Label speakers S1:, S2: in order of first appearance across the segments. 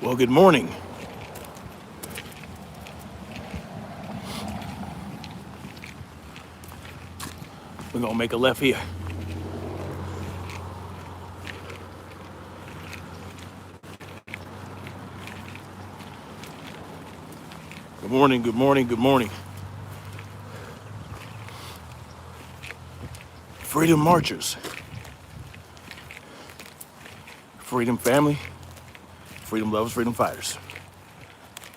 S1: Well, good morning. We're gonna make a left here. Good morning, good morning, good morning. Freedom marchers. Freedom family. Freedom lovers, freedom fighters.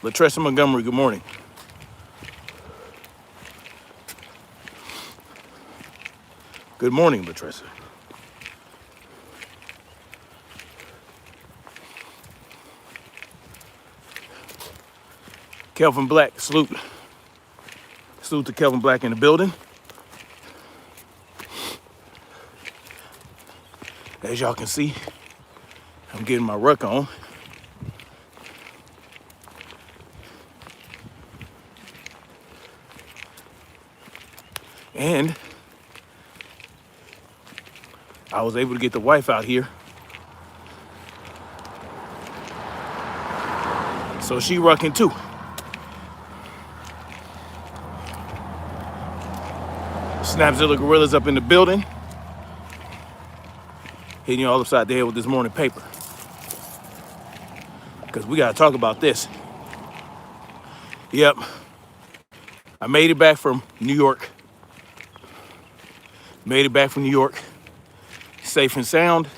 S1: Latressa Montgomery, good morning. Good morning, Latressa. Kelvin Black, salute. Salute to Kelvin Black in the building. As y'all can see, I'm getting my ruck on. And I was able to get the wife out here. So she rucking too. Snapzilla Gorillas up in the building. Hitting you all upside the head with this morning paper. Because we gotta talk about this. Yep. I made it back from New York. Made it back from New York. Safe and sound.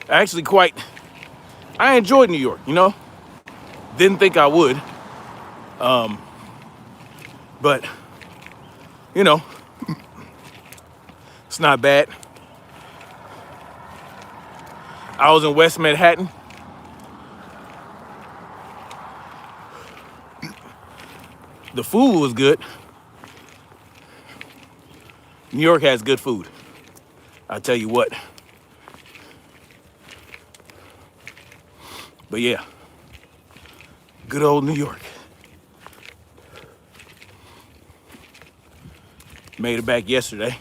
S1: I enjoyed New York, you know? Didn't think I would. But, you know, it's not bad. I was in West Manhattan. The food was good. New York has good food. I'll tell you what. But yeah, good old New York. Made it back yesterday.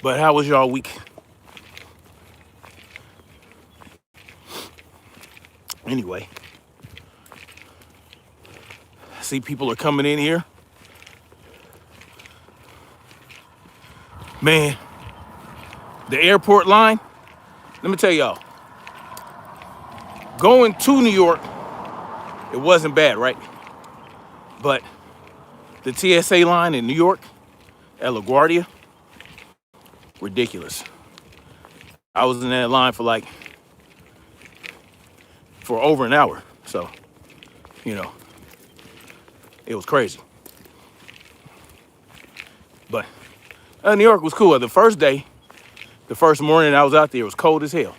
S1: But how was y'all week? Anyway, I see people are coming in here. Man, the airport line, let me tell y'all, going to New York, it wasn't bad, right? But the TSA line in New York, at LaGuardia, ridiculous. I was in that line for over an hour. So, you know, it was crazy. But New York was cool. The first morning I was out there, it was cold as hell.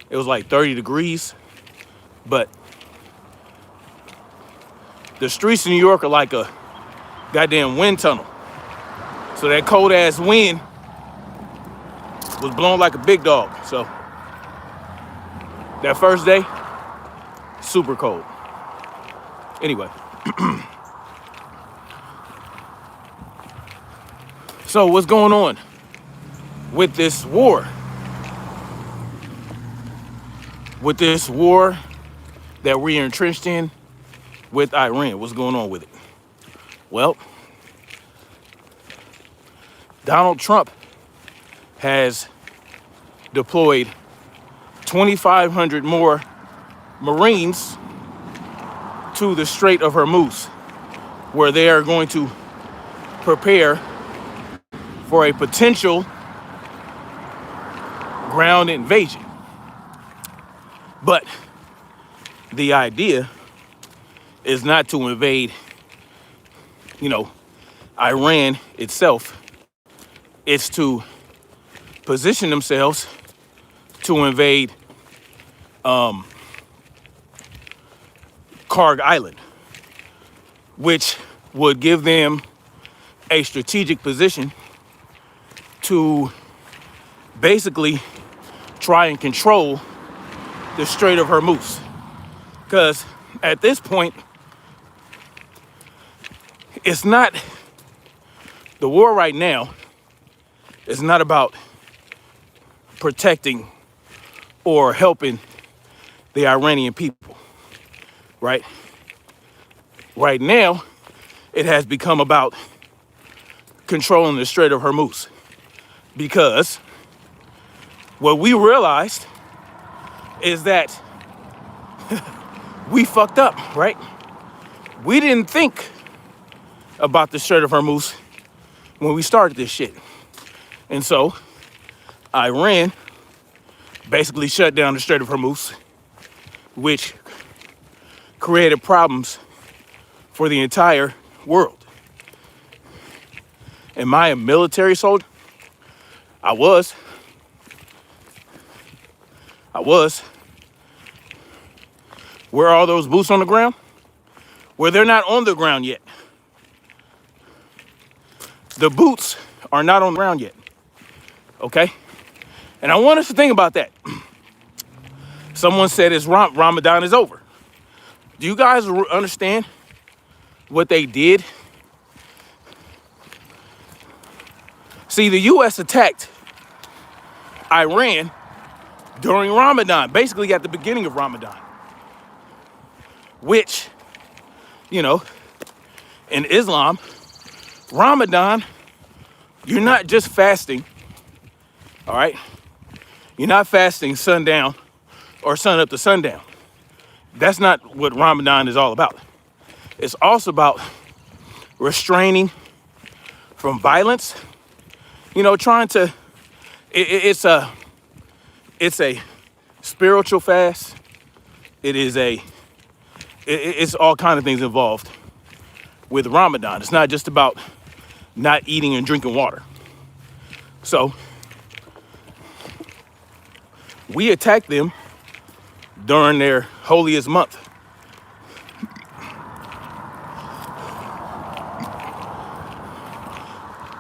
S1: It was like 30 degrees, but the streets of New York are like a goddamn wind tunnel. So that cold ass wind was blowing like a big dog. So that first day, super cold. Anyway. So what's going on with this war? With this war that we are entrenched in with Iran, what's going on with it? Well, Donald Trump has deployed 2,500 more Marines to the Strait of Hormuz, where they are going to prepare for a potential ground invasion. But the idea is not to invade, Iran itself. It's to position themselves to invade Karg Island, which would give them a strategic position to basically try and control the Strait of Hormuz. Because at this point, it's not, the war right now is not about protecting or helping the Iranian people, right? Right now, it has become about controlling the Strait of Hormuz, because what we realized is that we fucked up, right? We didn't think about the Strait of Hormuz when we started this shit. And so Iran basically shut down the Strait of Hormuz, which created problems for the entire world. Am I a military soldier? I was. Where are all those boots on the ground? Well, they're not on the ground yet. The boots are not on the ground yet, okay? And I want us to think about that. Someone said Ramadan is over. Do you guys understand what they did? See, the U.S. attacked Iran during Ramadan, basically at the beginning of Ramadan, which, in Islam, Ramadan, you're not just fasting, all right? You're not fasting sundown or sun up to sundown. That's not what Ramadan is all about. It's also about restraining from violence, trying to, it's a spiritual fast. It's all kind of things involved with Ramadan. It's not just about not eating and drinking water. So we attacked them during their holiest month.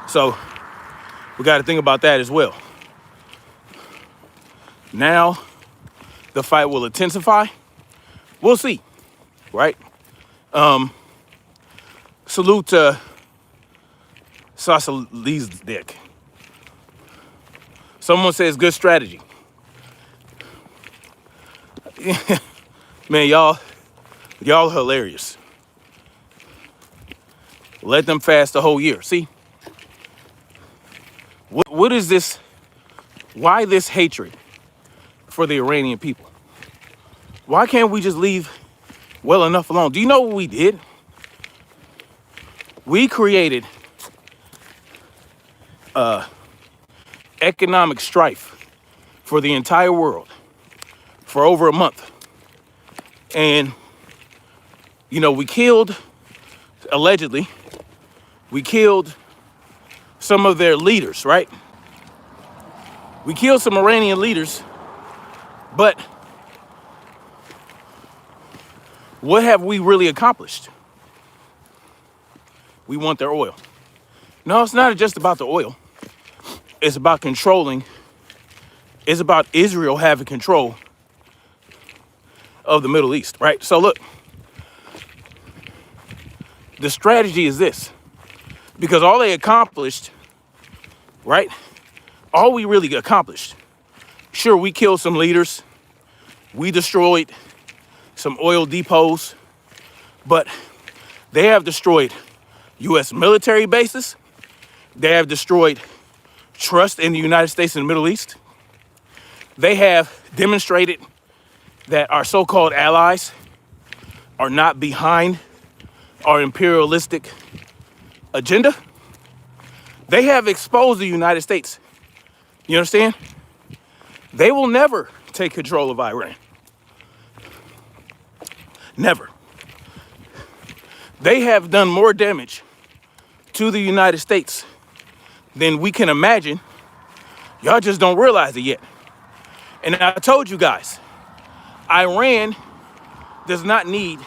S1: So we got to think about that as well. Now the fight will intensify. We'll see, right? Salute to Sasali's deck. Someone says good strategy. Man, y'all hilarious. Let them fast the whole year. See? What is this? Why this hatred for the Iranian people? Why can't we just leave well enough alone? Do you know what we did? We created economic strife for the entire world for over a month. And, we killed, allegedly, we killed some of their leaders, right? We killed some Iranian leaders, but what have we really accomplished? We want their oil. No, it's not just about the oil. It's about controlling. It's about Israel having control of the Middle East, right? So look, the strategy is this, because all they accomplished, right? All we really accomplished, sure, we killed some leaders, we destroyed some oil depots, but they have destroyed U.S. military bases. They have destroyed trust in the United States and the Middle East. They have demonstrated that our so-called allies are not behind our imperialistic agenda. They have exposed the United States. You understand? They will never take control of Iran. Never. They have done more damage to the United States than we can imagine. Y'all just don't realize it yet. And I told you guys, Iran does not need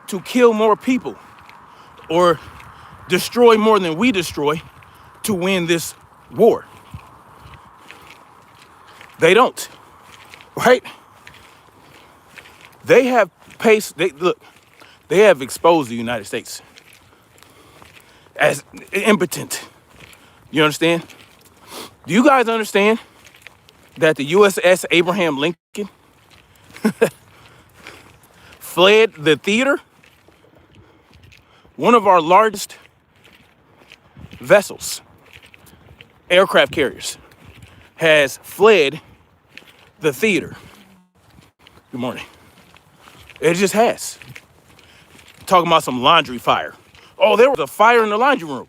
S1: to kill more people or destroy more than we destroy to win this war. They don't, right? They have they have exposed the United States as impotent. You understand? Do you guys understand that the USS Abraham Lincoln fled the theater? One of our largest vessels, aircraft carriers, has fled the theater. Good morning. It just has. Talking about some laundry fire. Oh, there was a fire in the laundry room.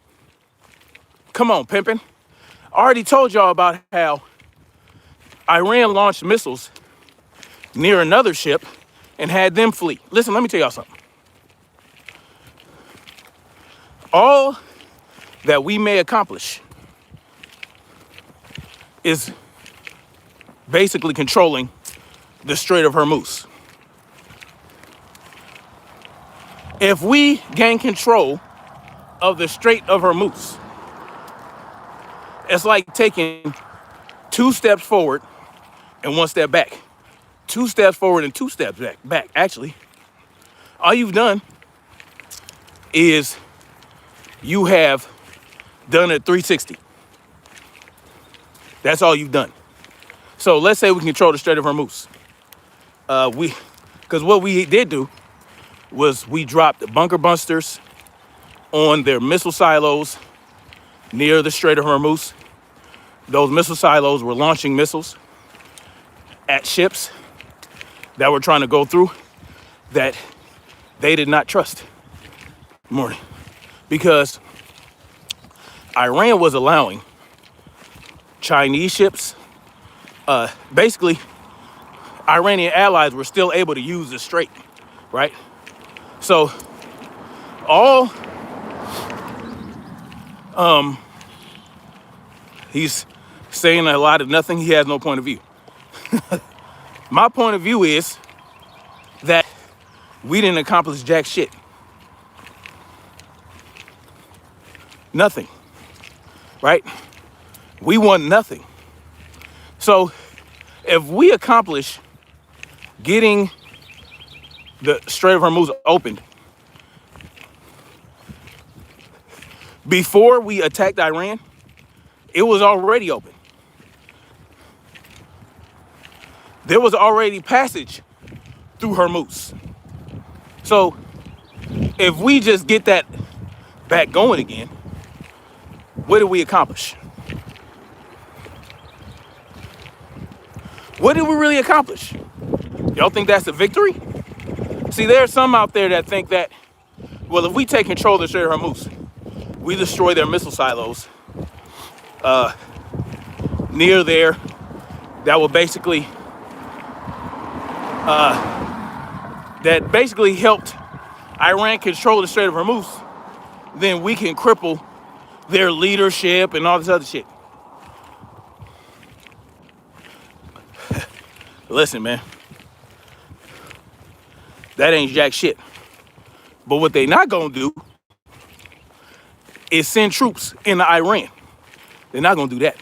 S1: Come on, pimpin'. I already told y'all about how Iran launched missiles near another ship and had them flee. Listen, let me tell y'all something. All that we may accomplish is basically controlling the Strait of Hormuz. If we gain control of the Strait of Hormuz, it's like taking 2 steps forward and 1 step back. 2 steps forward and 2 steps back. Actually, all you've done is you have done a 360. That's all you've done. So let's say we control the Strait of Hormuz. Because what we did do was we dropped the bunker busters on their missile silos near the Strait of Hormuz. Those missile silos were launching missiles at ships that were trying to go through that they did not trust. Good morning. Because Iran was allowing Chinese ships, basically Iranian allies were still able to use the strait, right? So all he's saying a lot of nothing. He has no point of view. My point of view is that we didn't accomplish jack shit. Nothing, right? We won nothing. So if we accomplish getting the Strait of Hormuz opened before we attacked Iran, it was already open. There was already passage through Hormuz. So if we just get that back going again, what did we accomplish? What did we really accomplish? Y'all think that's a victory? See, there are some out there that think that, well, if we take control of the Strait of Hormuz, we destroy their missile silos near there that will basically helped Iran control the Strait of Hormuz, then we can cripple their leadership and all this other shit. Listen, man, that ain't jack shit. But what they not gonna do is send troops into Iran. They're not gonna do that.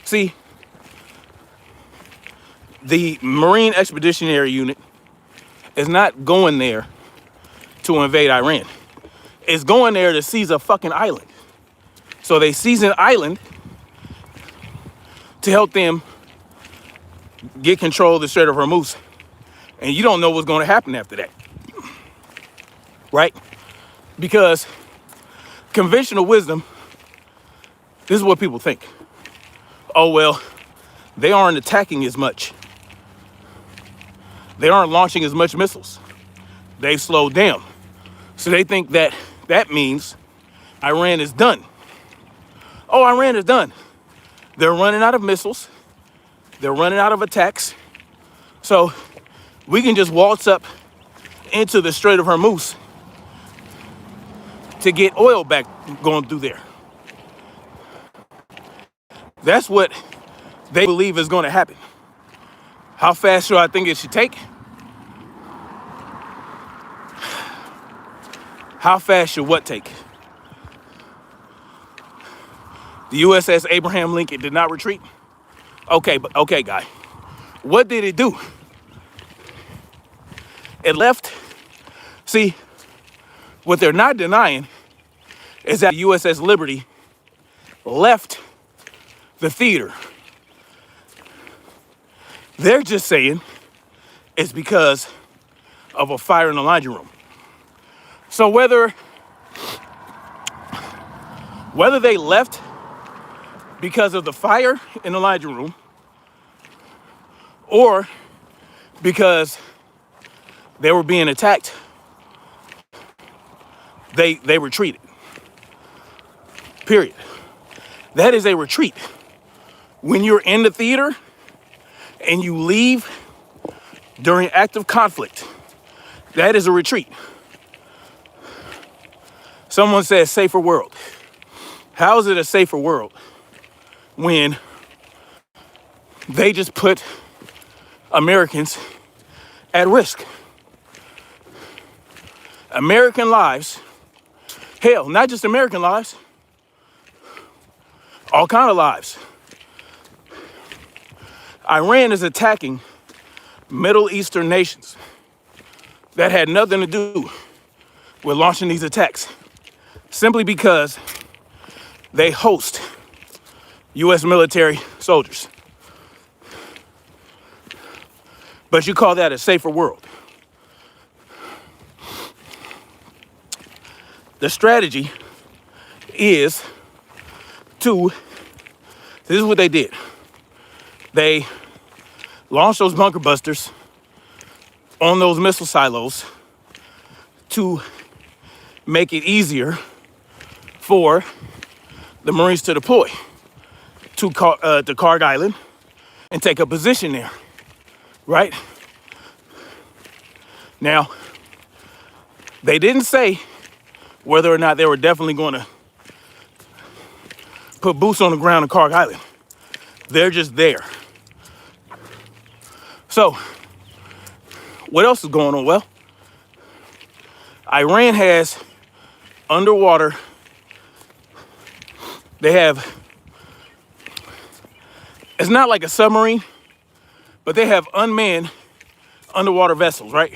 S1: See, the Marine Expeditionary Unit is not going there to invade Iran. It's going there to seize a fucking island. So they seize an island to help them get control of the Strait of Hormuz. And you don't know what's going to happen after that. Right? Because conventional wisdom, this is what people think. Oh, well, they aren't attacking as much. They aren't launching as much missiles. They've slowed down. So they think that that means Iran is done. Oh, Iran is done. They're running out of missiles. They're running out of attacks. So we can just waltz up into the Strait of Hormuz to get oil back going through there. That's what they believe is going to happen. How fast should I think it should take? How fast should what take? The USS Abraham Lincoln did not retreat. Okay, guy. What did it do? It left. See, what they're not denying is that USS Liberty left the theater. They're just saying it's because of a fire in the laundry room. So whether they left because of the fire in the laundry room or because they were being attacked, they retreated. Period. That is a retreat. When you're in the theater and you leave during active conflict, that is a retreat. Someone says safer world. How is it a safer world when they just put Americans at risk? American lives, hell, not just American lives, all kind of lives. Iran is attacking Middle Eastern nations that had nothing to do with launching these attacks, simply because they host U.S. military soldiers. But you call that a safer world. The strategy is this is what they did. They launched those bunker busters on those missile silos to make it easier for the Marines to deploy to Karg Island and take a position there, right? Now, they didn't say whether or not they were definitely going to put boots on the ground in Karg Island. They're just there. So, what else is going on? Well, Iran has underwater, it's not like a submarine, but they have unmanned underwater vessels, right?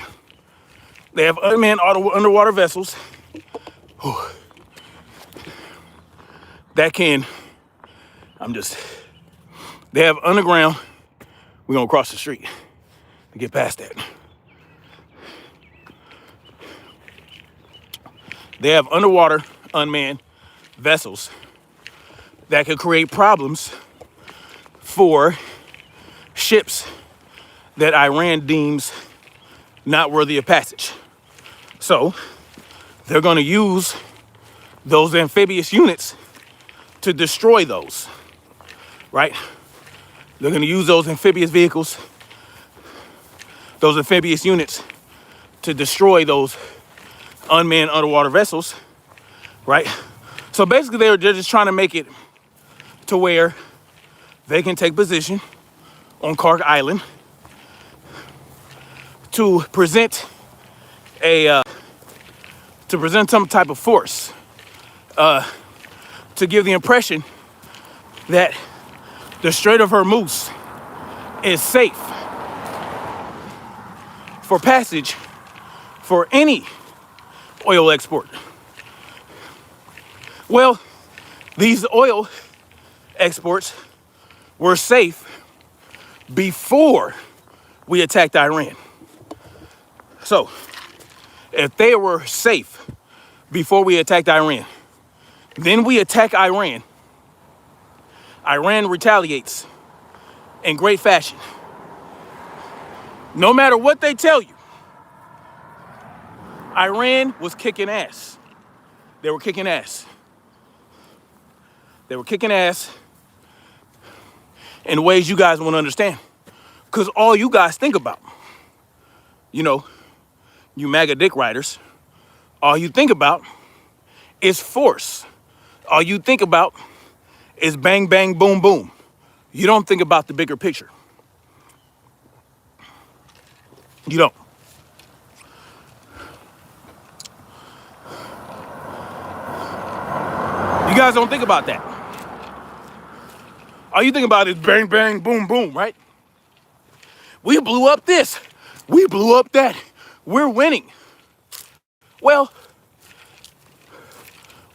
S1: They have unmanned underwater vessels that can, they have underground, we're gonna cross the street to get past that. They have underwater unmanned vessels that could create problems for ships that Iran deems not worthy of passage. So they're going to use those amphibious units to destroy those, right? They're going to use those amphibious vehicles, those amphibious units to destroy those unmanned underwater vessels, right? So basically they're just trying to make it to where they can take position on Karg Island to present some type of force, to give the impression that the Strait of Hormuz is safe for passage for any oil export. Well, these oil exports were safe before we attacked Iran. So, if they were safe before we attacked Iran, then we attack Iran. Iran retaliates in great fashion. No matter what they tell you, Iran was kicking ass. They were kicking ass. They were kicking ass in ways you guys won't understand. Because all you guys think about, you MAGA dick riders, all you think about is force. All you think about is bang, bang, boom, boom. You don't think about the bigger picture. You don't. You guys don't think about that. All you think about is bang, bang, boom, boom, right? We blew up this. We blew up that. We're winning. Well,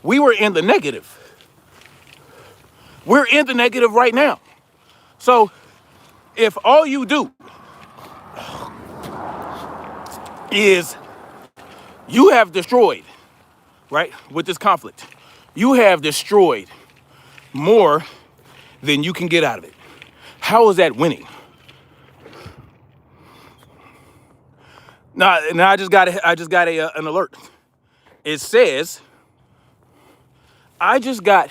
S1: we were in the negative. We're in the negative right now. So if all you do is you have destroyed, right, with this conflict, you have destroyed more than you can get out of it. How is that winning? Now I just got an alert. It says, I just got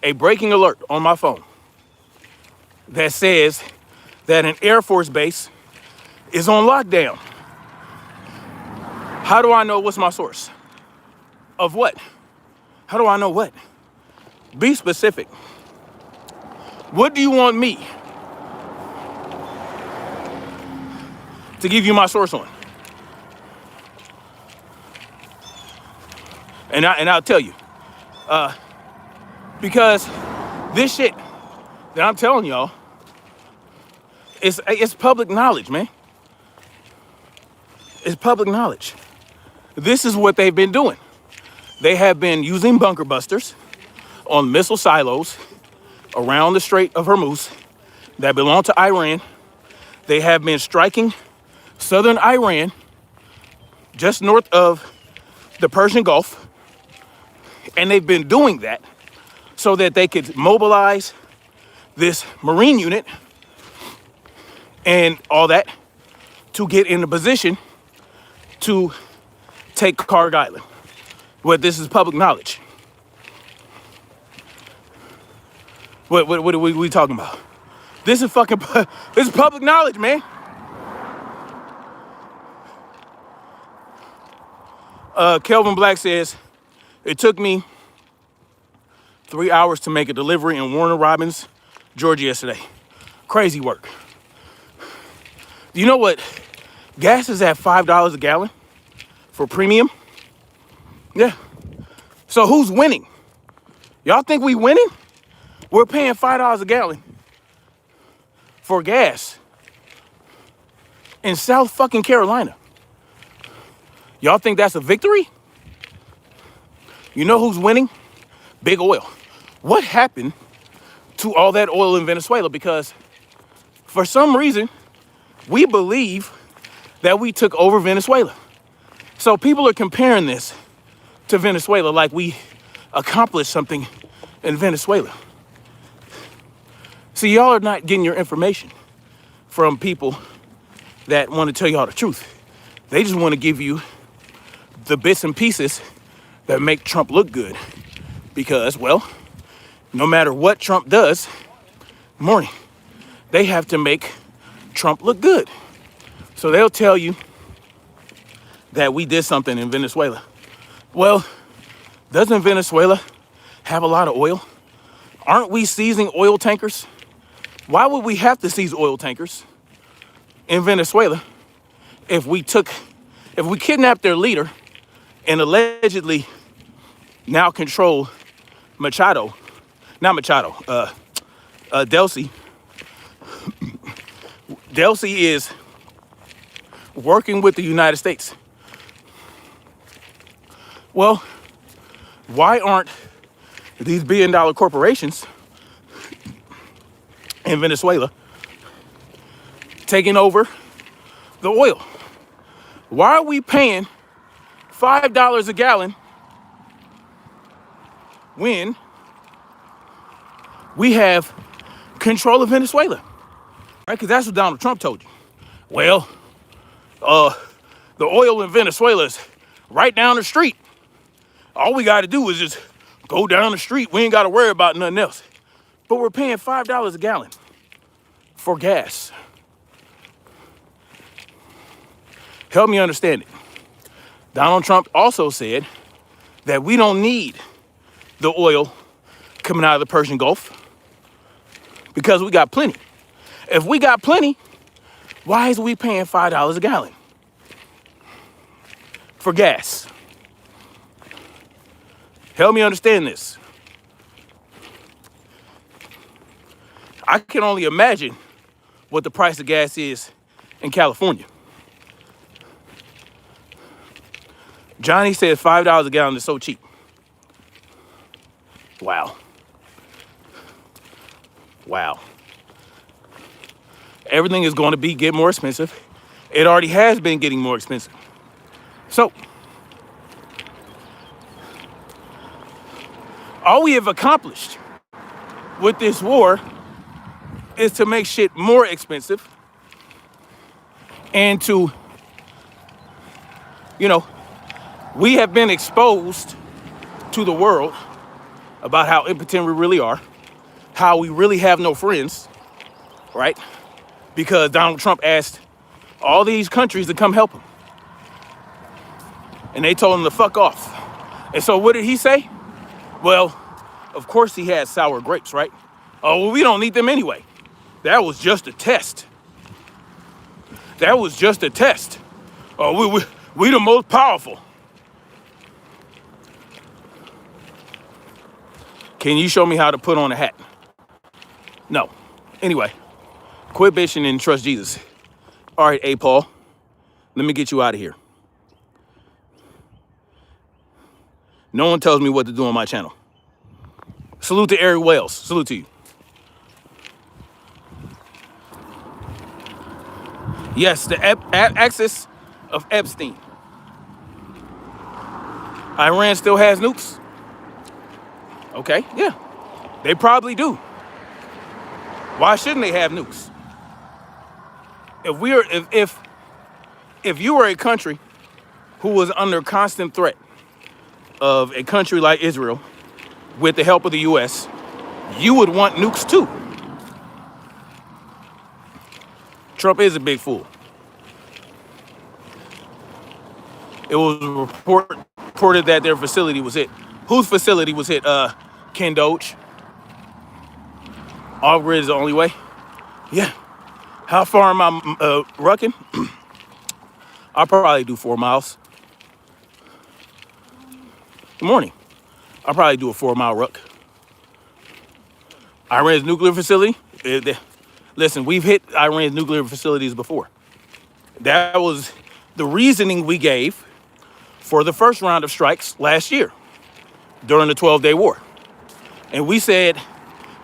S1: a breaking alert on my phone that says that an Air Force base is on lockdown. How do I know what's my source? Of what? How do I know what? Be specific. What do you want me to give you my source on? And I'll tell you. Because this shit that I'm telling y'all, it's public knowledge, man. It's public knowledge. This is what they've been doing. They have been using bunker busters on missile silos around the Strait of Hormuz that belong to Iran. They have been striking southern Iran just north of the Persian Gulf. And they've been doing that so that they could mobilize this Marine unit and all that to get in a position to take Carg Island. What this is public knowledge. What are we talking about? This is public knowledge, man. Kelvin Black says, it took me 3 hours to make a delivery in Warner Robins, Georgia yesterday. Crazy work. Do you know what? Gas is at $5 a gallon for premium. Yeah. So who's winning? Y'all think we winning? We're paying $5 a gallon for gas in South fucking Carolina. Y'all think that's a victory? You know who's winning? Big oil. What happened to all that oil in Venezuela? Because for some reason, we believe that we took over Venezuela. So people are comparing this to Venezuela like we accomplished something in Venezuela. See, y'all are not getting your information from people that want to tell y'all the truth. They just want to give you the bits and pieces that make Trump look good. Because, well, no matter what Trump does, morning, they have to make Trump look good. So they'll tell you that we did something in Venezuela. Well, doesn't Venezuela have a lot of oil? Aren't we seizing oil tankers? Why would we have to seize oil tankers in Venezuela if we kidnapped their leader and allegedly now control Delcy? Delcy is working with the United States. Well, why aren't these billion-dollar corporations in Venezuela taking over the oil? Why are we paying $5 a gallon when we have control of Venezuela? Right? Because that's what Donald Trump told you. Well, the oil in Venezuela is right down the street. All we got to do is just go down the street. We ain't got to worry about nothing else. But we're paying $5 a gallon for gas. Help me understand it. Donald Trump also said that we don't need the oil coming out of the Persian Gulf because we got plenty. If we got plenty, why is we paying $5 a gallon for gas? Help me understand this. I can only imagine what the price of gas is in California. Johnny says $5 a gallon is so cheap. Wow. Wow. Everything is going to get more expensive. It already has been getting more expensive. So, all we have accomplished with this war is to make shit more expensive and to, we have been exposed to the world about how impotent we really are, how we really have no friends, right? Because Donald Trump asked all these countries to come help him. And they told him to fuck off. And so what did he say? Well, of course he had sour grapes, right? Oh, well, we don't need them anyway. That was just a test. That was just a test. Oh, we the most powerful. Can you show me how to put on a hat? No. Anyway, quit bitching and trust Jesus. All right, A. Paul, let me get you out of here. No one tells me what to do on my channel. Salute to Eric Wales. Salute to you. Yes, the axis of Epstein. Iran still has nukes? Okay, yeah. They probably do. Why shouldn't they have nukes? If you were a country who was under constant threat of a country like Israel with the help of the US, you would want nukes too. Trump is a big fool. It was reported that their facility was hit. Whose facility was hit? Ken Doge. Off-grid is the only way. Yeah. How far am I rucking? I'll probably do 4 miles. Good morning. I'll probably do a 4-mile ruck. Iran's nuclear facility. Listen, we've hit Iran's nuclear facilities before. That was the reasoning we gave for the first round of strikes last year during the 12-day war. And we said,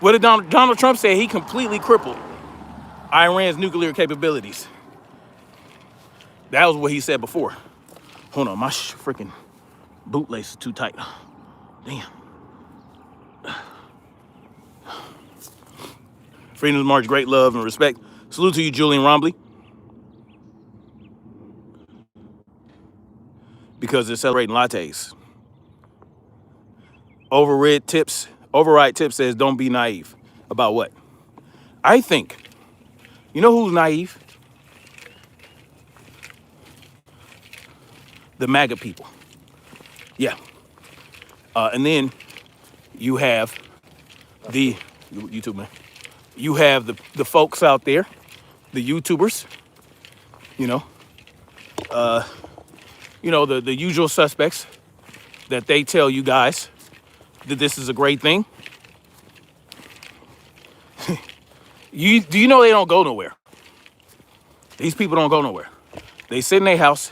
S1: what did Donald Trump say? He completely crippled Iran's nuclear capabilities. That was what he said before. Hold on, my freaking bootlace is too tight. Damn. Freedom's March, great love and respect. Salute to you, Julian Rombley. Because they're celebrating lattes. Override tips says don't be naive. About what? I think, you know who's naive? The MAGA people. Yeah. And then you have the YouTube, man. You have the folks out there, the YouTubers, the usual suspects that they tell you guys that this is a great thing. Do you know they don't go nowhere? These people don't go nowhere. They sit in their house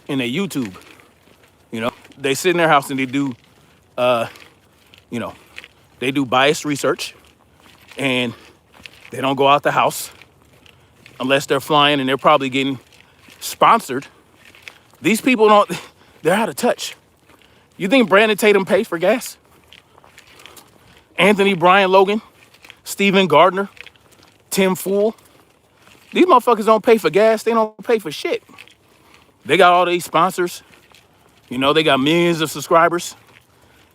S1: and they YouTube. They sit in their house and they do, they do biased research, and they don't go out the house unless they're flying, and they're probably getting sponsored. These people they're out of touch. You think Brandon Tatum pays for gas? Anthony Brian Logan, Stephen Gardner, Tim Fool. These motherfuckers don't pay for gas. They don't pay for shit. They got all these sponsors. They got millions of subscribers.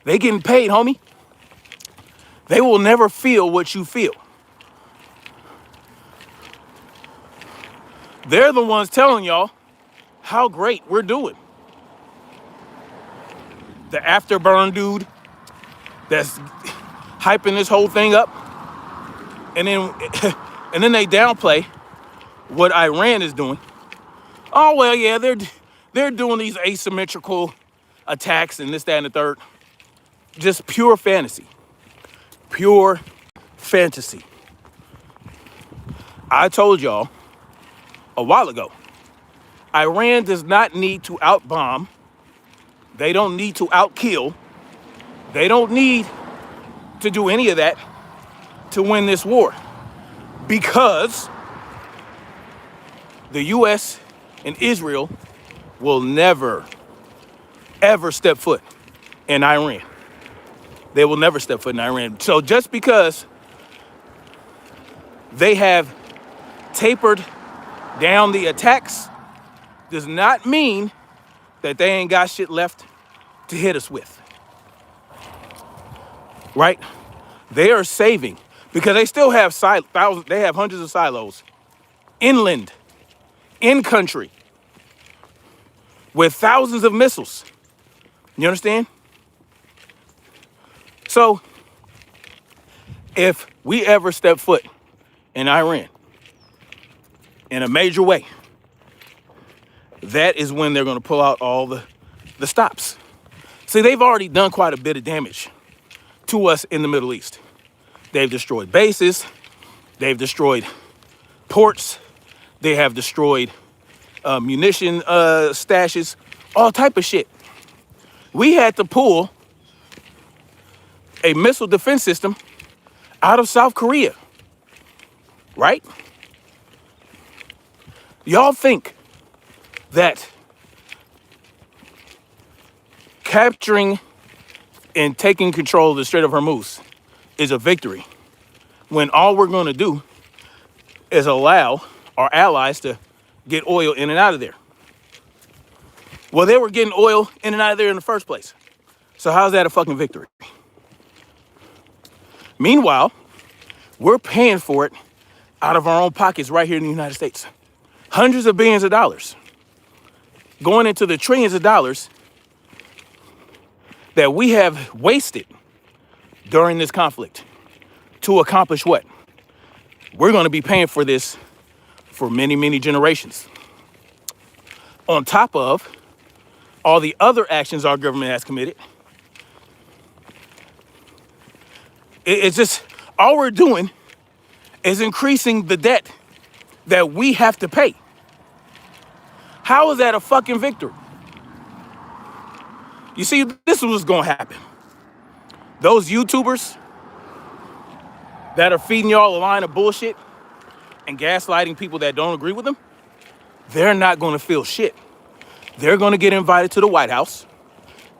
S1: They getting paid, homie. They will never feel what you feel. They're the ones telling y'all how great we're doing. the afterburn dude that's hyping this whole thing up, and then and then they downplay what Iran is doing. Oh well, yeah, they're doing these asymmetrical attacks and this, that, and the third. Just pure fantasy. Pure fantasy. I told y'all a while ago, Iran does not need to outbomb. They don't need to outkill. They don't need to do any of that to win this war, because the U.S. and Israel will never, ever step foot in Iran. They will never step foot in Iran. So just because they have tapered down the attacks does not mean that they ain't got shit left to hit us with. Right? They are saving, because they still have thousands, they have hundreds of silos inland, in country, with thousands of missiles. You understand? So if we ever step foot in Iran in a major way, that is when they're going to pull out all the stops. See, they've already done quite a bit of damage to us in the Middle East. They've destroyed bases. They've destroyed ports. They have destroyed munition stashes, all type of shit. We had to pull a missile defense system out of South Korea, right? Y'all think that capturing and taking control of the Strait of Hormuz is a victory, when all we're going to do is allow our allies to get oil in and out of there? Well, they were getting oil in and out of there in the first place. So how's that a fucking victory? Meanwhile, we're paying for it out of our own pockets right here in the United States. Hundreds of billions of dollars going into the trillions of dollars that we have wasted during this conflict to accomplish what? We're going to be paying for this for many, many generations. On top of all the other actions our government has committed. It's just, all we're doing is increasing the debt that we have to pay. How is that a fucking victory? You see, this is what's gonna happen. Those YouTubers that are feeding y'all a line of bullshit and gaslighting people that don't agree with them, they're not gonna feel shit. They're gonna get invited to the White House.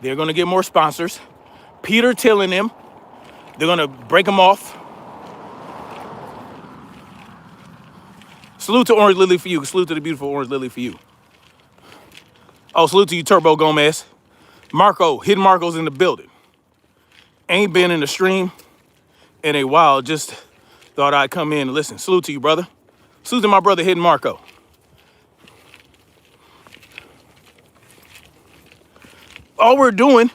S1: They're gonna get more sponsors. Peter Thiel and them, they're gonna break them off. Salute to Orange Lily for you. Salute to the beautiful Orange Lily for you. Oh, salute to you, Turbo Gomez. Marco, Hidden Marco's in the building. Ain't been in the stream in a while. Just thought I'd come in and listen. Salute to you, brother. Salute to my brother, Hidden Marco. All we're doing,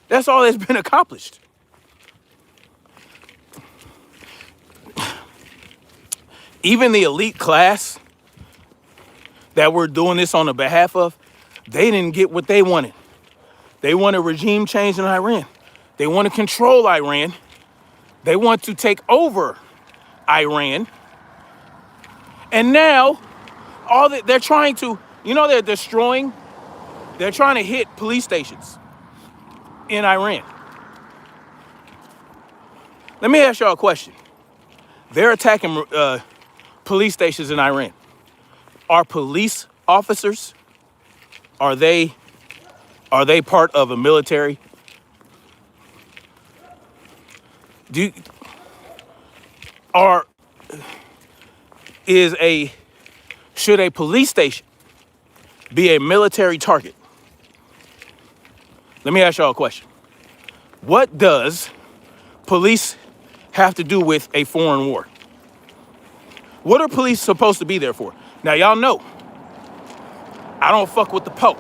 S1: that's all that's been accomplished. Even the elite class that we're doing this on the behalf of, they didn't get what they wanted. They want a regime change in Iran. They want to control Iran. They want to take over Iran. And now, all that they're trying to, they're destroying, they're trying to hit police stations in Iran. Let me ask y'all a question. They're attacking police stations in Iran. Are police officers, are they part of a military? Should a police station be a military target? Let me ask y'all a question. What does police have to do with a foreign war? What are police supposed to be there for? Now, y'all know, I don't fuck with the Pope,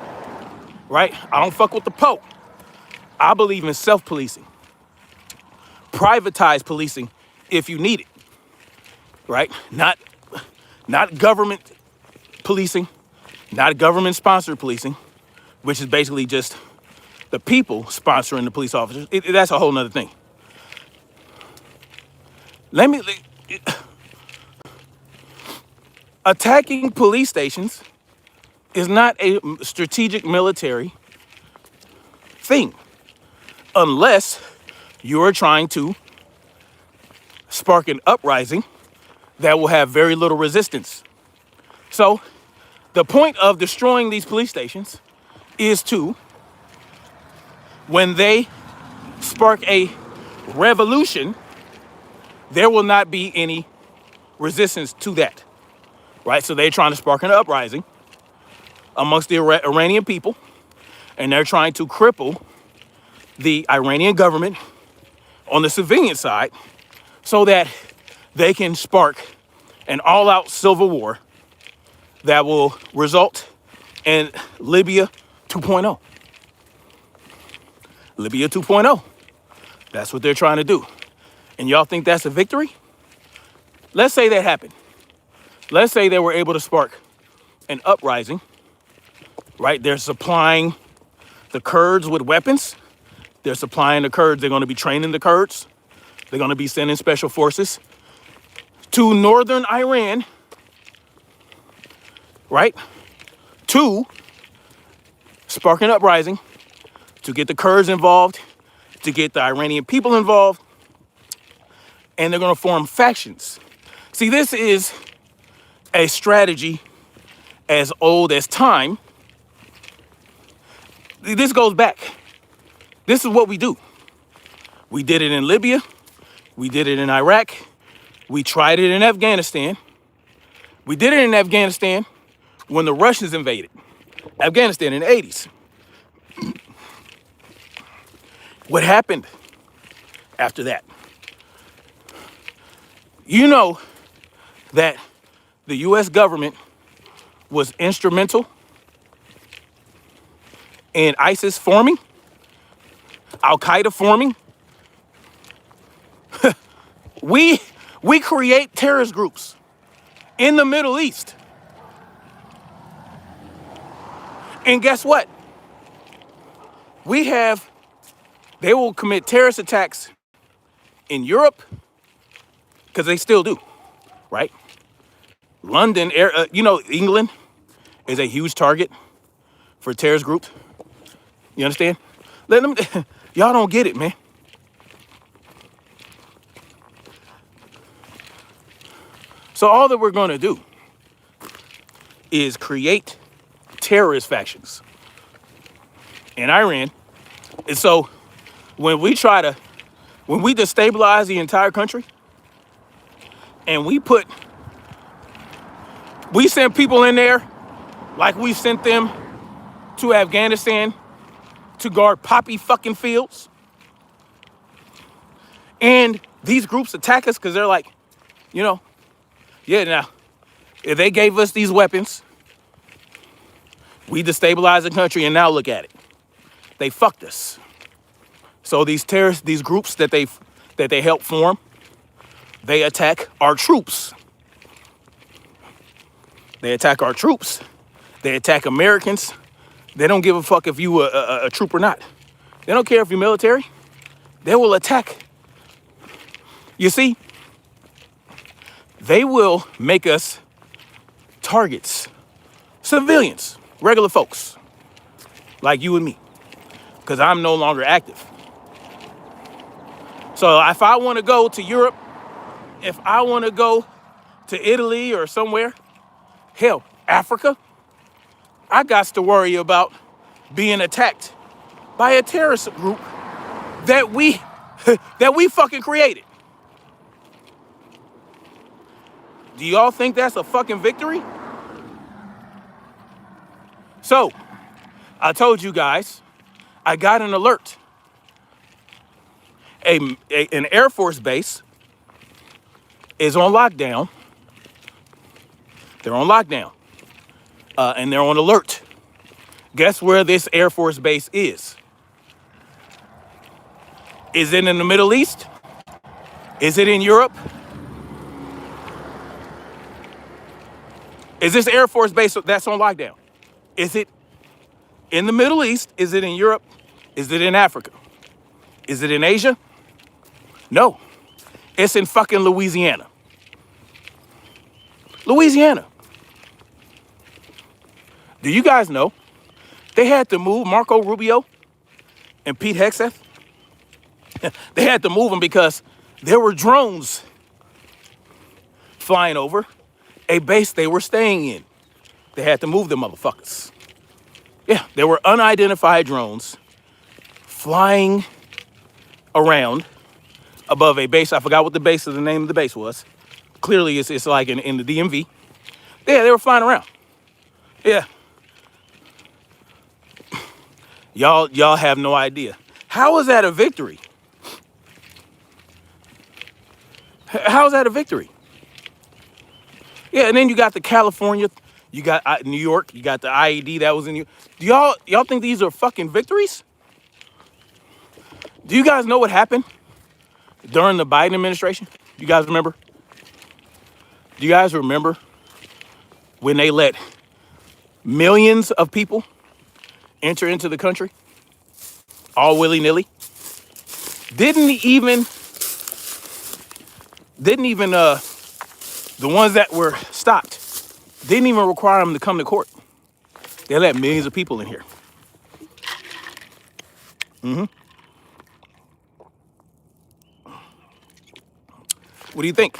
S1: right? I don't fuck with the Pope. I believe in self-policing. Privatize policing if you need it, right? Not government policing, not government-sponsored policing, which is basically just the people sponsoring the police officers. That's a whole nother thing. Attacking police stations is not a strategic military thing unless you're trying to spark an uprising that will have very little resistance. So the point of destroying these police stations is to, when they spark a revolution, there will not be any resistance to that, right? So they're trying to spark an uprising amongst the Iranian people, and they're trying to cripple the Iranian government on the civilian side so that they can spark an all-out civil war that will result in Libya 2.0. Libya 2.0. That's what they're trying to do. And y'all think that's a victory? Let's say that happened. Let's say they were able to spark an uprising, right? They're supplying the Kurds with weapons. They're supplying the Kurds. They're going to be training the Kurds. They're going to be sending special forces to northern Iran, right? To spark an uprising, to get the Kurds involved, to get the Iranian people involved, and they're going to form factions. See, this is a strategy as old as time. This goes back. This is what we do. We did it in Libya. We did it in Iraq. We tried it in Afghanistan. We did it in Afghanistan when the Russians invaded Afghanistan in the 80s. What happened after that? You know that the US government was instrumental in ISIS forming, Al-Qaeda forming. We create terrorist groups in the Middle East. And guess what? They will commit terrorist attacks in Europe, because they still do, right? London, England is a huge target for terrorist groups. You understand? Y'all don't get it, man. So all that we're going to do is create terrorist factions in Iran. And so when we destabilize the entire country and we send people in there like we sent them to Afghanistan to guard poppy fucking fields, and these groups attack us because they're like, now, if they gave us these weapons, we destabilized the country, and now look at it. They fucked us. So these terrorists, these groups that they help form, they attack our troops. They attack our troops. They attack Americans. They don't give a fuck if you a troop or not. They don't care if you're military. They will attack. You see, they will make us targets, civilians, regular folks, like you and me, because I'm no longer active. So if I want to go to Europe, if I want to go to Italy or somewhere, hell, Africa, I got to worry about being attacked by a terrorist group that we fucking created. Do y'all think that's a fucking victory? So, I told you guys, I got an alert. An Air Force base is on lockdown. They're on lockdown. And they're on alert. Guess where this Air Force base is? Is it in the Middle East? Is it in Europe? Is this Air Force base that's on lockdown? Is it in the Middle East? Is it in Europe? Is it in Africa? Is it in Asia? No. It's in fucking Louisiana. Louisiana. Do you guys know they had to move Marco Rubio and Pete Hegseth? They had to move them because there were drones flying over a base they were staying in. They had to move them motherfuckers. Yeah, there were unidentified drones flying around above a base. I forgot what the base of the name of the base was. Clearly, it's like in the DMV. Yeah, they were flying around. Yeah. Y'all have no idea. How is that a victory? How is that a victory? Yeah, and then you got the California, you got New York, you got the IED that was in you. Do y'all think these are fucking victories? Do you guys know what happened during the Biden administration? You guys remember? Do you guys remember when they let millions of people enter into the country all willy-nilly? Didn't even the ones that were stopped didn't even require them to come to court. They let millions of people in here. What do you think?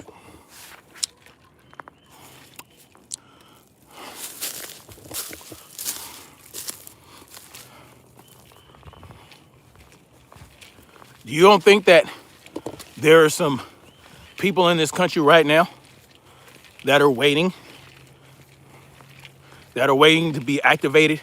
S1: You don't think that there are some people in this country right now that are waiting to be activated?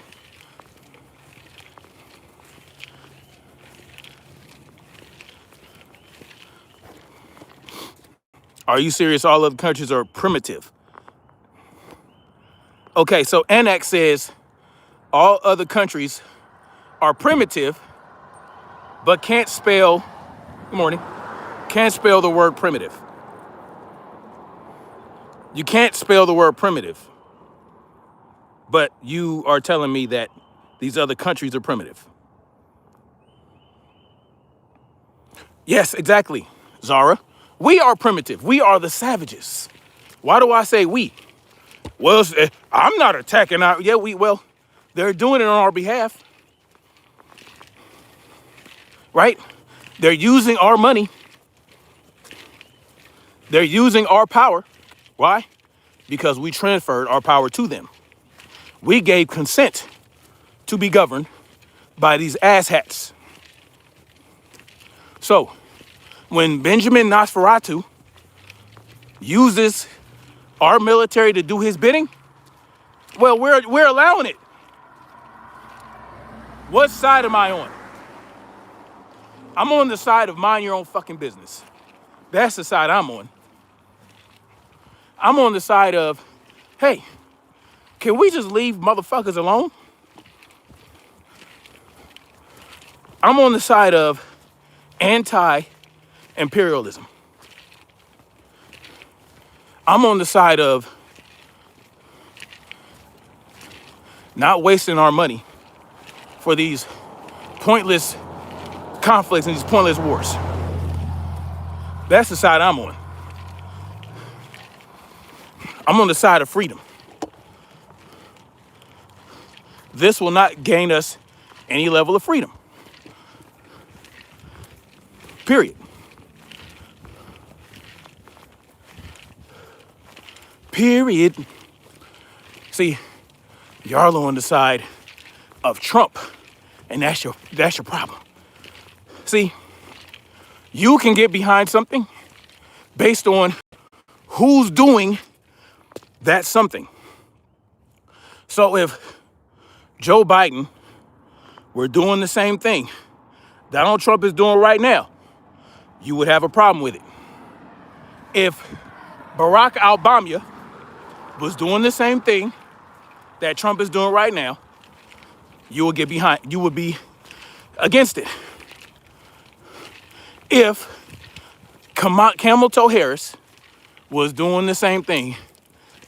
S1: Are you serious? All other countries are primitive. Okay, so Annex says all other countries are primitive, but can't spell, good morning, can't spell the word primitive. You can't spell the word primitive, but you are telling me that these other countries are primitive. Yes, exactly, Zara. We are primitive. We are the savages. Why do I say we? Well, I'm not attacking our, yeah, well, they're doing it on our behalf, right? They're using our money. They're using our power. Why? Because we transferred our power to them. We gave consent to be governed by these asshats. So, when Benjamin Nosferatu uses our military to do his bidding, well, we're allowing it. What side am I on? I'm on the side of mind your own fucking business. That's the side I'm on. I'm on the side of, hey, can we just leave motherfuckers alone? I'm on the side of anti-imperialism. I'm on the side of not wasting our money for these pointless conflicts and these pointless wars. That's the side I'm on. I'm on the side of freedom. This will not gain us any level of freedom. Period. Period. See, y'all are on the side of Trump, and that's your problem. See, you can get behind something based on who's doing that something. So if Joe Biden were doing the same thing Donald Trump is doing right now, you would have a problem with it. If Barack Obama was doing the same thing that Trump is doing right now, you would get behind, you would be against it. If Camel Toe Harris was doing the same thing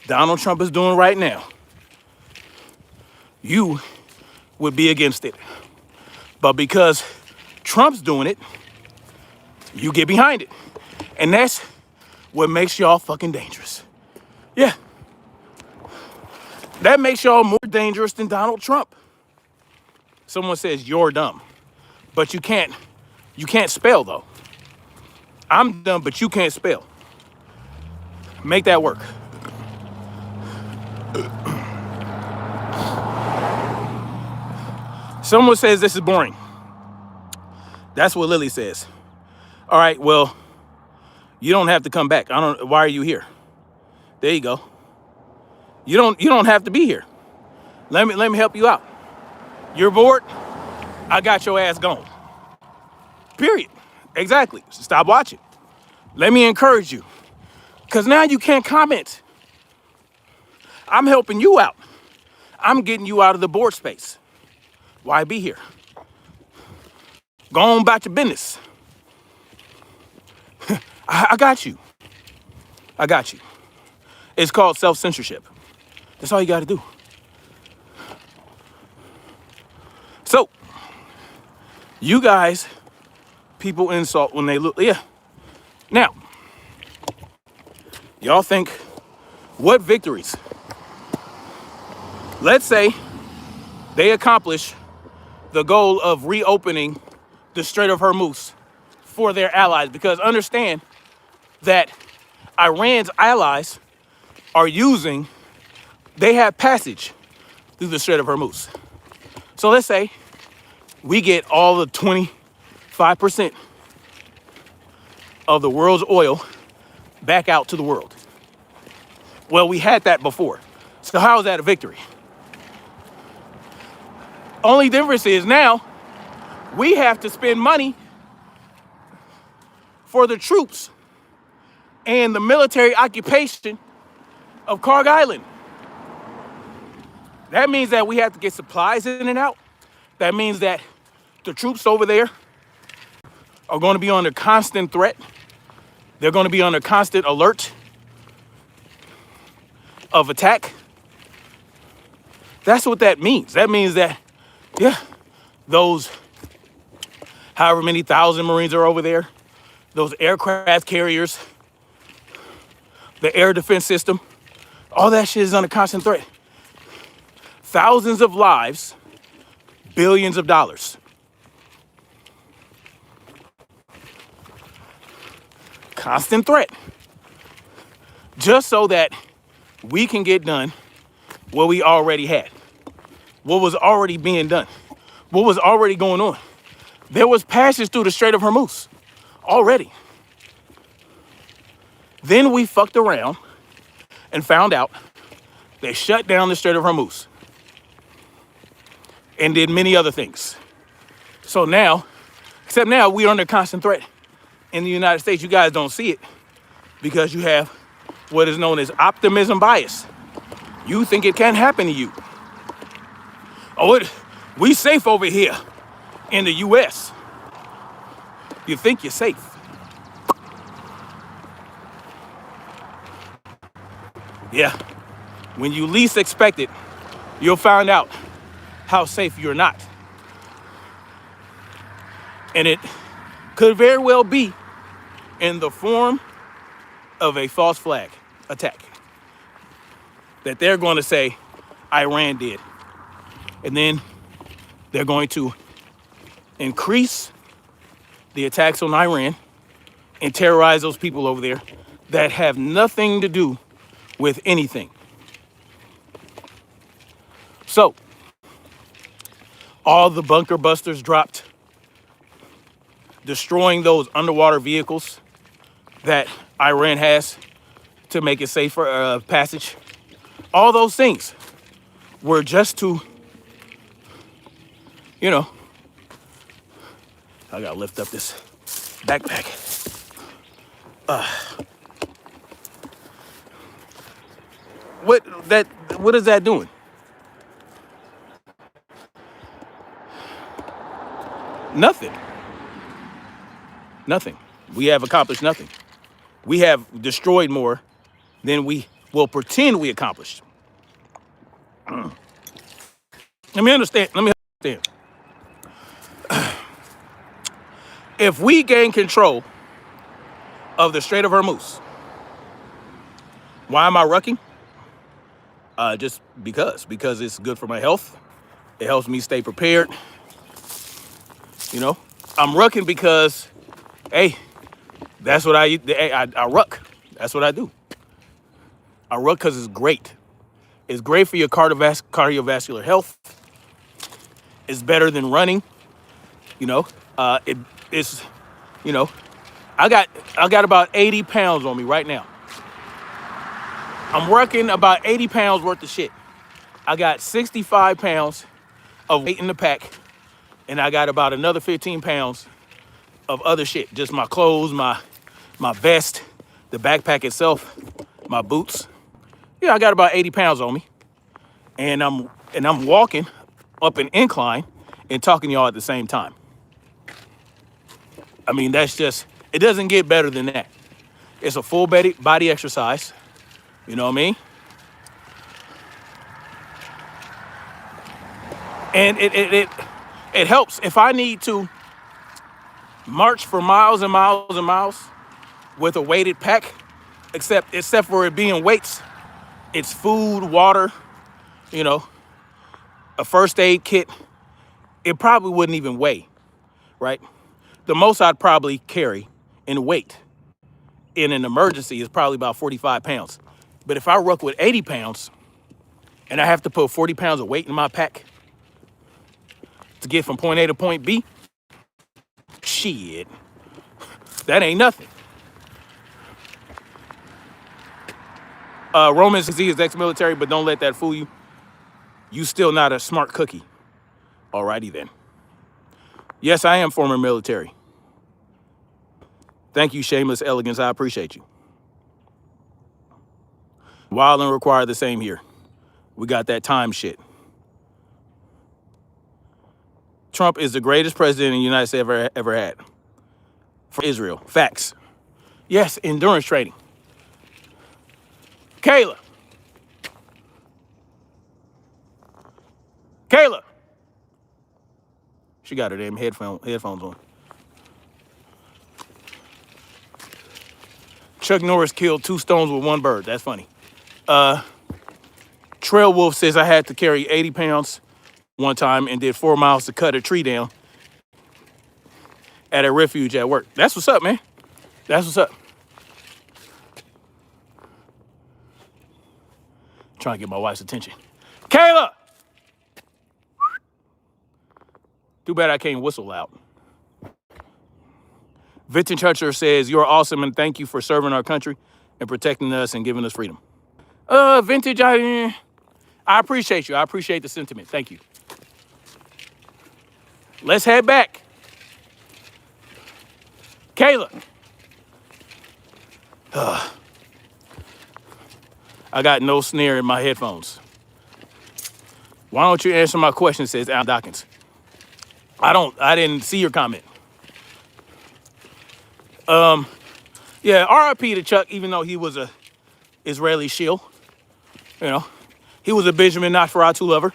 S1: Donald Trump is doing right now, you would be against it. But because Trump's doing it, you get behind it. And that's what makes y'all fucking dangerous. Yeah. That makes y'all more dangerous than Donald Trump. Someone says you're dumb, but you can't spell though. I'm dumb, but you can't spell. Make that work. Someone says this is boring. That's what Lily says. All right, well, you don't have to come back. Why are you here? There you go. You don't have to be here. Let me help you out. You're bored? I got your ass gone. Period. Exactly. Stop watching. Let me encourage you. Because now you can't comment. I'm helping you out. I'm getting you out of the board space. Why be here? Go on about your business. I got you. I got you. It's called self-censorship. That's all you got to do. So, you guys, people insult when they look. Yeah. Now, y'all think, what victories? Let's say they accomplish the goal of reopening the Strait of Hormuz for their allies, because understand that Iran's allies they have passage through the Strait of Hormuz. So let's say we get all the 25% of the world's oil back out to the world. Well, we had that before. So how is that a victory? Only difference is now we have to spend money for the troops and the military occupation of Karg Island. That means that we have to get supplies in and out. That means that the troops over there are going to be under constant threat. They're going to be under constant alert of attack. That's what that means. That means that, yeah, those however many thousand Marines are over there, those aircraft carriers, the air defense system, all that shit is under constant threat. Thousands of lives, billions of dollars. Constant threat. Just so that we can get done what we already had. What was already being done. What was already going on. There was passage through the Strait of Hormuz already. Then we fucked around and found out they shut down the Strait of Hormuz and did many other things. So now, except now we are under constant threat in the United States. You guys don't see it because you have what is known as optimism bias. You think it can't happen to you. Oh, we safe over here in the US. You think you're safe. Yeah, when you least expect it, you'll find out how safe you're not. And it could very well be in the form of a false flag attack that they're going to say Iran did. And then they're going to increase the attacks on Iran and terrorize those people over there that have nothing to do with anything. So, all the bunker busters dropped, destroying those underwater vehicles that Iran has to make it safe for passage. All those things were just to, you know, I gotta lift up this backpack. What is that doing? Nothing. Nothing. We have accomplished nothing. We have destroyed more than we will pretend we accomplished. Let me understand. If we gain control of the Strait of Hormuz, why am I rucking? Just because it's good for my health. It helps me stay prepared. You know, I'm rucking because, hey, that's what I ruck. That's what I do. I ruck because it's great. It's great for your cardiovascular health. It's better than running. You know, it's, you know, I got about 80 pounds on me right now. I'm working about 80 pounds worth of shit. I got 65 pounds of weight in the pack, and I got about another 15 pounds of other shit. Just my clothes, my vest, the backpack itself, my boots. Yeah, I got about 80 pounds on me. And I'm walking up an incline and talking to y'all at the same time. I mean, that's just, it doesn't get better than that. It's a full body exercise. You know what I mean? And it helps. If I need to march for miles and miles and miles with a weighted pack, except for it being weights, it's food, water, you know, a first aid kit. It probably wouldn't even weigh, right? The most I'd probably carry in weight in an emergency is probably about 45 pounds. But if I ruck with 80 pounds and I have to put 40 pounds of weight in my pack to get from point A to point B, shit, that ain't nothing. Roman says he is ex-military, but don't let that fool you. You still not a smart cookie. Alrighty then. Yes, I am former military. Thank you, Shameless Elegance. I appreciate you. Wild and Require the same here. We got that time shit. Trump is the greatest president the United States ever had. For Israel. Facts. Yes, endurance training. Kayla. She got her damn headphones on. Chuck Norris killed 2 stones with 1 bird. That's funny. Trail Wolf says I had to carry 80 pounds one time and did 4 miles to cut a tree down at a refuge at work. That's what's up, man. That's what's up. Trying to get my wife's attention. Kayla! Too bad I can't whistle loud. Vinton Churcher says, you're awesome and thank you for serving our country and protecting us and giving us freedom. Vintage, I appreciate you. I appreciate the sentiment. Thank you. Let's head back. Kayla. I got no snare in my headphones. Why don't you answer my question, says Al Dawkins. I didn't see your comment. Yeah, RIP to Chuck, even though he was a Israeli shield. You know, he was a Benjamin Nosferatu lover.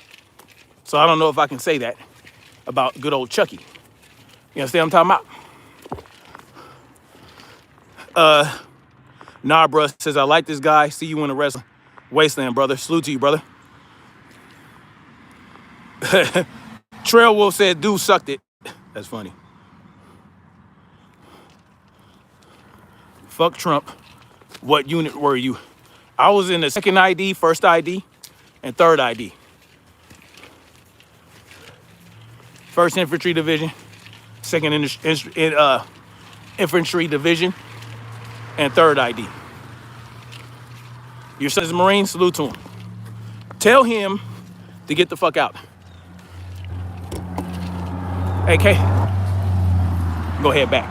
S1: So I don't know if I can say that about good old Chucky. You understand what I'm talking about? Nah, bruh, says, I like this guy. See you in the wrestling wasteland, brother. Salute to you, brother. Trail Wolf said, dude sucked it. That's funny. Fuck Trump. What unit were you? I was in the 2nd ID, 1st ID, and 3rd ID. 1st Infantry Division, 2nd Infantry Division, and 3rd ID. Your son is a Marine, salute to him. Tell him to get the fuck out. Hey, Kay, go ahead back.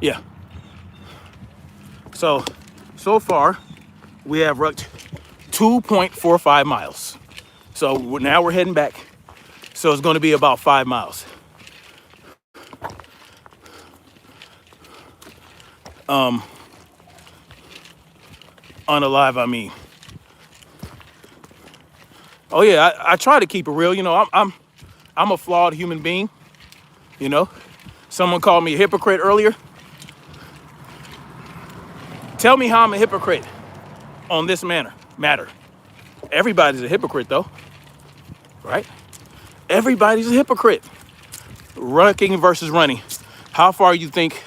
S1: Yeah. So far, we have rucked 2.45 miles. So now we're heading back. So it's going to be about 5 miles. Unalive, I mean. Oh yeah, I try to keep it real. You know, I'm a flawed human being. You know, someone called me a hypocrite earlier. Tell me how I'm a hypocrite on this matter. Everybody's a hypocrite though, right? Everybody's a hypocrite. Rucking versus running. How far you think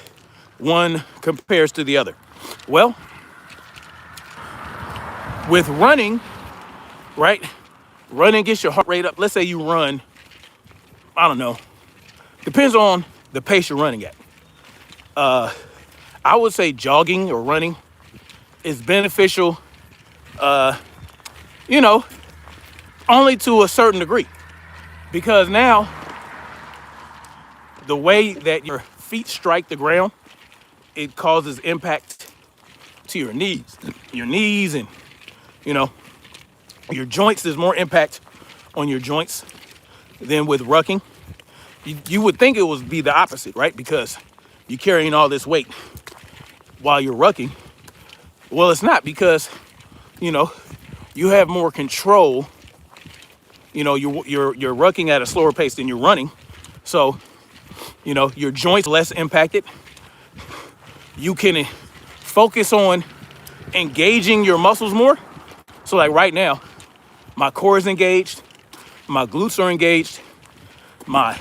S1: one compares to the other? Well, with running, right? Running gets your heart rate up. Let's say you run, I don't know. Depends on the pace you're running at. I would say jogging or running is beneficial, you know, only to a certain degree. Because now, the way that your feet strike the ground, it causes impact to your knees. Your knees and, you know, your joints. There's more impact on your joints than with rucking. You would think it would be the opposite, right? Because you're carrying all this weight while you're rucking. Well, it's not, because, you know, you have more control. You know, you're rucking at a slower pace than you're running. So, you know, your joints less impacted. You can focus on engaging your muscles more. So like right now, my core is engaged, my glutes are engaged, my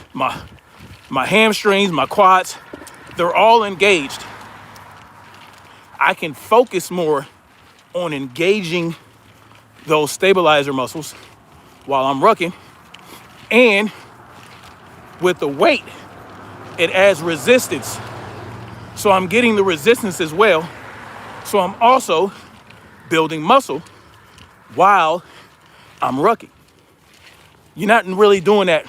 S1: hamstrings, my quads, they're all engaged. I can focus more on engaging those stabilizer muscles while I'm rucking. And with the weight, it adds resistance. So I'm getting the resistance as well. So I'm also building muscle while I'm rucking. You're not really doing that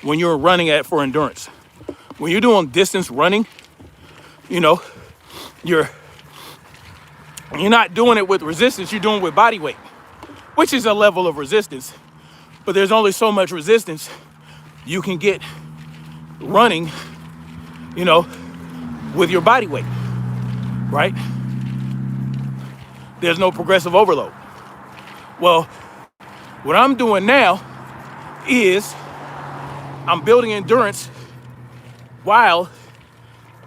S1: when you're running for endurance. When you're doing distance running, you know, you're not doing it with resistance, you're doing it with body weight, which is a level of resistance. But there's only so much resistance you can get running, you know, with your body weight, right? There's no progressive overload. Well, what I'm doing now is I'm building endurance while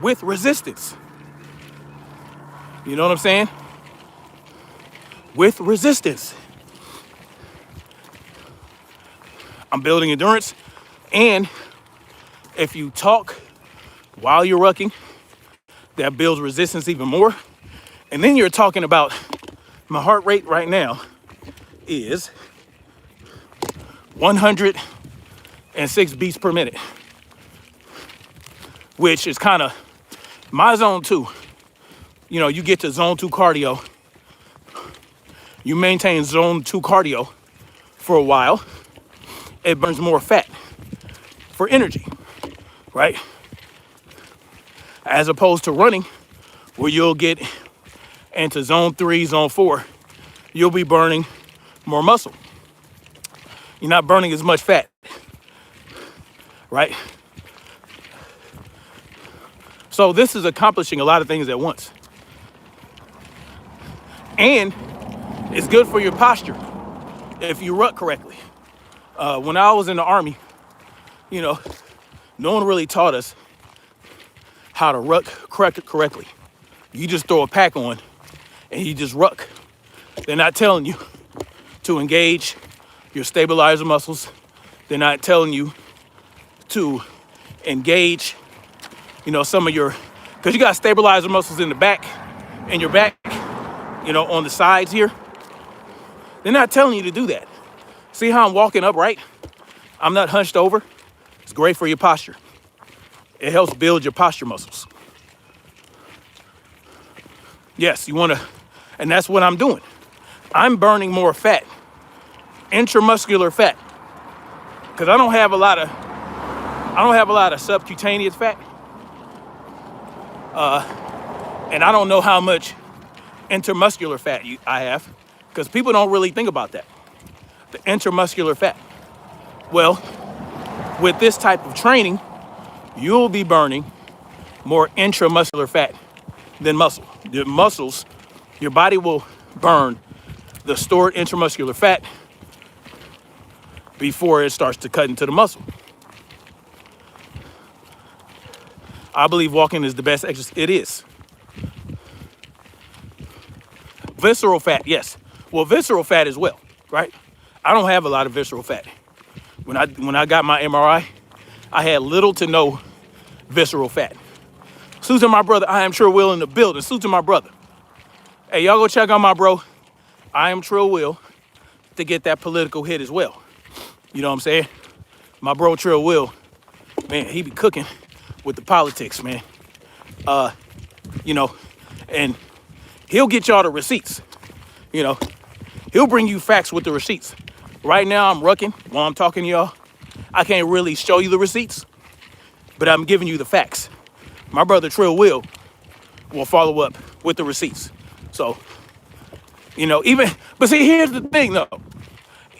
S1: with resistance. You know what I'm saying? With resistance. I'm building endurance, and if you talk while you're rucking, that builds resistance even more. And then you're talking about my heart rate right now is 106 beats per minute, which is kind of my zone 2. You know, you get to zone 2 cardio, you maintain zone 2 cardio for a while, it burns more fat for energy, right? As opposed to running, where you'll get into zone 3, zone 4, you'll be burning more muscle. You're not burning as much fat, right? So this is accomplishing a lot of things at once. And it's good for your posture if you ruck correctly. When I was in the Army, you know, no one really taught us how to ruck correctly. You just throw a pack on and you just ruck. They're not telling you to engage your stabilizer muscles. They're not telling you to engage, you know, some of your, because you got stabilizer muscles in the back and your back, you know, on the sides here. They're not telling you to do that. See how I'm walking upright? I'm not hunched over. It's great for your posture. It helps build your posture muscles. Yes, you want to, and that's what I'm doing. I'm burning more fat, intramuscular fat, because I don't have a lot of subcutaneous fat, and I don't know how much intermuscular fat I have, because people don't really think about that, the intramuscular fat. Well, with this type of training, you'll be burning more intramuscular fat than muscle. The muscles, your body will burn the stored intramuscular fat before it starts to cut into the muscle. I believe walking is the best exercise. It is. Visceral fat, yes. Well, visceral fat as well, right? I don't have a lot of visceral fat. When I got my MRI, I had little to no visceral fat. Salute to my brother. I am Trill Will in the building. Salute to my brother. Hey, y'all go check out my bro. I am Trill Will to get that political hit as well. You know what I'm saying? My bro Trill Will, man, he be cooking with the politics, man. You know, and he'll get y'all the receipts. You know, he'll bring you facts with the receipts. Right now, I'm rucking while I'm talking to y'all. I can't really show you the receipts, but I'm giving you the facts. My brother Trill will follow up with the receipts. So, you know, but see, here's the thing though.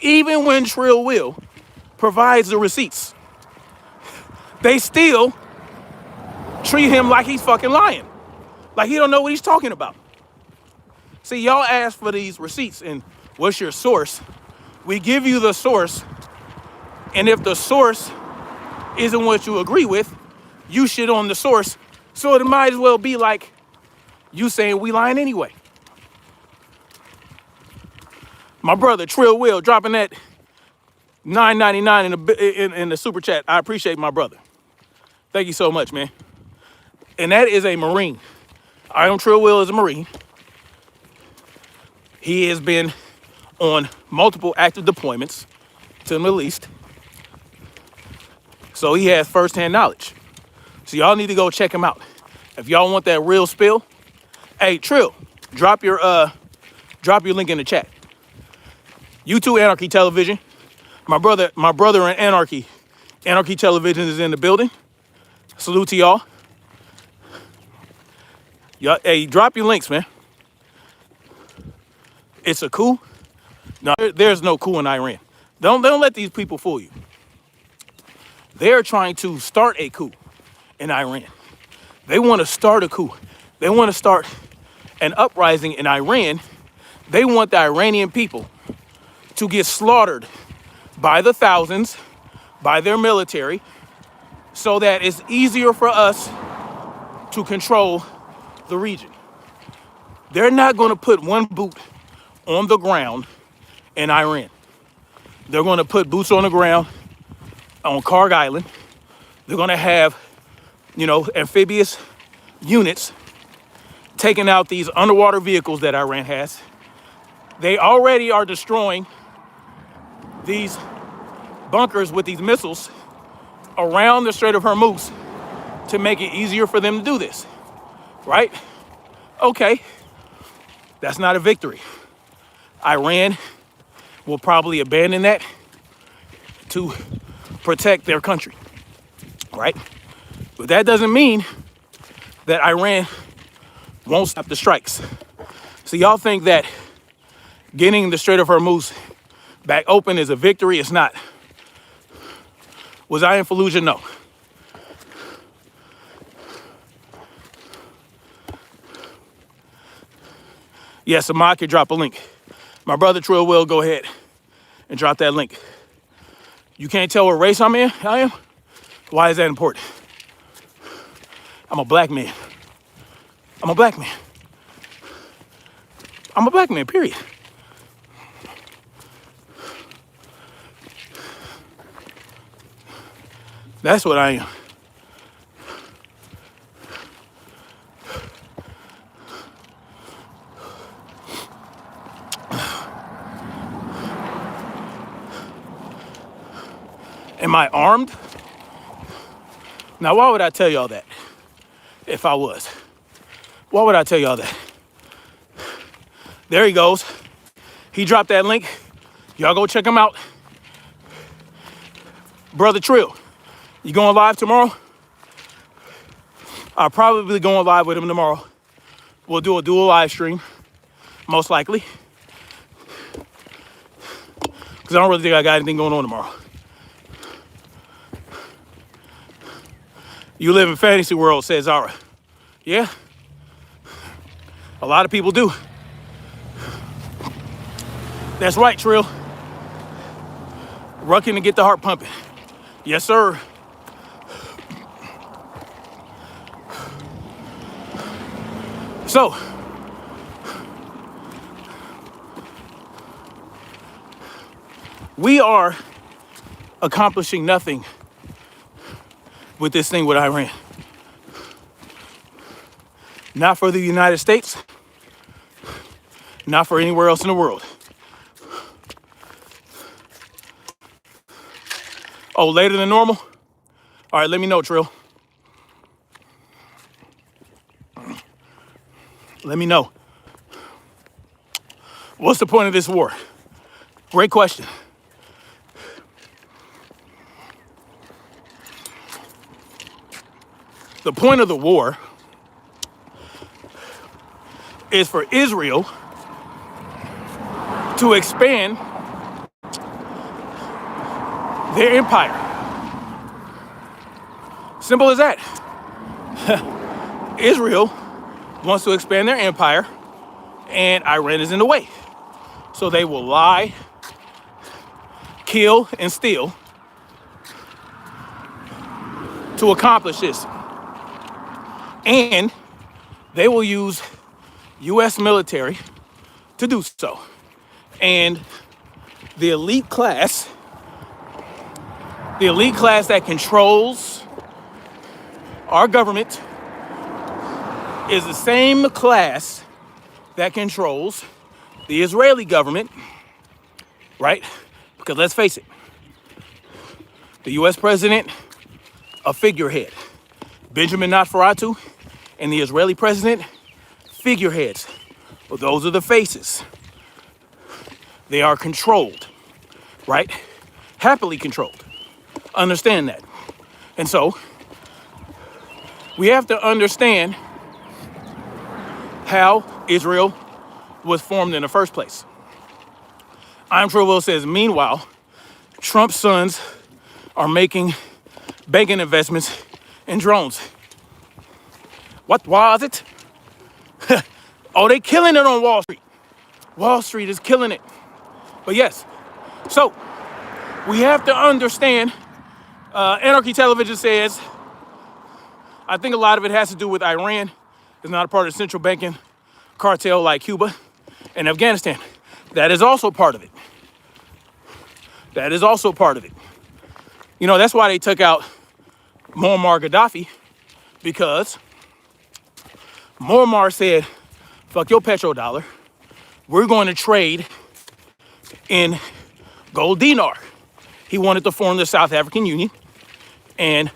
S1: Even when Trill Will provides the receipts, they still treat him like he's fucking lying. Like he don't know what he's talking about. See, y'all ask for these receipts and what's your source? We give you the source, and if the source isn't what you agree with, you shit on the source. So it might as well be like you saying we lying anyway. My brother Trill Will dropping that $9.99 in the super chat. I appreciate my brother. Thank you so much, man. And that is a Marine. I am Trill Will as a Marine. He has been on multiple active deployments to the Middle East. So he has firsthand knowledge. So y'all need to go check him out. If y'all want that real spill, hey Trill, drop your link in the chat. YouTube Anarchy Television. My brother in Anarchy Television is in the building. Salute to y'all. Y'all, hey, drop your links, man. It's a coup. No, there's no coup in Iran. Don't let these people fool you. They're trying to start a coup in Iran. They want to start a coup. They want to start an uprising in Iran. They want the Iranian people to get slaughtered by the thousands, by their military, so that it's easier for us to control the region. They're not going to put one boot on the ground in Iran. They're going to put boots on the ground on Karg Island. They're going to have, you know, amphibious units taking out these underwater vehicles that Iran has. They already are destroying these bunkers with these missiles around the Strait of Hormuz to make it easier for them to do this, right? Okay, that's not a victory. Iran will probably abandon that to protect their country, right? But that doesn't mean that Iran won't stop the strikes. So y'all think that getting the Strait of Hormuz back open is a victory? It's not. Was I in Fallujah? No. Yes, Ahmad could drop a link. My brother Trill will go ahead and drop that link. You can't tell what race I am? Why is that important? I'm a black man. I'm a black man. I'm a black man, period. That's what I am. Am I armed? Now, why would I tell y'all that if I was? Why would I tell y'all that? There he goes. He dropped that link. Y'all go check him out. Brother Trill, you going live tomorrow? I'll probably be going live with him tomorrow. We'll do a dual live stream, most likely. Because I don't really think I got anything going on tomorrow. You live in fantasy world, says Zara. Yeah? A lot of people do. That's right, Trill. Rucking to get the heart pumping. Yes, sir. So, we are accomplishing nothing with this thing with Iran. Not for the United States, not for anywhere else in the world. Oh, later than normal? All right, let me know, Trill. Let me know. What's the point of this war? Great question. The point of the war is for Israel to expand their empire. Simple as that. Israel wants to expand their empire, and Iran is in the way. So they will lie, kill, and steal to accomplish this. And they will use U.S. military to do so. And the elite class that controls our government is the same class that controls the Israeli government, right? Because let's face it, the U.S. president, a figurehead. Benjamin Netanyahu and the Israeli president, figureheads. Well, those are the faces. They are controlled, right? Happily controlled. Understand that. And so, we have to understand how Israel was formed in the first place. I'm Sure Will says, meanwhile, Trump's sons are making banking investments in drones. What was it? Oh, they killing it on Wall Street. Wall Street is killing it. But yes, so we have to understand, Anarchy Television says, I think a lot of it has to do with Iran. It's not a part of the central banking cartel like Cuba and Afghanistan. That is also part of it. That is also part of it. You know, that's why they took out Muammar Gaddafi, because Muammar said, fuck your petrodollar. We're going to trade in gold dinar. He wanted to form the South African Union and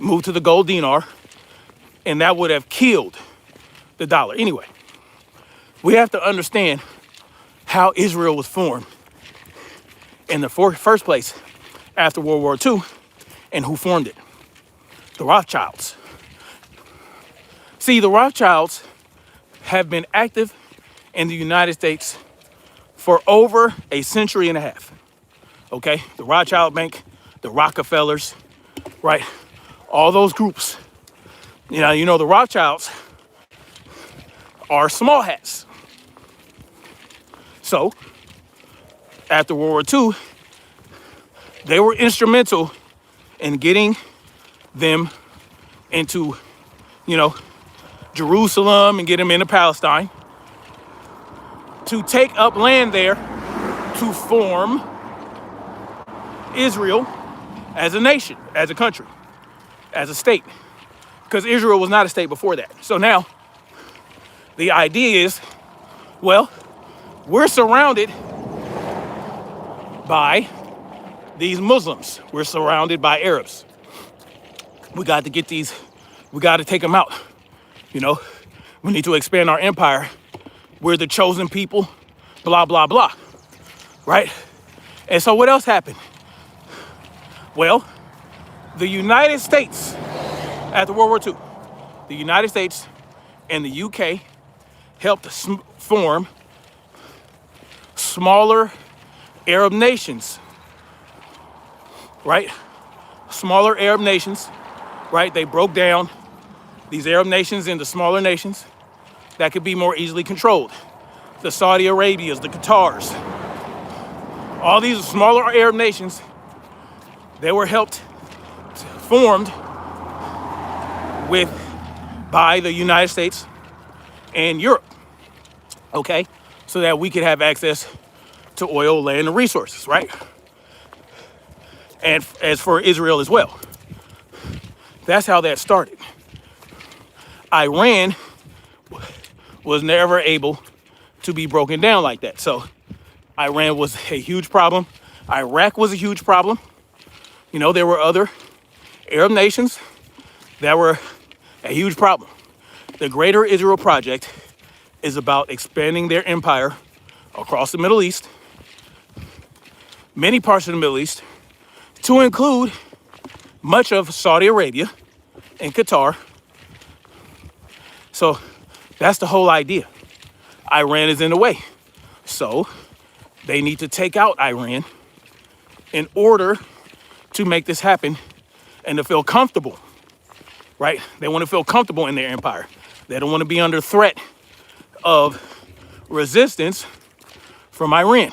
S1: move to the gold dinar, and that would have killed the dollar. Anyway, we have to understand how Israel was formed in the first place after World War II and who formed it. The Rothschilds. See, the Rothschilds have been active in the United States for over a century and a half. Okay? The Rothschild Bank, the Rockefellers, right? All those groups. You know, the Rothschilds are small hats. So, after World War II, they were instrumental in getting them into, Jerusalem and get them into Palestine, to take up land there to form Israel as a nation, as a country, as a state. Because Israel was not a state before that. So now, the idea is, well, we're surrounded by these Muslims. We're surrounded by Arabs. We got to take them out. We need to expand our empire. We're the chosen people, blah, blah, blah, right? And so what else happened? Well, the United States, after World War II, the United States and the UK helped form smaller Arab nations, right? Smaller Arab nations, right? They broke down these Arab nations into smaller nations, that could be more easily controlled. The Saudi Arabias, the Qatars, all these smaller Arab nations, they were formed by the United States and Europe, okay? So that we could have access to oil, land, and resources, right? And as for Israel as well. That's how that started. Iran was never able to be broken down like that. So Iran was a huge problem. Iraq was a huge problem. You know, there were other Arab nations that were a huge problem. The Greater Israel Project is about expanding their empire across the Middle East, many parts of the Middle East, to include much of Saudi Arabia and Qatar. So that's the whole idea. Iran is in the way. So they need to take out Iran in order to make this happen and to feel comfortable, right? They want to feel comfortable in their empire. They don't want to be under threat of resistance from Iran.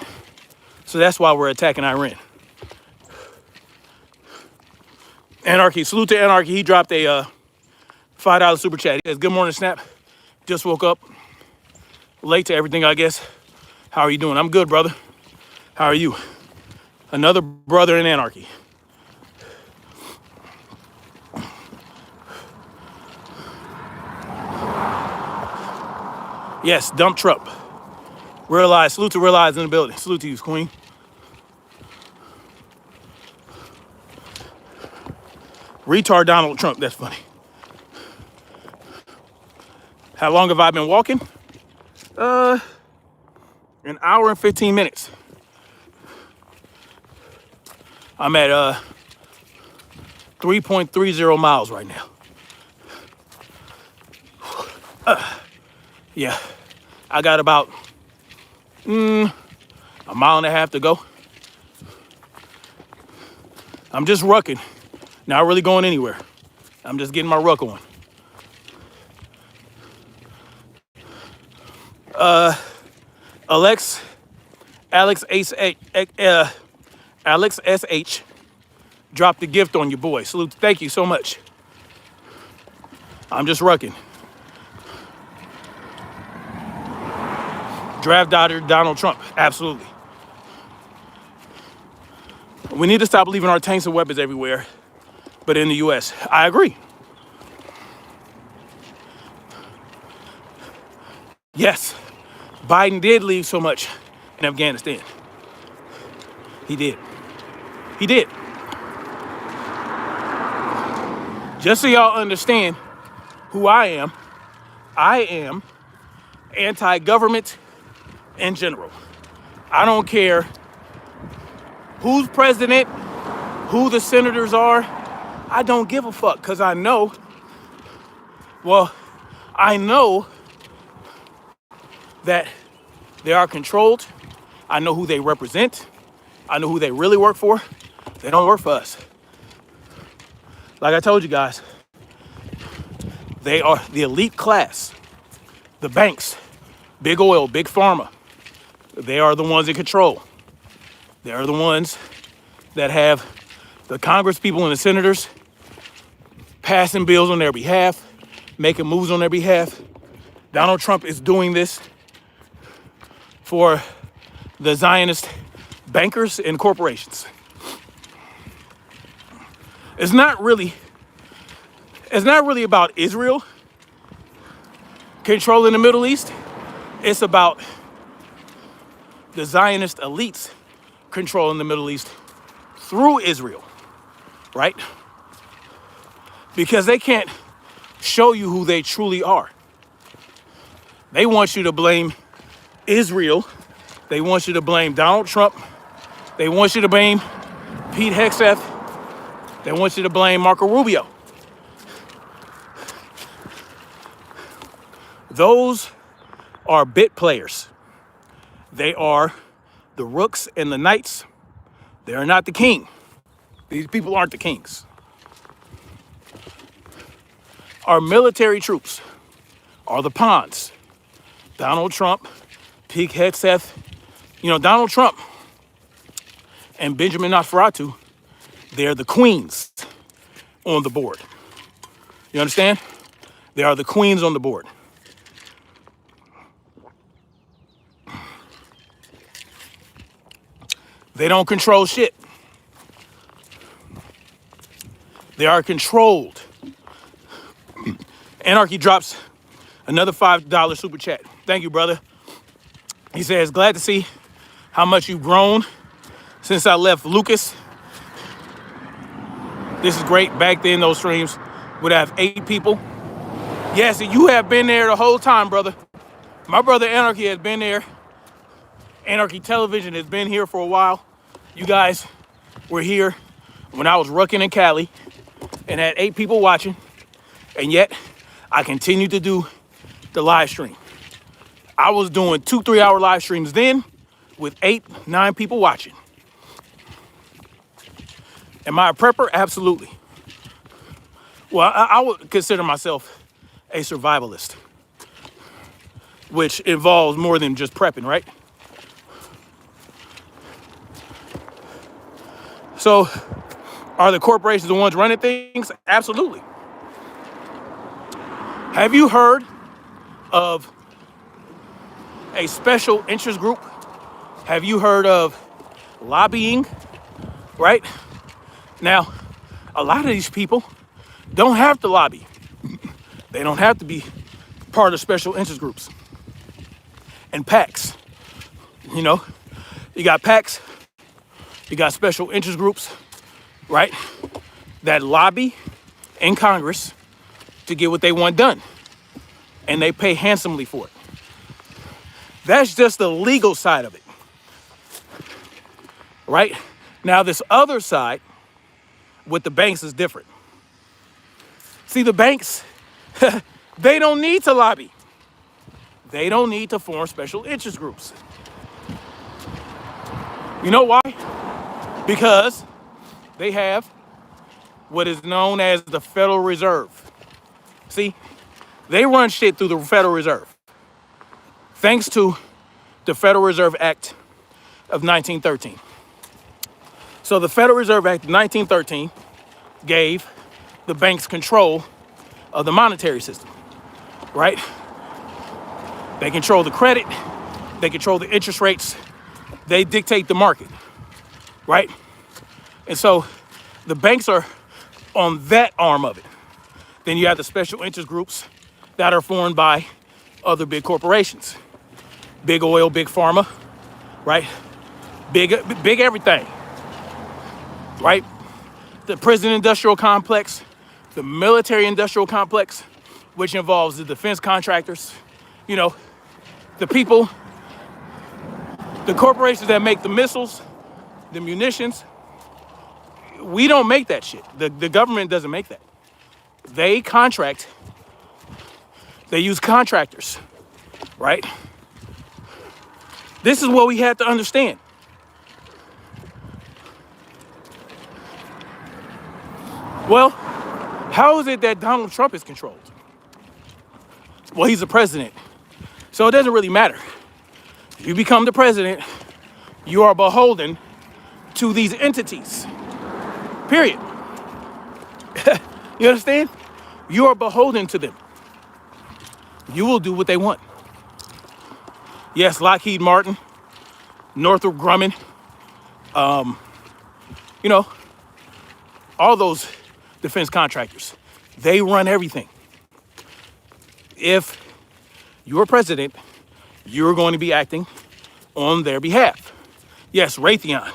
S1: So that's why we're attacking Iran. Anarchy, salute to Anarchy. He dropped a $5 super chat. He says, good morning, Snap. Just woke up. Late to everything, I guess. How are you doing? I'm good, brother. How are you? Another brother in Anarchy. Yes, dump Trump. Realize, salute to Realize in the building. Salute to you, Queen. Retard Donald Trump, that's funny. How long have I been walking? An hour and 15 minutes. I'm at 3.30 miles right now. Yeah, I got about a mile and a half to go. I'm just rucking, not really going anywhere. I'm just getting my ruck on. Alex SH dropped a gift on you, boy. Salute. Thank you so much. I'm just rucking. Draft dodger Donald Trump. Absolutely. We need to stop leaving our tanks and weapons everywhere, but in the U.S. I agree. Yes, Biden did leave so much in Afghanistan. He did. He did. Just so y'all understand who I am anti-government in general. I don't care who's president, who the senators are. I don't give a fuck because I know that they are controlled. I know who they represent. I know who they really work for. They don't work for us. Like I told you guys, they are the elite class. The banks, big oil, big pharma. They are the ones in control. They are the ones that have the Congress people and the senators passing bills on their behalf, making moves on their behalf. Donald Trump is doing this for the Zionist bankers and corporations. It's not really about Israel controlling the Middle East. It's about the Zionist elites controlling the Middle East through Israel, right? Because they can't show you who they truly are. They want you to blame Israel. They want you to blame Donald Trump. They want you to blame Pete Hegseth. They want you to blame Marco Rubio. Those are bit players. They are the rooks and the knights. They are not the king. These people aren't the kings. Our military troops are the pawns. Donald Trump, Pig Hegseth, Donald Trump and Benjamin Nosferatu, they're the queens on the board. You understand? They are the queens on the board. They don't control shit. They are controlled. Anarchy drops another $5 super chat. Thank you, brother. He says, glad to see how much you've grown since I left Lucas. This is great. Back then, those streams would have 8 people. Yes, you have been there the whole time, brother. My brother Anarchy has been there. Anarchy Television has been here for a while. You guys were here when I was rucking in Cali and had 8 people watching. And yet, I continued to do the live stream. I was doing 2-3 hour live streams then with 8-9 people watching. Am I a prepper? Absolutely. Well, I would consider myself a survivalist, which involves more than just prepping, right? So, are the corporations the ones running things? Absolutely. Have you heard of a special interest group? Have you heard of lobbying? Right? Now, a lot of these people don't have to lobby. They don't have to be part of special interest groups and PACs. You got PACs, you got special interest groups, right? That lobby in Congress to get what they want done. And they pay handsomely for it. That's just the legal side of it. Right? Now, this other side with the banks is different. See, the banks, they don't need to lobby. They don't need to form special interest groups. You know why? Because they have what is known as the Federal Reserve. See, they run shit through the Federal Reserve. Thanks to the Federal Reserve Act of 1913. So the Federal Reserve Act of 1913 gave the banks control of the monetary system, right? They control the credit, they control the interest rates, they dictate the market, right? And so the banks are on that arm of it. Then you have the special interest groups that are formed by other big corporations. Big oil, big pharma, right? Big everything, right? The prison industrial complex, the military industrial complex, which involves the defense contractors, the people, the corporations that make the missiles, the munitions. We don't make that shit. The government doesn't make that. They contract, they use contractors, right? This is what we have to understand. Well, how is it that Donald Trump is controlled? Well, he's the president, so it doesn't really matter. If you become the president, you are beholden to these entities, period. You understand? You are beholden to them. You will do what they want. Yes, Lockheed Martin, Northrop Grumman, all those defense contractors, they run everything. If you're president, you're going to be acting on their behalf. Yes, Raytheon,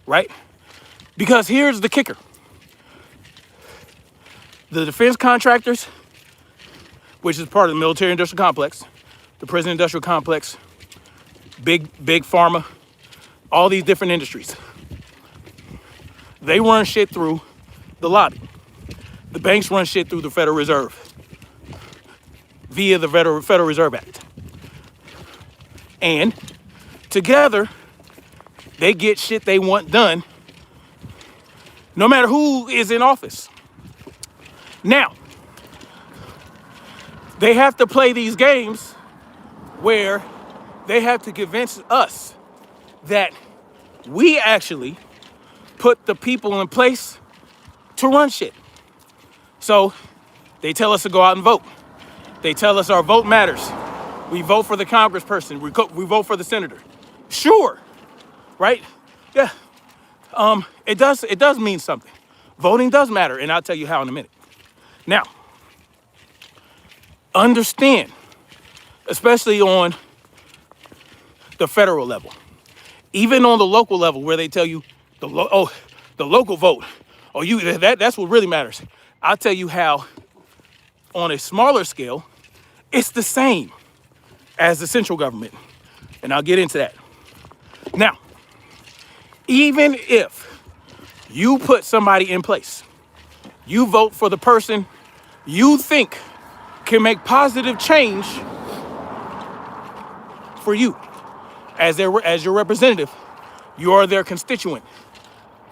S1: right? Because here's the kicker. The defense contractors, which is part of the military industrial complex, the prison industrial complex, big pharma, all these different industries, they run shit through the lobby. The banks run shit through the Federal Reserve via the Federal Reserve Act. And together, they get shit they want done no matter who is in office. Now, they have to play these games where they have to convince us that we actually put the people in place to run shit. So they tell us to go out and vote. They tell us our vote matters. We vote for the congressperson. We vote for the senator. Sure, right? Yeah. It does mean something. Voting does matter, and I'll tell you how in a minute. Now, understand, especially on the federal level, even on the local level, where they tell you the local vote. That's what really matters. I'll tell you how, on a smaller scale, it's the same as the central government, and I'll get into that. Now, even if you put somebody in place, you vote for the person you think can make positive change for you as your representative, you are their constituent.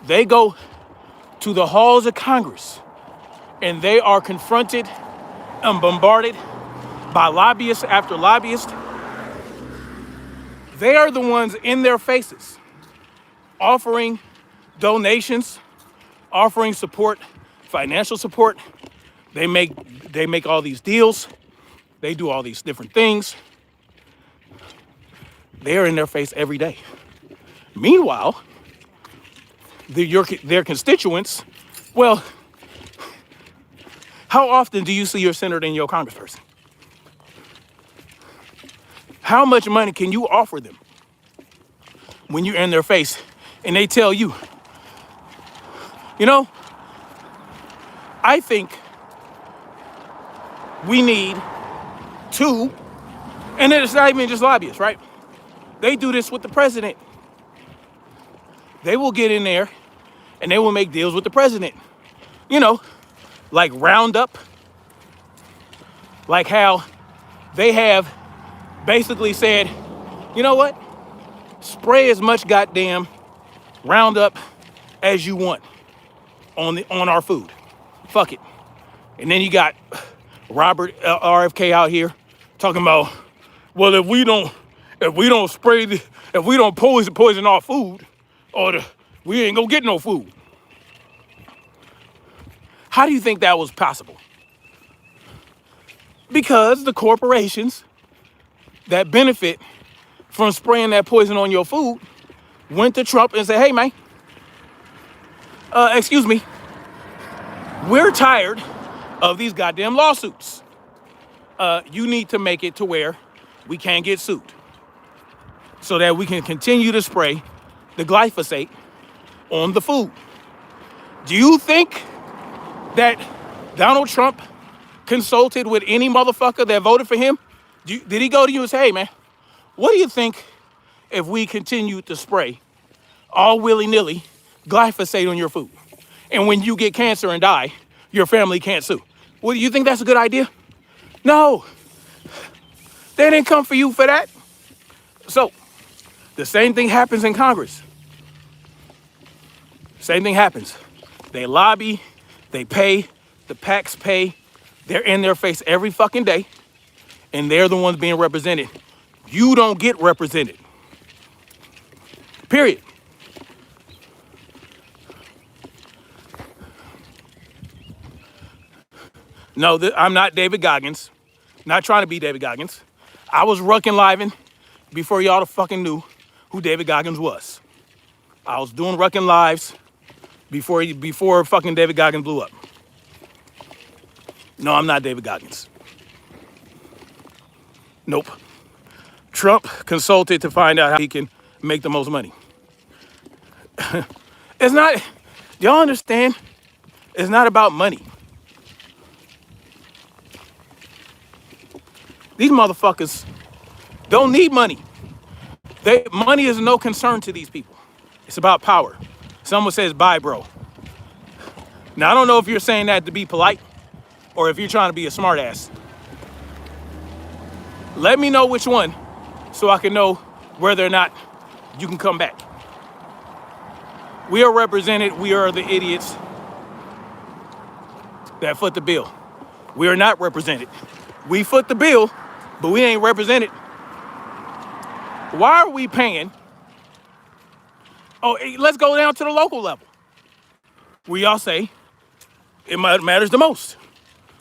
S1: They go to the halls of Congress and they are confronted and bombarded by lobbyists after lobbyists. They are the ones in their faces offering donations, offering support, financial support. They make all these deals. They do all these different things. They are in their face every day. Meanwhile, their constituents, well, how often do you see your senator and your congressperson? How much money can you offer them when you're in their face and they tell you, I think we need to, and it's not even just lobbyists, right? They do this with the president. They will get in there and they will make deals with the president. Like Roundup, like how they have basically said, you know what? Spray as much goddamn Roundup as you want on our food. Fuck it. And then you got Robert RFK out here talking about, well, if we don't poison our food, we ain't gonna get no food. How do you think that was possible? Because the corporations that benefit from spraying that poison on your food went to Trump and said, hey man, excuse me, we're tired of these goddamn lawsuits. You need to make it to where we can't get sued so that we can continue to spray the glyphosate on the food. Do you think that Donald Trump consulted with any motherfucker that voted for him? Did he go to you and say, hey man, what do you think if we continue to spray all willy-nilly glyphosate on your food? And when you get cancer and die, your family can't sue. Well, do you think that's a good idea? No. They didn't come for you for that. So, the same thing happens in Congress. Same thing happens. They lobby, they pay, the PACs pay. They're in their face every fucking day, and they're the ones being represented. You don't get represented. Period. No, I'm not David Goggins. Not trying to be David Goggins. I was rucking living before y'all fucking knew who David Goggins was. I was doing rucking lives before fucking David Goggins blew up. No, I'm not David Goggins. Nope. Trump consulted to find out how he can make the most money. It's not, y'all understand? It's not about money. These motherfuckers don't need money. Money is no concern to these people. It's about power. Someone says, bye, bro. Now, I don't know if you're saying that to be polite or if you're trying to be a smartass. Let me know which one so I can know whether or not you can come back. We are represented. We are the idiots that foot the bill. We are not represented. We foot the bill, but we ain't represented. Why are we paying? Oh, let's go down to the local level, where y'all say it matters the most.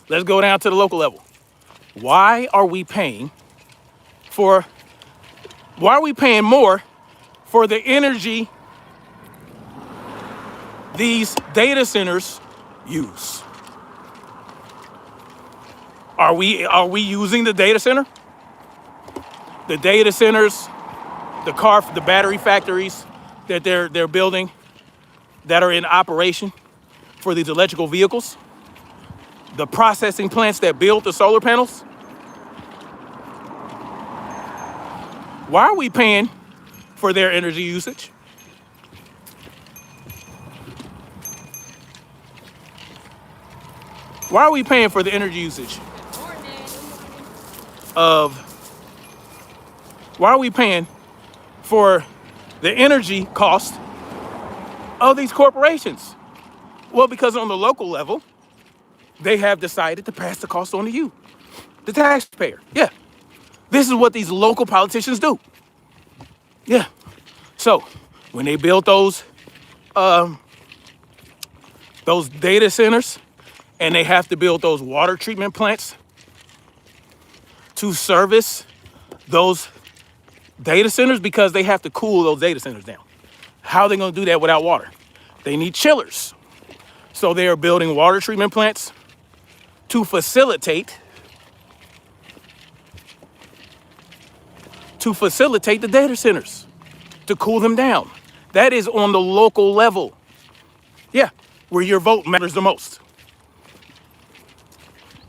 S1: Let's go down to the local level. Why are we paying more for the energy these data centers use? Are we using the data center? The data centers, the battery factories that they're building that are in operation for these electrical vehicles, the processing plants that build the solar panels. Why are we paying for their energy usage? Why are we paying for the energy usage of, why are we paying for the energy cost of these corporations? Well, because on the local level, they have decided to pass the cost on to you, the taxpayer. Yeah. This is what these local politicians do. Yeah. So when they built those data centers, and they have to build those water treatment plants to service those data centers, because they have to cool those data centers down. How are they going to do that without water? They need chillers. So they are building water treatment plants to facilitate the data centers, to cool them down. That is on the local level. Yeah, where your vote matters the most.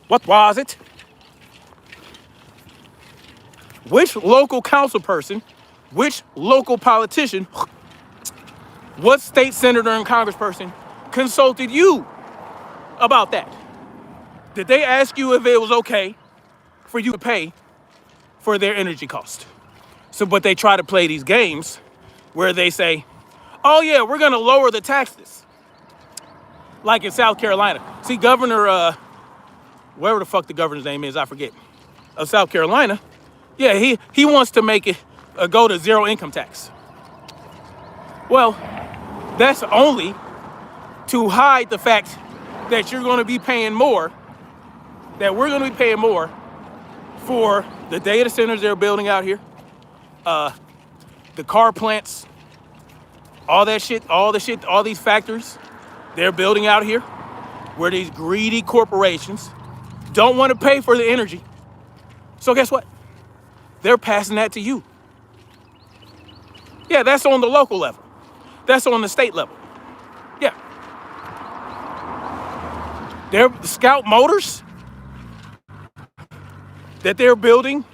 S1: What was it? Which local council person, which local politician, what state senator and congressperson consulted you about that? Did they ask you if it was okay for you to pay for their energy cost? So, but they try to play these games where they say, oh yeah, we're gonna lower the taxes. Like in South Carolina. See, Governor, whatever the fuck the governor's name is, I forget, of South Carolina, yeah, he wants to make it go to zero income tax. Well, that's only to hide the fact that you're going to be paying more, that we're going to be paying more for the data centers they're building out here, the car plants, all that shit, all these factories they're building out here, where these greedy corporations don't want to pay for the energy. So guess what? They're passing that to you. Yeah, that's on the local level. That's on the state level. Yeah. They're Scout Motors that they're building.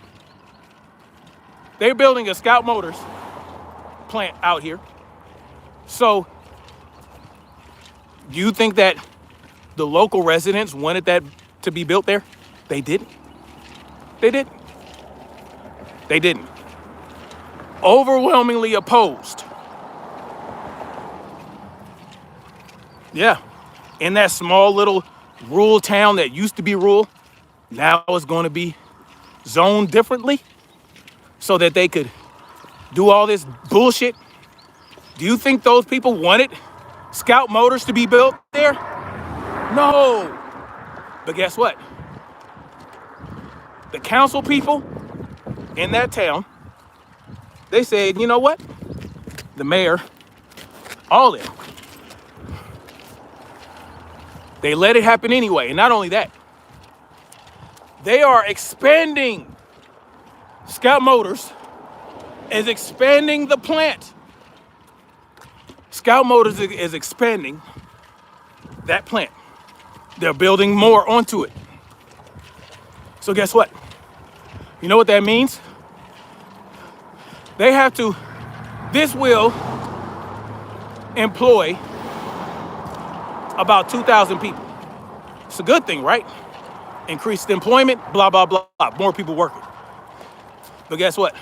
S1: They're building a Scout Motors plant out here. So, do you think that the local residents wanted that to be built there? They didn't. They didn't. They didn't. Overwhelmingly opposed. Yeah. In that small little rural town that used to be rural, now it's going to be zoned differently so that they could do all this bullshit. Do you think those people wanted Scout Motors to be built there? No. But guess what? The council people in that town, they said, you know what? The mayor, all of them, they let it happen anyway. And not only that, they are expanding. Scout Motors is expanding the plant. Scout Motors is expanding that plant. They're building more onto it. So guess what? You know what that means? They have to, this will employ about 2,000 people. It's a good thing, right? Increased employment, blah, blah, blah, blah, more people working. But guess what?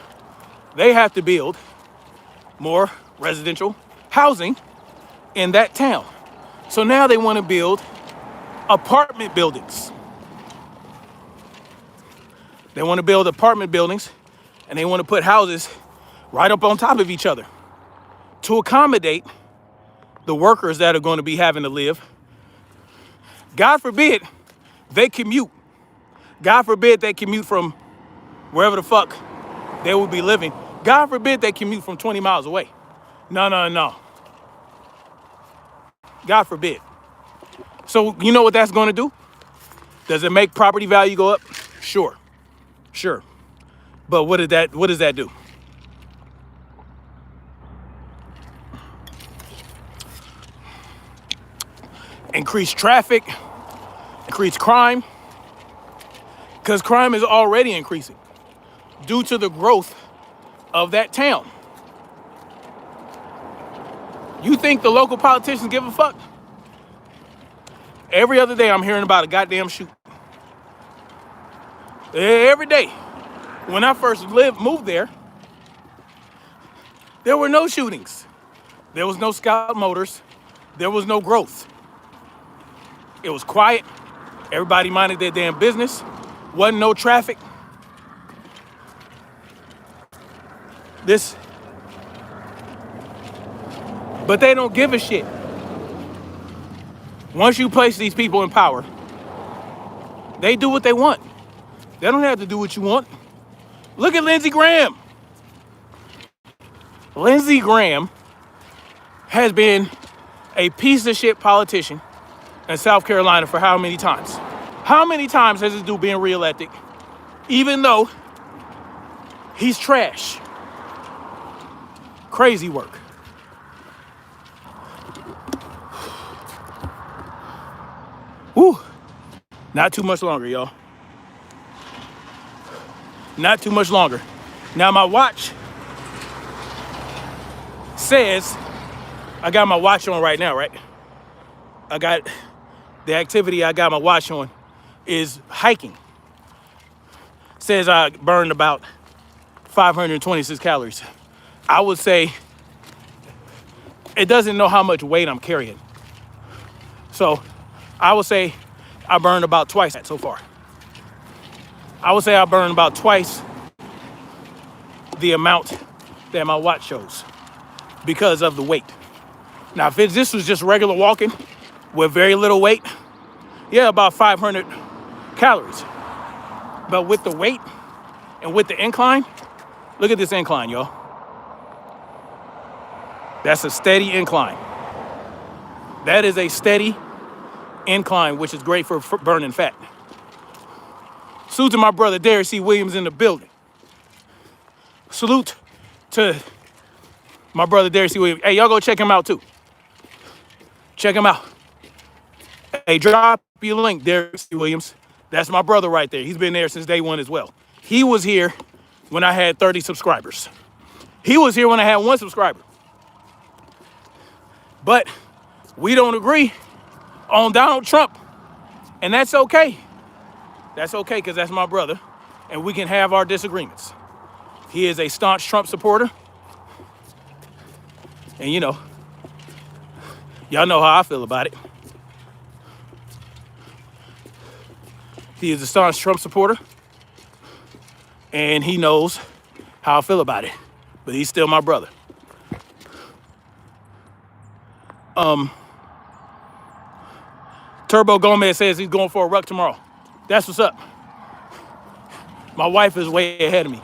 S1: They have to build more residential housing in that town. So now they want to build apartment buildings. They want to build apartment buildings, and they want to put houses right up on top of each other to accommodate the workers that are going to be having to live. God forbid they commute. God forbid they commute from wherever the fuck they will be living. God forbid they commute from 20 miles away. No, no, no. God forbid. So you know what that's going to do? Does it make property value go up? Sure. Sure. But what does that do? Increase traffic, increase crime, because crime is already increasing due to the growth of that town. You think the local politicians give a fuck? Every other day I'm hearing about a goddamn shoot. Every day. When I first moved there were no shootings. There was no Scout Motors. There was no growth. It was quiet. Everybody minded their damn business. Wasn't no traffic. But they don't give a shit. Once you place these people in power, they do what they want. They don't have to do what you want. Look at Lindsey Graham. Lindsey Graham has been a piece of shit politician in South Carolina for how many times? How many times has this dude been reelected, even though he's trash? Crazy work. Whew. Not too much longer, y'all. Not too much longer. Now my watch says, I got my watch on right now, right? I got the activity I got my watch on is hiking. Says I burned about 526 calories. I would say it doesn't know how much weight I'm carrying. So I would say I burned about twice that so far. I would say I burned about twice the amount that my watch shows because of the weight. Now, if this was just regular walking with very little weight, yeah, about 500 calories. But with the weight and with the incline, look at this incline, y'all. That's a steady incline. That is a steady incline, which is great for burning fat. Salute to my brother Derek C. Williams in the building. Salute to my brother Derek C. Williams. Hey, y'all go check him out too. Check him out. Hey, drop your link, Derek C. Williams. That's my brother right there. He's been there since day one as well. He was here when I had 30 subscribers. He was here when I had 1 subscriber. But we don't agree on Donald Trump, and that's okay. That's okay, because that's my brother, and we can have our disagreements. He is a staunch Trump supporter, and you know, y'all know how I feel about it. He is a staunch Trump supporter, and he knows how I feel about it, but he's still my brother. Turbo Gomez says he's going for a ruck tomorrow. That's what's up. My wife is way ahead of me.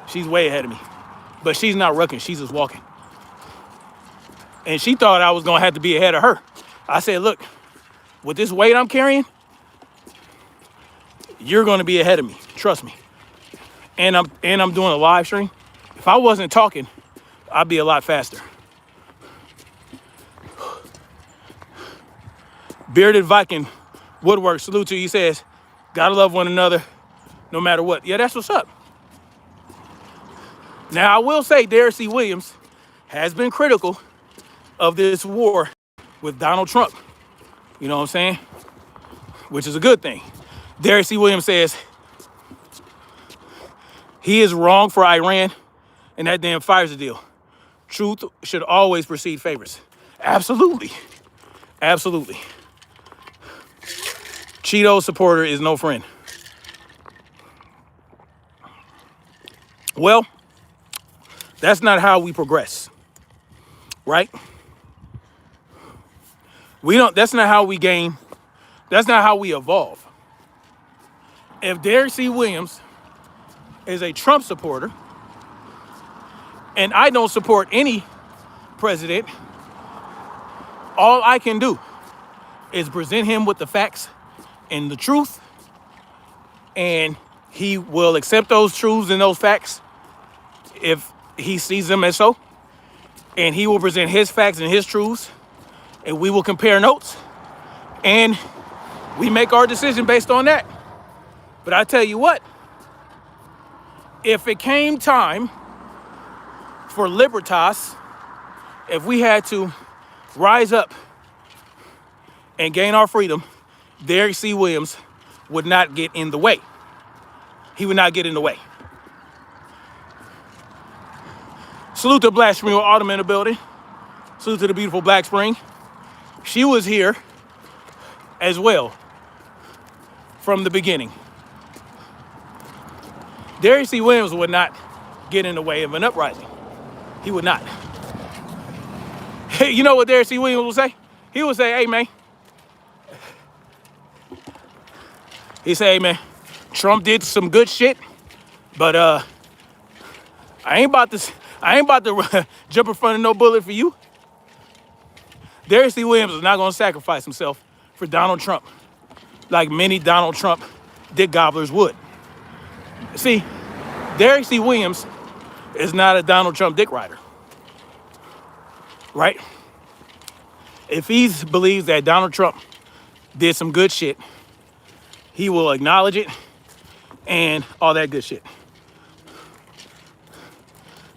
S1: She's way ahead of me. But she's not rucking, she's just walking. And she thought I was gonna have to be ahead of her. I said, look, with this weight I'm carrying, you're gonna be ahead of me, trust me. And I'm doing a live stream. If I wasn't talking, I'd be a lot faster. Bearded Viking Woodwork, salute to you. He says, gotta love one another no matter what. Yeah, that's what's up. Now, I will say Derek C. Williams has been critical of this war with Donald Trump. You know what I'm saying? Which is a good thing. Derek C. Williams says he is wrong for Iran and that damn fires deal. Truth should always precede favorites. Absolutely. Absolutely. Cheeto supporter is no friend. That's not how we progress, right? That's not how we gain. That's not how we evolve. If Derek C. Williams is a Trump supporter, and I don't support any president, all I can do is present him with the facts and the truth, and he will accept those truths and those facts if he sees them as so, and he will present his facts and his truths, and we will compare notes, and we make our decision based on that. But I tell you what, if it came time for Libertas, if we had to rise up and gain our freedom, Derek C. Williams would not get in the way. He would not get in the way. Salute to Black Spring with Autumn in the building. Salute to the beautiful Black Spring. She was here as well from the beginning. Derek C. Williams would not get in the way of an uprising. He would not. Hey, you know what Derek C. Williams would say? He would say, hey, man. He say, hey, man, Trump did some good shit, but I ain't about to jump in front of no bullet for you. Derek C. Williams is not going to sacrifice himself for Donald Trump like many Donald Trump dick gobblers would. See, Derek C. Williams is not a Donald Trump dick rider, right? If he believes that Donald Trump did some good shit, he will acknowledge it and all that good shit.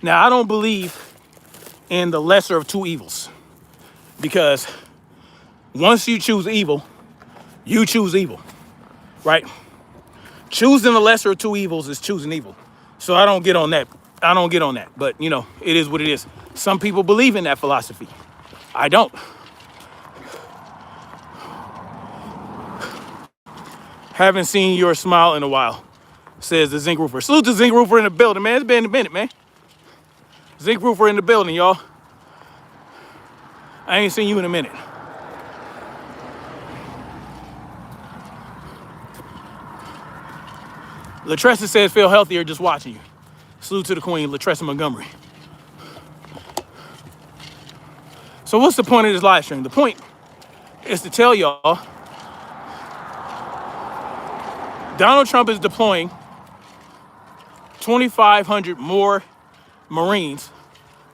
S1: Now, I don't believe in the lesser of two evils, because once you choose evil, you choose evil, right? Choosing the lesser of two evils is choosing evil. So I don't get on that. But, you know, it is what it is. Some people believe in that philosophy. I don't. Haven't seen your smile in a while, says the Zinc Roofer. Salute to Zinc Roofer in the building, man. It's been a minute, man. Zinc Roofer in the building, y'all. I ain't seen you in a minute. Latressa says feel healthier just watching you. Salute to the queen, Latressa Montgomery. So what's the point of this live stream? The point is to tell y'all Donald Trump is deploying 2,500 more Marines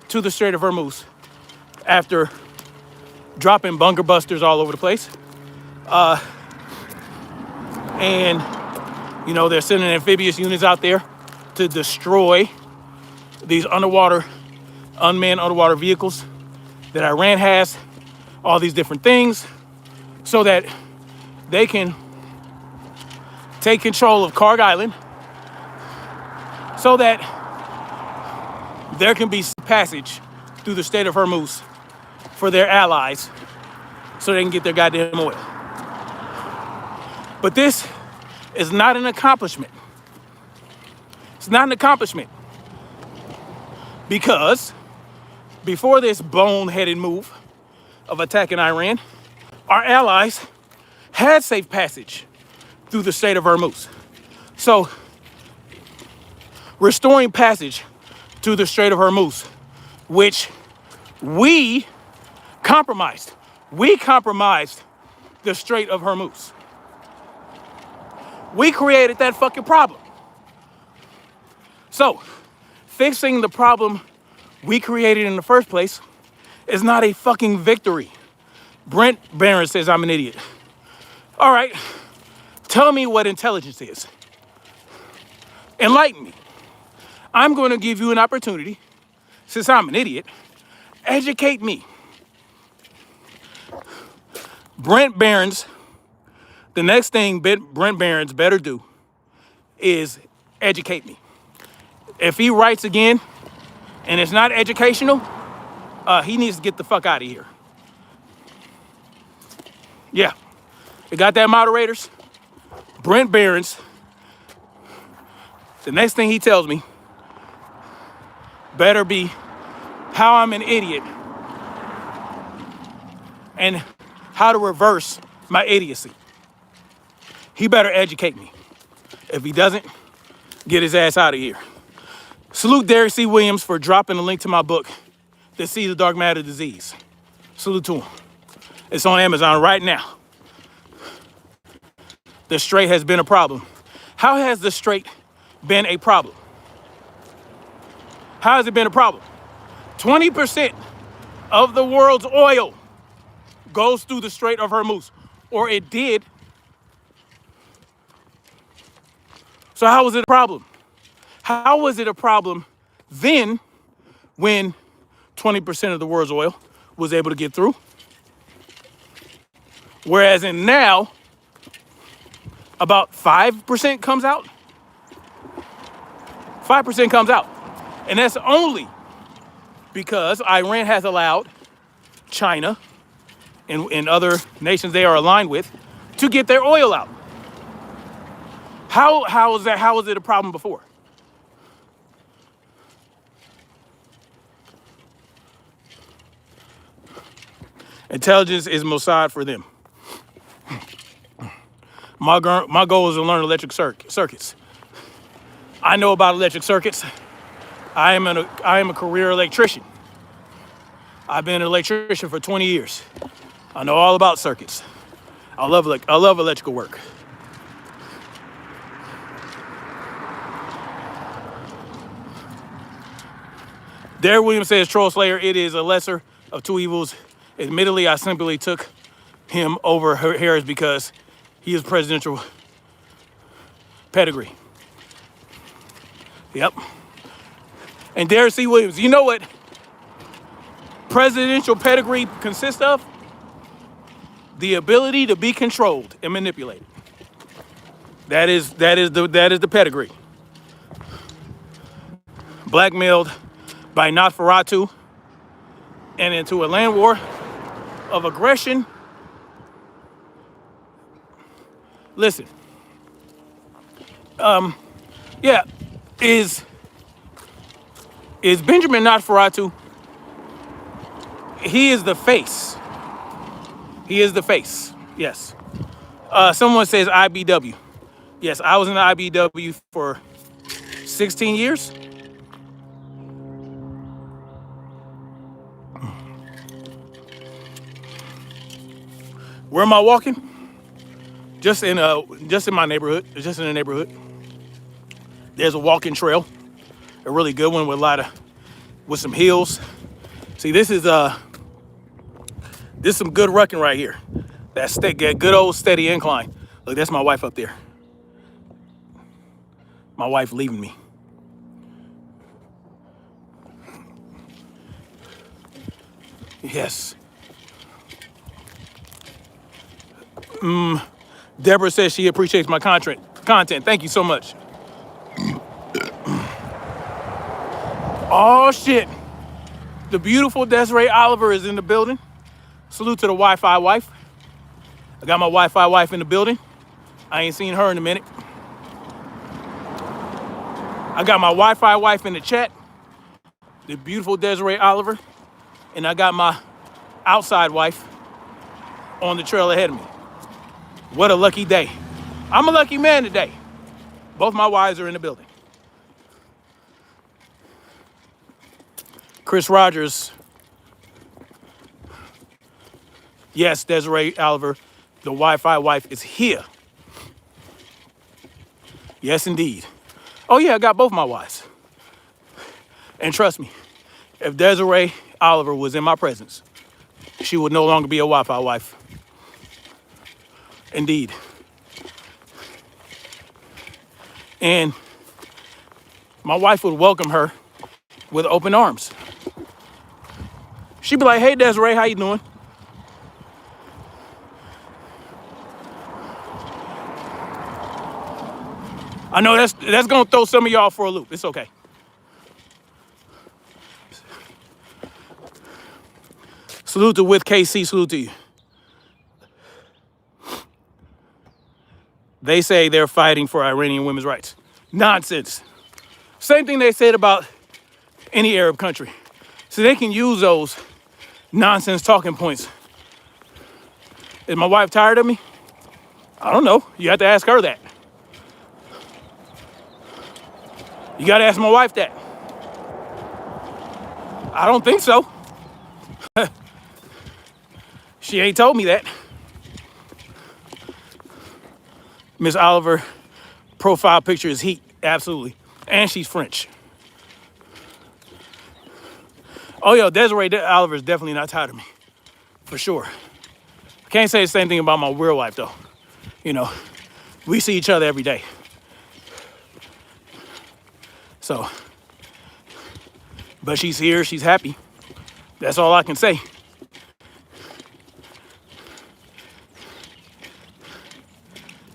S1: to the Strait of Hormuz after dropping bunker busters all over the place. And, you know, they're sending amphibious units out there to destroy these unmanned underwater vehicles that Iran has, all these different things, so that they can take control of Karg Island, so that there can be passage through the Strait of Hormuz for their allies, so they can get their goddamn oil. But this is not an accomplishment. It's not an accomplishment, because before this boneheaded move of attacking Iran, our allies had safe passage through the Strait of Hormuz. So restoring passage to the Strait of Hormuz, which we compromised. We compromised the Strait of Hormuz. We created that fucking problem. So fixing the problem we created in the first place is not a fucking victory. Brent Barron says I'm an idiot. All right, tell me what intelligence is. Enlighten me. I'm going to give you an opportunity, since I'm an idiot, educate me. Brent Barron's, the next thing Brent Barron's better do is educate me. If he writes again and it's not educational, he needs to get the fuck out of here. Yeah, you got that, moderators? Brent Barron's, the next thing he tells me better be how I'm an idiot and how to reverse my idiocy. He better educate me. If he doesn't, get his ass out of here. Salute Derek C. Williams for dropping the link to my book, The Seeds of Dark Matter Disease. Salute to him. It's on Amazon right now. The straight has been a problem. How has the straight been a problem? How has it been a problem? 20% of the world's oil goes through the Strait of Hormuz, or it did. So how was it a problem? How was it a problem then when 20% of the world's oil was able to get through? Whereas in now, about 5% comes out. 5% comes out. And that's only because Iran has allowed China and other nations they are aligned with to get their oil out. How is that? How was it a problem before? Intelligence is Mossad for them. My goal is to learn electric circuits. I know about electric circuits. I am a career electrician. I've been an electrician for 20 years. I know all about circuits. I love electrical work. Derek Williams says, Troll Slayer, it is a lesser of two evils. Admittedly, I simply took him over Harris because he is presidential pedigree. Yep. And Derek C. Williams, you know what presidential pedigree consists of? The ability to be controlled and manipulated. That is the pedigree. Blackmailed by Nosferatu and into a land war of aggression. Listen, yeah, is Benjamin Nosferatu? He is the face. He is the face. Yes. Someone says IBW. Yes, I was in the IBW for 16 years. Where am I walking? Just in my neighborhood. Just in the neighborhood. There's a walking trail, a really good one with some hills. See, this is some good rucking right here. That good old steady incline. Look, that's my wife up there. My wife leaving me. Yes. Deborah says she appreciates my content. Thank you so much. Oh, shit. The beautiful Desiree Oliver is in the building. Salute to the Wi-Fi wife. I got my Wi-Fi wife in the building. I ain't seen her in a minute. I got my Wi-Fi wife in the chat. The beautiful Desiree Oliver. And I got my outside wife on the trail ahead of me. What a lucky day. I'm a lucky man today. Both my wives are in the building. Chris Rogers. Yes, Desiree Oliver, the Wi-Fi wife is here. Yes, indeed. Oh yeah, I got both my wives. And trust me, if Desiree Oliver was in my presence, she would no longer be a Wi-Fi wife. Indeed. And my wife would welcome her with open arms. She'd be like, hey, Desiree, how you doing? I know that's gonna throw some of y'all for a loop. It's okay. Salute to with KC, salute to you. They say they're fighting for Iranian women's rights. Nonsense. Same thing they said about any Arab country. So they can use those nonsense talking points. Is my wife tired of me? I don't know. You have to ask her that. You gotta ask my wife that. I don't think so. She ain't told me that. Miss Oliver profile picture is heat, absolutely. And she's French. Oh, yo, Desiree Oliver is definitely not tired of me, for sure. I can't say the same thing about my real life, though. You know, we see each other every day. So, but she's here, she's happy. That's all I can say.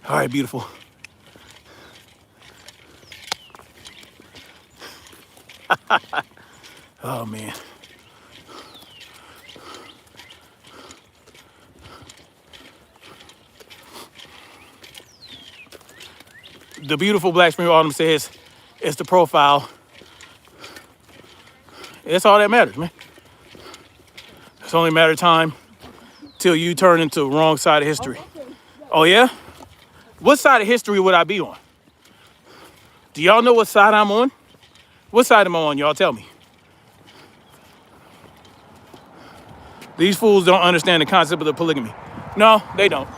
S1: All right, beautiful. Oh, man. The beautiful Black Spring Autumn says it's the profile. That's all that matters, man. It's only a matter of time till you turn into the wrong side of history. Oh, yeah? What side of history would I be on? Do y'all know what side I'm on? What side am I on? Y'all tell me. These fools don't understand the concept of the polygamy. No, they don't.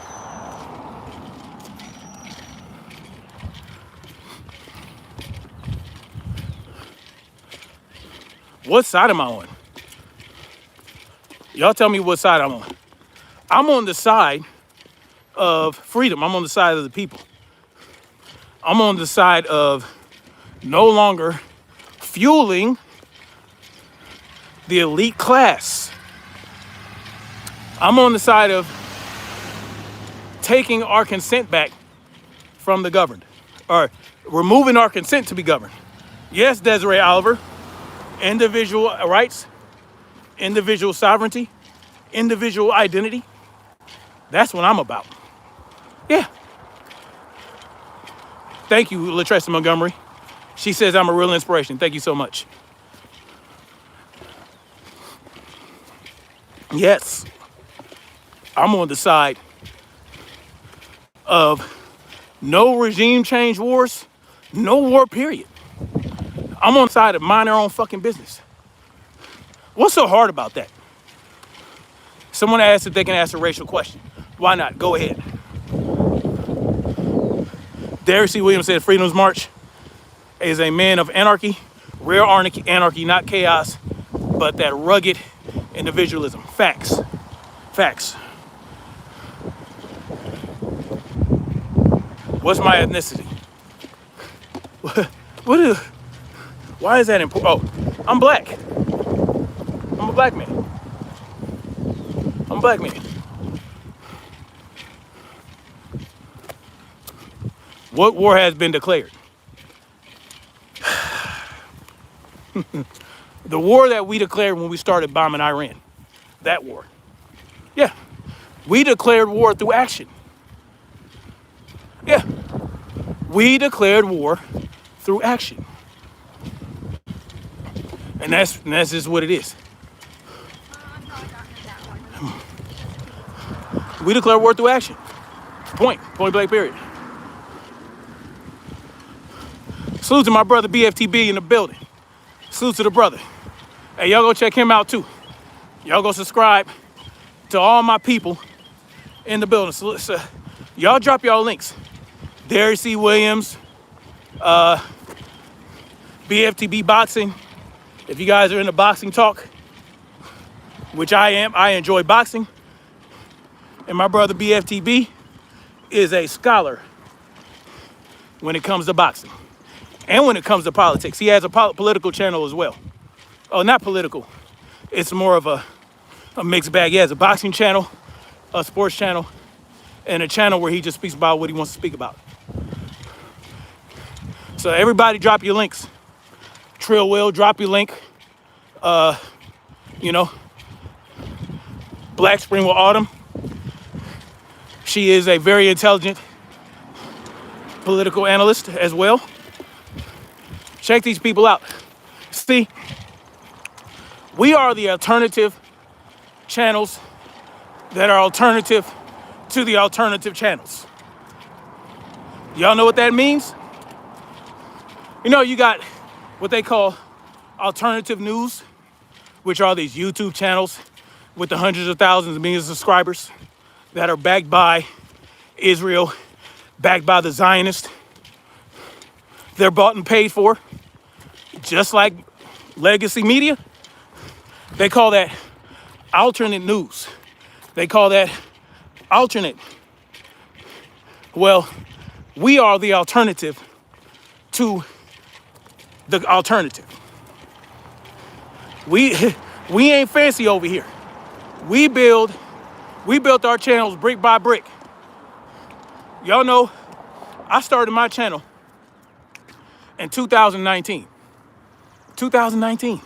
S1: What side am I on? Y'all tell me what side I'm on. I'm on the side of freedom. I'm on the side of the people. I'm on the side of no longer fueling the elite class. I'm on the side of taking our consent back from the governed, or removing our consent to be governed. Yes, Desiree Oliver, individual rights, individual sovereignty, individual identity. That's what I'm about. Yeah. Thank you, Latressa Montgomery. She says I'm a real inspiration. Thank you so much. Yes. I'm on the side of no regime change wars, no war, period. I'm on the side of mind our own fucking business. What's so hard about that? Someone asked if they can ask a racial question. Why not? Go ahead. Derek C. Williams said Freedom's March is a man of anarchy, rare anarchy, not chaos, but that rugged individualism. Facts. Facts. What's my ethnicity? Why is that important? Oh, I'm black. I'm a black man. I'm a black man. What war has been declared? The war that we declared when we started bombing Iran. That war. Yeah. We declared war through action. Yeah. We declared war through action. And that's just what it is. We declare war through action. Point blank, period. Salute to my brother BFTB in the building. Salute to the brother. Hey, y'all go check him out too. Y'all go subscribe to all my people in the building. So, y'all drop y'all links. Derek C. Williams, BFTB Boxing. If you guys are into boxing talk, which I am, I enjoy boxing. And my brother BFTB is a scholar when it comes to boxing and when it comes to politics. He has a political channel as well. Oh, not political. It's more of a mixed bag. He has a boxing channel, a sports channel, and a channel where he just speaks about what he wants to speak about. So everybody drop your links. Trill Will, drop your link. Black Spring with Autumn. She is a very intelligent political analyst as well. Check these people out. See, We are the alternative channels that are alternative to the alternative channels. Y'all know what that means? You know, you got what they call alternative news, which are these YouTube channels with the hundreds of thousands and millions of subscribers that are backed by Israel, backed by the Zionists. They're bought and paid for, just like legacy media. They call that alternate news. They call that alternate. Well, we are the alternative to the alternative. We ain't fancy over here. We built our channels brick by brick. Y'all know I started my channel in 2019. 2019.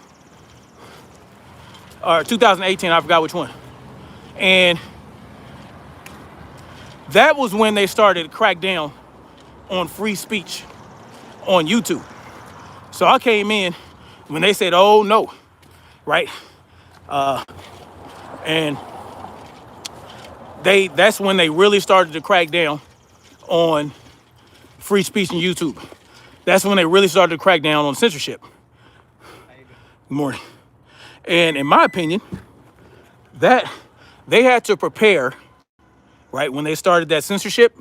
S1: Or 2018, I forgot which one. And that was when they started to crack down on free speech on YouTube. So I came in when they said, oh no, right? And that's when they really started to crack down on free speech on YouTube. That's when they really started to crack down on censorship. Good morning. And in my opinion, that they had to prepare, right? When they started that censorship,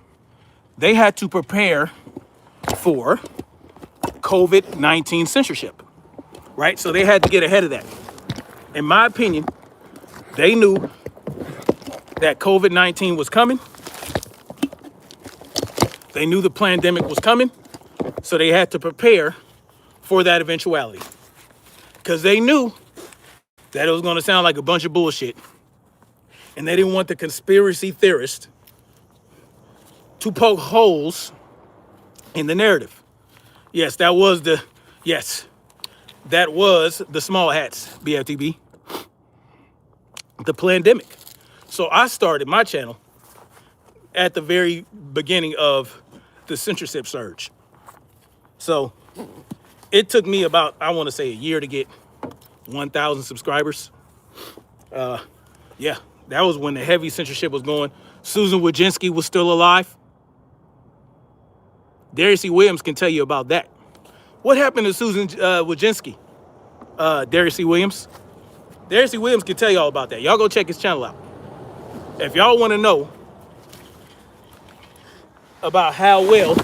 S1: they had to prepare for COVID-19 censorship, right? So they had to get ahead of that. In my opinion, they knew that COVID-19 was coming. They knew the pandemic was coming. So they had to prepare for that eventuality. Because they knew that it was going to sound like a bunch of bullshit. And they didn't want the conspiracy theorists to poke holes in the narrative. Yes, that was the small hats, BFTB. The pandemic. So I started my channel at the very beginning of the censorship surge. So it took me about, I want to say, a year to get 1,000 subscribers. Yeah, that was when the heavy censorship was going. Susan Wojcicki was still alive. Darius C. Williams can tell you about that. What happened to Susan Wojcicki? Darius C. Williams. Darius C. Williams can tell you all about that. Y'all go check his channel out. If y'all want to know about how well,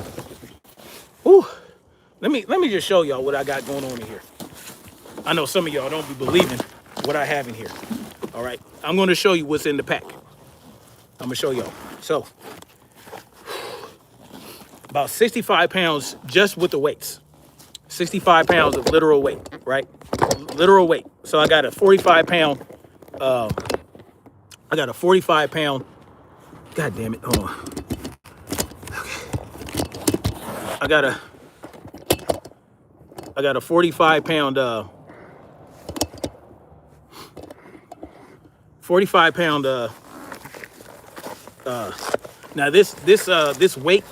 S1: let me just show y'all what I got going on in here. I know some of y'all don't be believing what I have in here. All right, I'm going to show you what's in the pack. I'm gonna show y'all. So, about 65 pounds just with the weights. 65 pounds of literal weight, right? Literal weight. So I got a 45 pound. I got a 45 pound. God damn it! Hold on. Okay. I got a 45 pound. 45 pound. Now this weight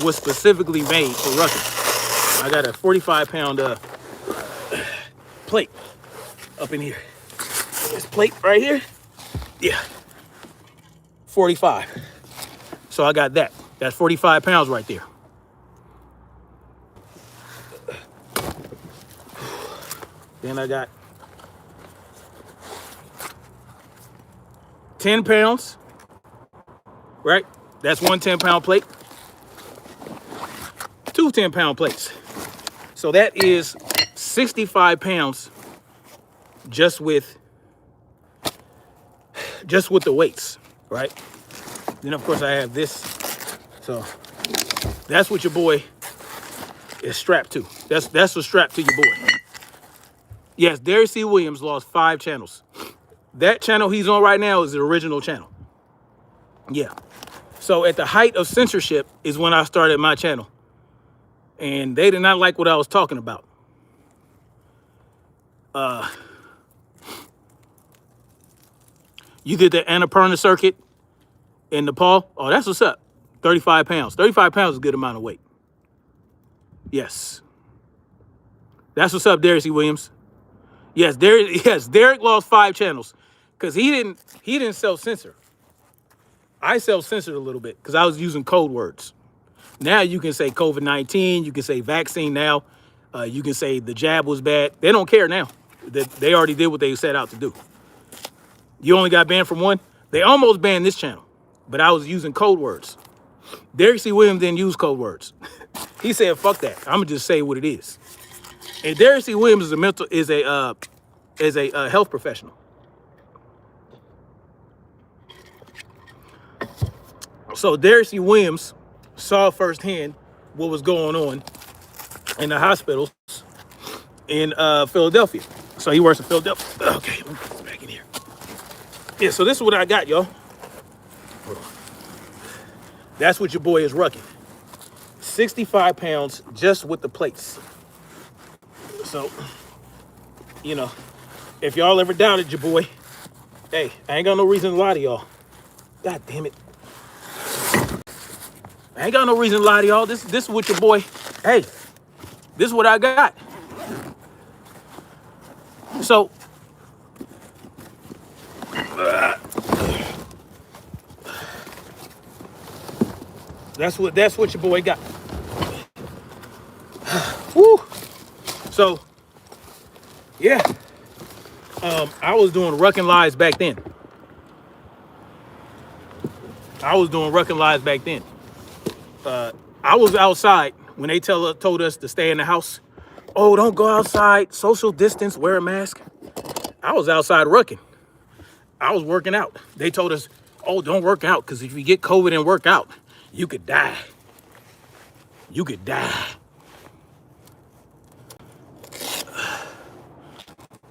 S1: was specifically made for rucking. I got a 45 pound plate up in here. This plate right here, yeah, 45. So I got that. That's 45 pounds right there. Then I got 10 pounds, right? That's one 10-pound plate. Two 10-pound plates. So that is 65 pounds just with the weights, right? Then of course I have this. So that's what your boy is strapped to. That's what's strapped to your boy. Yes, Darius C. Williams lost 5 channels. That channel he's on right now is the original channel. Yeah. So at the height of censorship is when I started my channel. And they did not like what I was talking about. You did the Annapurna circuit in Nepal. Oh, that's what's up. 35 pounds. 35 pounds is a good amount of weight. Yes. That's what's up, Darius C. Williams. Yes, Derek lost 5 channels because he didn't self-censor. I self-censored a little bit because I was using code words. Now you can say COVID-19, you can say vaccine now, you can say the jab was bad. They don't care now. They already did what they set out to do. You only got banned from one. They almost banned this channel, but I was using code words. Derek C. Williams didn't use code words. He said, "Fuck that. I'm gonna just say what it is." And Derek C. Williams is a health professional. So Derek C. Williams saw firsthand what was going on in the hospitals in Philadelphia. So he works in Philadelphia. Okay, let me put this back in here. Yeah, so this is what I got, y'all. That's what your boy is rucking. 65 pounds just with the plates. So, you know, if y'all ever doubted your boy, hey, I ain't got no reason to lie to y'all. God damn it. I ain't got no reason to lie to y'all. This is what your boy, hey, this is what I got. So, that's what your boy got. Woo. So, yeah, I was doing rucking lives back then. I was outside when they told us to stay in the house. Oh, don't go outside. Social distance. Wear a mask. I was outside rucking. I was working out. They told us, oh, don't work out because if you get COVID and work out, you could die. You could die.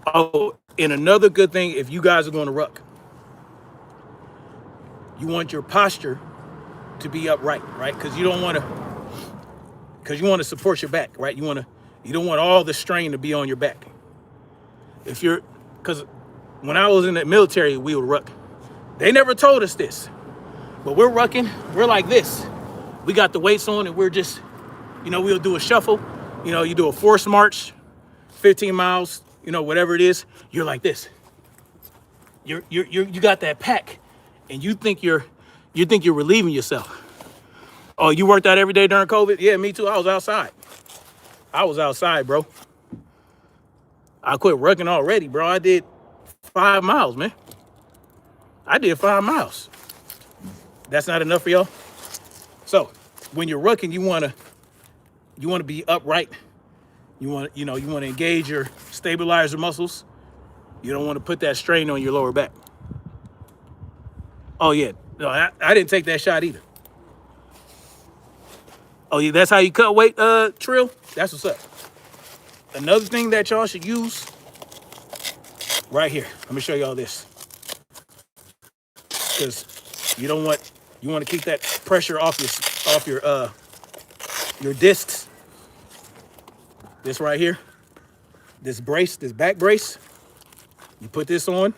S1: Oh, and another good thing, if you guys are going to ruck, you want your posture to be upright, right? Because you want to support your back, right? You don't want all the strain to be on your back. Because when I was in the military, we would ruck. They never told us this, but we're rucking. We're like this. We got the weights on, and we're just, we'll do a shuffle. You do a forced march, 15 miles, whatever it is. You're like this. You got that pack, and you think you're relieving yourself. Oh, you worked out every day during COVID? Yeah, me too. I was outside, bro. I quit rucking already, bro. I did 5 miles, man. I did 5 miles. That's not enough for y'all? So when you're rucking, you want to be upright. You want to engage your stabilizer muscles. You don't want to put that strain on your lower back. Oh yeah, no, I didn't take that shot either. Oh yeah, that's how you cut weight, Trill? That's what's up. Another thing that y'all should use right here. Let me show y'all this. Because you want to keep that pressure off your discs. This right here. This back brace. You put this on,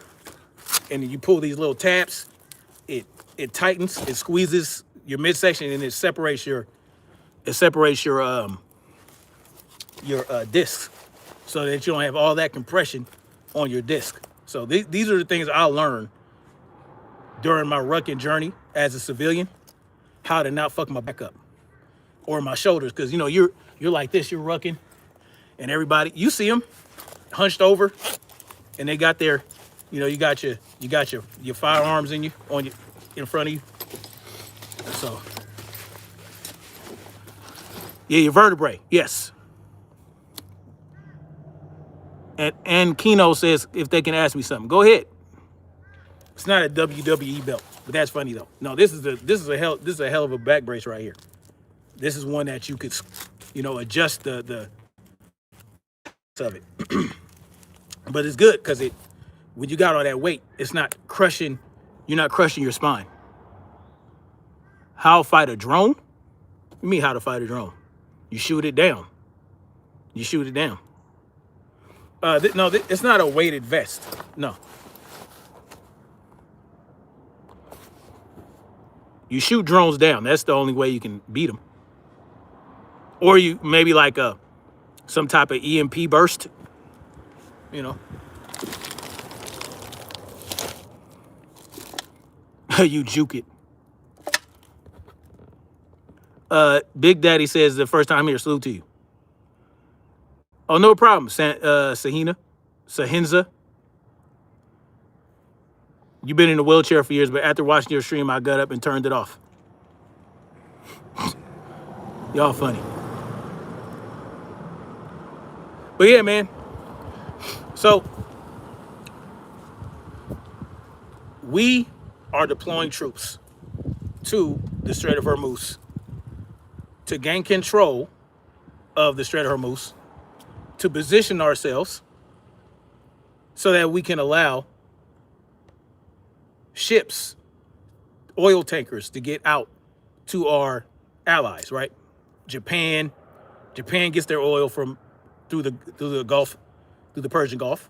S1: and then you pull these little tabs. It tightens, it squeezes your midsection, and it separates your discs, so that you don't have all that compression on your disc. So these are the things I learned during my rucking journey as a civilian, how to not fuck my back up or my shoulders, because you're like this, you're rucking, and everybody, you see them hunched over, and they got their, you got your firearms in front of you. So yeah, your vertebrae, yes. And Keno says if they can ask me something, go ahead. It's not a WWE belt, but that's funny though. No, this is a hell of a back brace right here. This is one that you could, adjust the of it. But it's good because when you got all that weight, it's not crushing. You're not crushing your spine. How to fight a drone? What do you mean how to fight a drone? You shoot it down. No, it's not a weighted vest. No. You shoot drones down. That's the only way you can beat them. Or you maybe like some type of EMP burst. you know. You juke it. Big Daddy says the first time here, salute to you. Oh, no problem, Sahinza. You've been in a wheelchair for years, but after watching your stream, I got up and turned it off. Y'all funny. But yeah, man. So we are deploying troops to the Strait of Hormuz to gain control of the Strait of Hormuz, to position ourselves so that we can allow ships, oil tankers, to get out to our allies, right? Japan gets their oil from through the Gulf, through the Persian Gulf.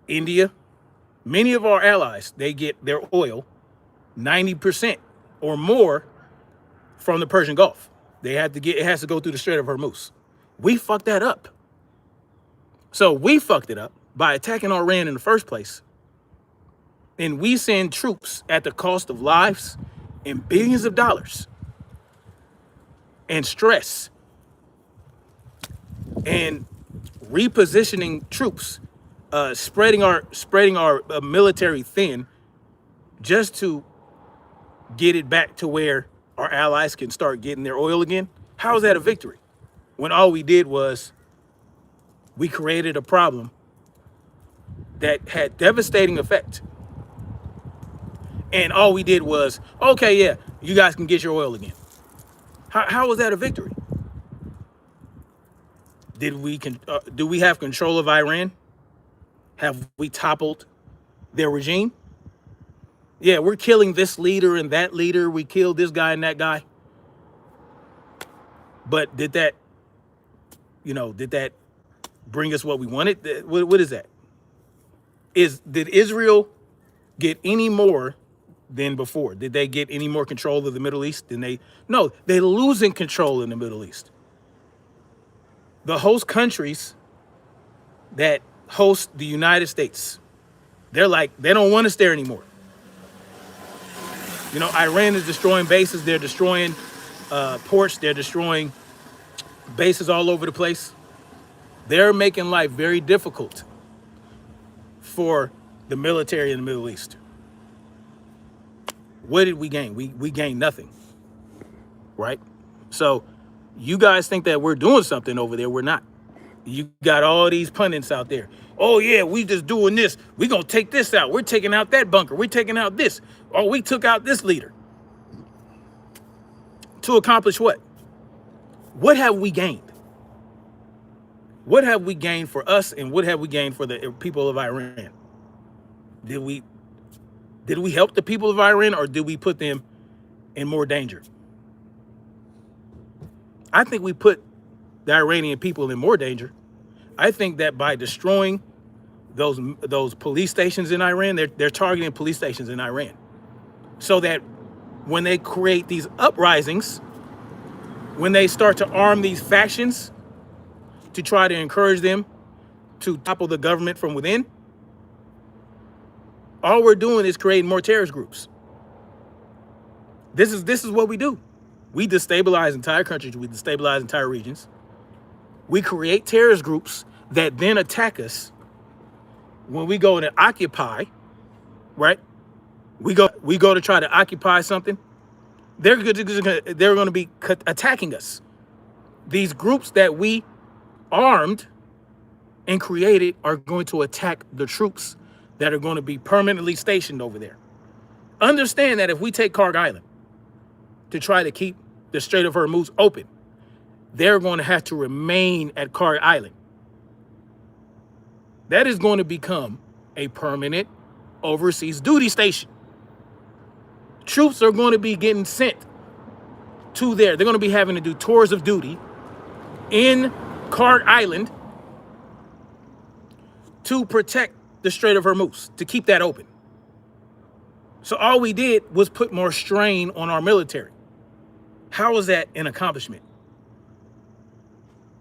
S1: India, many of our allies, they get their oil 90% or more from the Persian Gulf. It has to go through the Strait of Hormuz. We fucked that up. So we fucked it up by attacking Iran in the first place. And we send troops at the cost of lives and billions of dollars and stress and repositioning troops, spreading our military thin just to get it back to where our allies can start getting their oil again. How is that a victory? When all we did was we created a problem that had devastating effect. And all we did was, okay, yeah, you guys can get your oil again. How was that a victory? Do we have control of Iran? Have we toppled their regime? Yeah, we're killing this leader and that leader. We killed this guy and that guy. But did that bring us what we wanted? What is that? Did Israel get any more than before? Did they get any more control of the Middle East than they? No, they're losing control in the Middle East. The host countries that host the United States, they're like, they don't want us there anymore. You know, Iran is destroying bases. They're destroying ports. They're destroying bases all over the place. They're making life very difficult for the military in the Middle East. What did we gain? We gained nothing, right? So you guys think that we're doing something over there. We're not. You got all these pundits out there. Oh yeah, we just doing this. We gonna take this out. We're taking out that bunker. We're taking out this. Oh, we took out this leader. To accomplish what? What have we gained? What have we gained for us, and what have we gained for the people of Iran? Did we help the people of Iran, or did we put them in more danger? I think we put the Iranian people in more danger. I think that by destroying those police stations in Iran, they're targeting police stations in Iran, so that when they create these uprisings, when they start to arm these factions to try to encourage them to topple the government from within, all we're doing is creating more terrorist groups. This is what we do. We destabilize entire countries. We destabilize entire regions. We create terrorist groups that then attack us when we go and occupy, right? We go to try to occupy something. They're going to be attacking us. These groups that we armed and created are going to attack the troops that are going to be permanently stationed over there. Understand that if we take Karg Island to try to keep the Strait of Hormuz open, they're going to have to remain at Karg Island. That is going to become a permanent overseas duty station. Troops are going to be getting sent to there. They're going to be having to do tours of duty in Karg Island to protect the Strait of Hormuz, to keep that open. So all we did was put more strain on our military. How is that an accomplishment?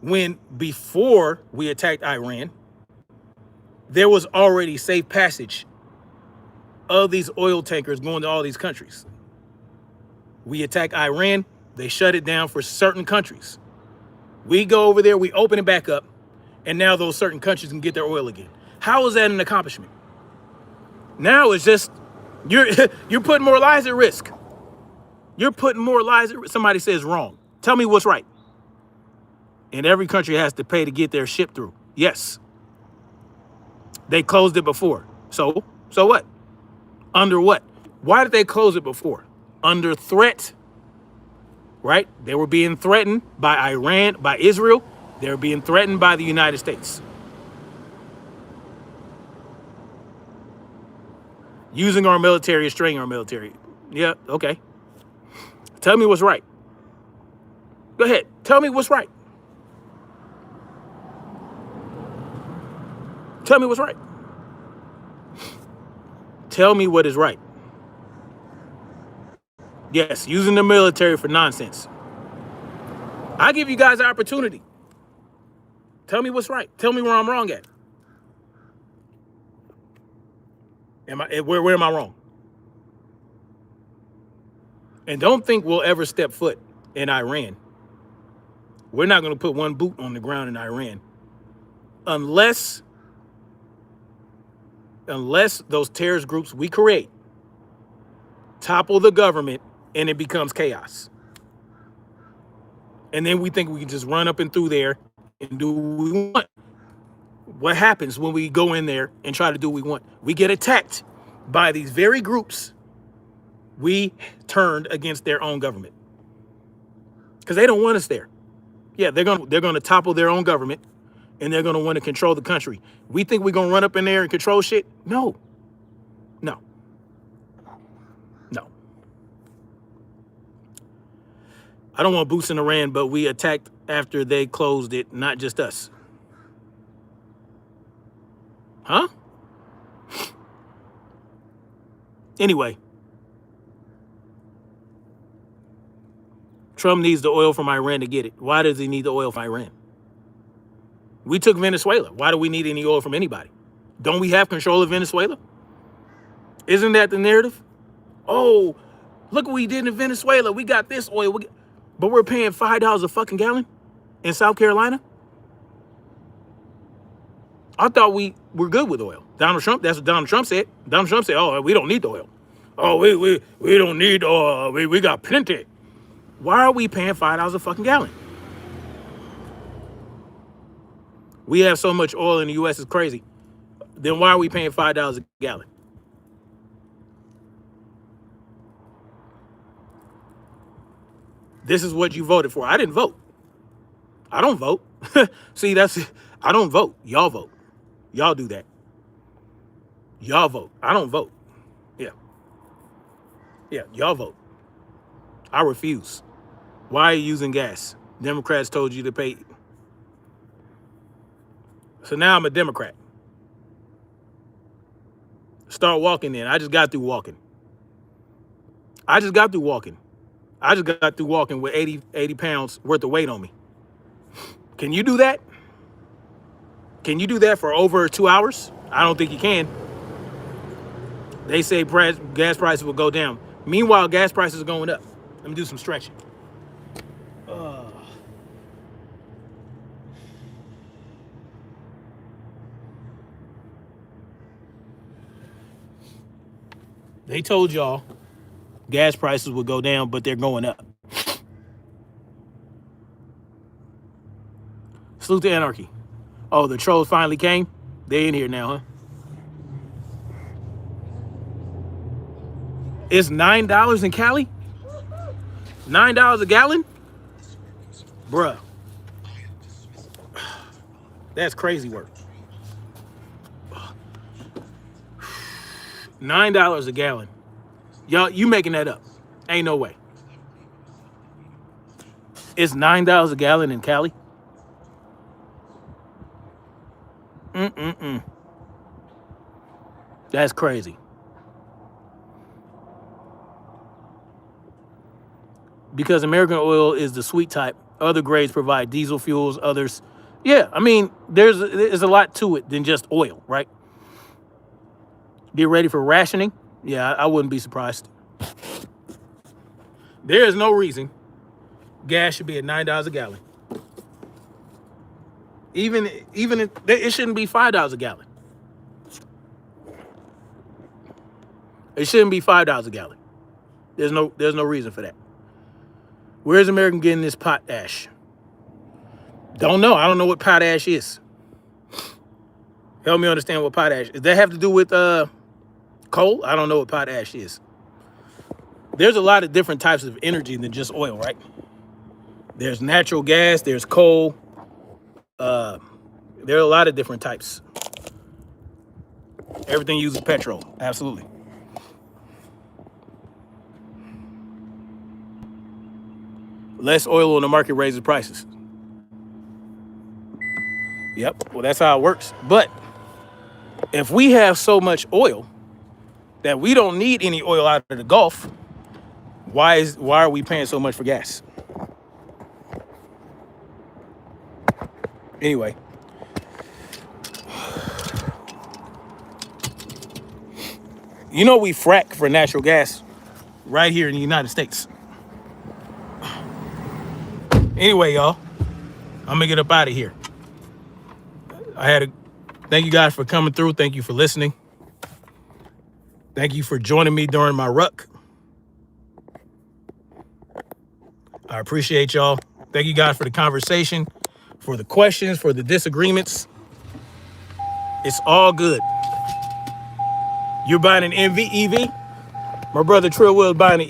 S1: When before we attacked Iran, there was already safe passage of these oil tankers going to all these countries. We attack Iran, they shut it down for certain countries. We go over there, we open it back up, and now those certain countries can get their oil again. How is that an accomplishment? Now it's just, you're putting more lives at risk. You're putting more lives at risk. Somebody says wrong. Tell me what's right. And every country has to pay to get their ship through. Yes. They closed it before. So what? Under what? Why did they close it before? Under threat, right? They were being threatened by Iran, by Israel. They were being threatened by the United States. Using our military, restraining our military. Yeah, okay. Tell me what's right. Go ahead. Tell me what's right. Tell me what's right. Tell me what is right. Yes, using the military for nonsense. I give you guys an opportunity. Tell me what's right. Tell me where I'm wrong at. Where am I wrong? And don't think we'll ever step foot in Iran. We're not going to put one boot on the ground in Iran unless those terrorist groups we create topple the government and it becomes chaos. And then we think we can just run up and through there and do what we want. What happens when we go in there and try to do what we want? We get attacked by these very groups we turned against their own government. Because they don't want us there. Yeah, they're gonna topple their own government and they're gonna want to control the country. We think we're gonna run up in there and control shit? No. No. No. I don't want boots in Iran, but we attacked after they closed it, not just us. Huh? Anyway. Trump needs the oil from Iran to get it. Why does he need the oil from Iran? We took Venezuela. Why do we need any oil from anybody? Don't we have control of Venezuela? Isn't that the narrative? Oh, look what we did in Venezuela. We got this oil. But we're paying $5 a fucking gallon in South Carolina? I thought we were good with oil. Donald Trump, that's what Donald Trump said. Donald Trump said, oh, we don't need the oil. Oh, we don't need oil. We got plenty. Why are we paying $5 a fucking gallon? We have so much oil in the U.S. it's crazy. Then why are we paying $5 a gallon? This is what you voted for. I didn't vote. I don't vote. See, I don't vote. Y'all vote. Y'all do that. Y'all vote. I don't vote. Yeah. Yeah, y'all vote. I refuse. Why are you using gas? Democrats told you to pay. So now I'm a Democrat. Start walking then. I just got through walking. I just got through walking with 80 pounds worth of weight on me. Can you do that? Can you do that for over 2 hours? I don't think you can. They say gas prices will go down. Meanwhile, gas prices are going up. Let me do some stretching. They told y'all gas prices would go down, but they're going up. Salute to anarchy. Oh, the trolls finally came? They in here now, huh? It's $9 in Cali? $9 a gallon? Bruh. That's crazy work. $9 a gallon. Y'all, you making that up. Ain't no way. It's $9 a gallon in Cali? That's crazy. Because American oil is the sweet type. Other grades provide diesel fuels, others. Yeah, I mean, there's a lot to it than just oil, right? Get ready for rationing. Yeah, I wouldn't be surprised. There is no reason gas should be at $9 a gallon. Even it shouldn't be $5 a gallon. It shouldn't be $5 a gallon. There's no reason for that. Where's America getting this potash? Don't know. I don't know what potash is. Help me understand what potash is. Does that have to do with coal? I don't know what potash is. There's a lot of different types of energy than just oil, right? There's natural gas, there's coal. There are a lot of different types. Everything uses petrol, absolutely. Less oil on the market raises prices. Yep, well, that's how it works. But if we have so much oil that we don't need any oil out of the Gulf, why are we paying so much for gas? Anyway. You know we frack for natural gas right here in the United States. Anyway, y'all, I'm gonna get up out of here. Thank you guys for coming through. Thank you for listening. Thank you for joining me during my ruck. I appreciate y'all. Thank you guys for the conversation, for the questions, for the disagreements. It's all good. You're buying an EV? My brother Trill Will is buying an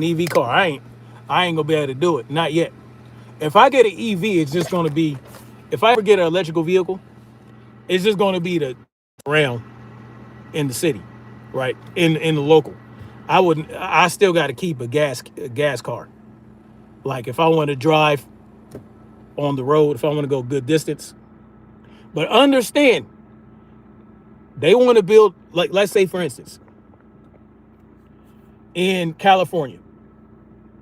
S1: EV car. I ain't gonna be able to do it. Not yet. If I get an EV, it's just gonna be, if I ever get an electrical vehicle, it's just gonna be the around in the city, right? In the local. I still gotta keep a gas car. Like if I want to drive on the road, if I want to go good distance. But understand, they want to build, like, let's say for instance, in California,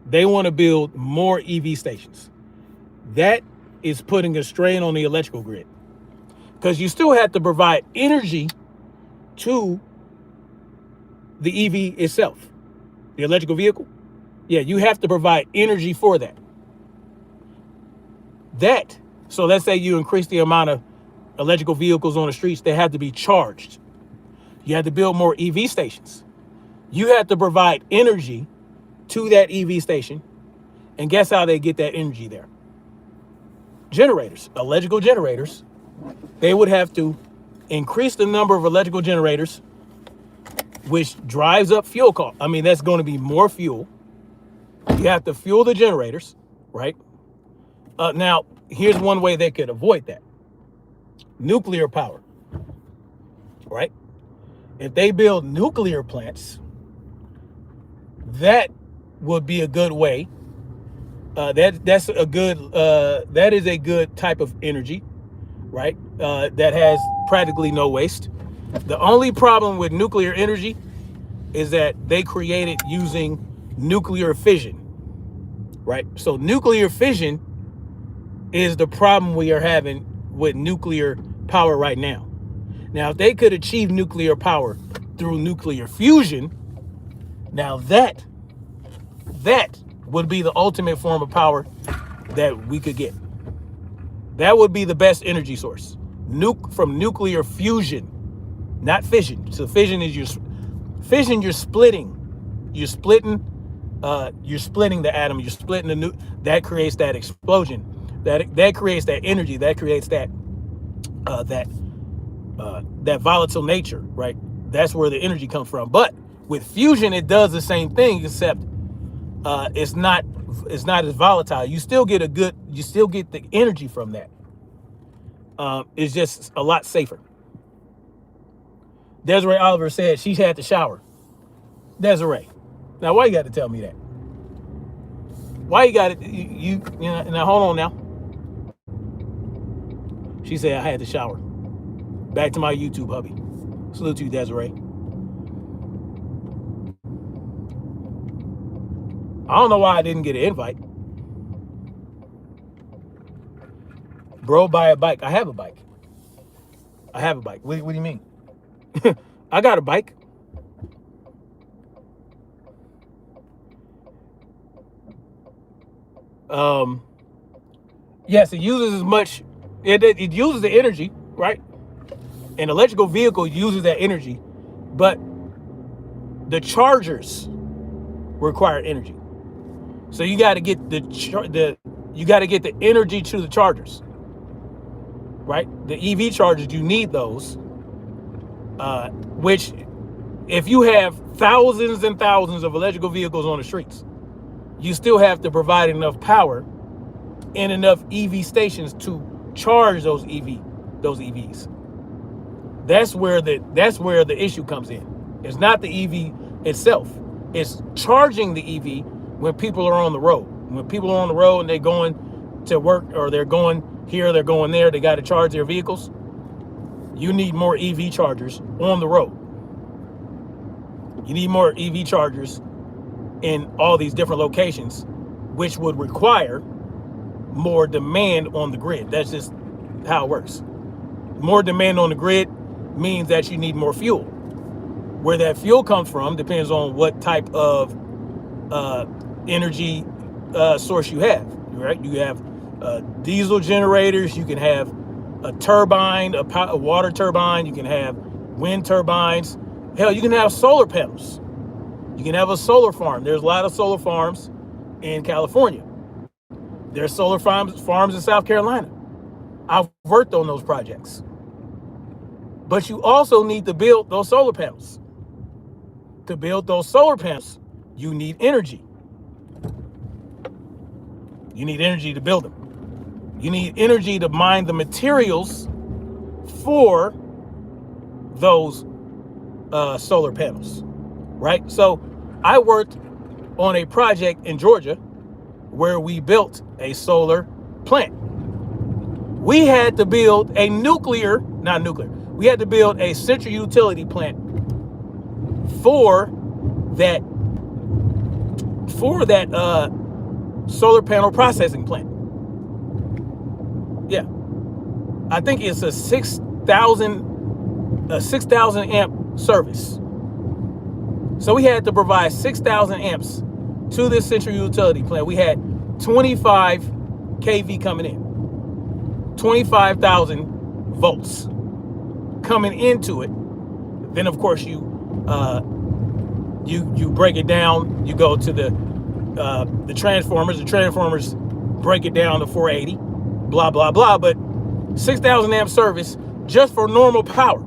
S1: they want to build more EV stations. That is putting a strain on the electrical grid because you still have to provide energy to the EV itself, the electrical vehicle. Yeah, you have to provide energy for that. So let's say you increase the amount of electrical vehicles on the streets, they have to be charged. You have to build more EV stations. You have to provide energy to that EV station. And guess how they get that energy there? Generators, electrical generators. They would have to increase the number of electrical generators, which drives up fuel cost. I mean, that's going to be more fuel. You have to fuel the generators, right? Now, here's one way they could avoid that. Nuclear power, right? If they build nuclear plants, that would be a good way. That is a good type of energy, right? That has practically no waste. The only problem with nuclear energy is that they create it using nuclear fission, right? So nuclear fission is the problem we are having with nuclear power right now. Now, if they could achieve nuclear power through nuclear fusion, now that would be the ultimate form of power that we could get. That would be the best energy source. From nuclear fusion, not fission. So fission is you're splitting. You're splitting the atom. You're splitting the that creates that explosion. That creates that energy. That creates that volatile nature, right? That's where the energy comes from. But with fusion, it does the same thing, except it's not as volatile. You still get the energy from that. It's just a lot safer. Desiree Oliver said she had to shower. Desiree, now why you got to tell me that? Why you got to you know? Now hold on now. She said I had to shower. Back to my YouTube hubby. Salute to you, Desiree. I don't know why I didn't get an invite. Bro, buy a bike. I have a bike. What do you mean? I got a bike. Um, yes, it uses as much. It uses the energy, right? An electrical vehicle uses that energy, but the chargers require energy. So you got to get the energy to the chargers, right? The EV chargers, you need those. Which, if you have thousands and thousands of electrical vehicles on the streets, you still have to provide enough power and enough EV stations to charge those EVs. That's where the issue comes in. It's not the EV itself. It's charging the EV when people are on the road. When people are on the road and they're going to work, or they're going here, they're going there, they got to charge their vehicles. You need more EV chargers on the road. You need more EV chargers in all these different locations, which would require more demand on the grid. That's just how it works. More demand on the grid means that you need more fuel. Where that fuel comes from depends on what type of energy source you have, right? You have diesel generators, you can have a turbine, a water turbine, you can have wind turbines. Hell, you can have solar panels. You can have a solar farm. There's a lot of solar farms in California. There's solar farms in South Carolina. I've worked on those projects. But you also need to build those solar panels. To build those solar panels, you need energy. You need energy to build them. You need energy to mine the materials for those solar panels, right? So I worked on a project in Georgia where we built a solar plant. We had to build we had to build a central utility plant for that solar panel processing plant. Yeah, I think it's a 6,000 amp service. So we had to provide 6,000 amps to this central utility plant. We had 25 kV coming in, 25,000 volts coming into it. Then of course you break it down. You go to the transformers. The transformers break it down to 480. Blah blah blah. But 6,000 amp service just for normal power.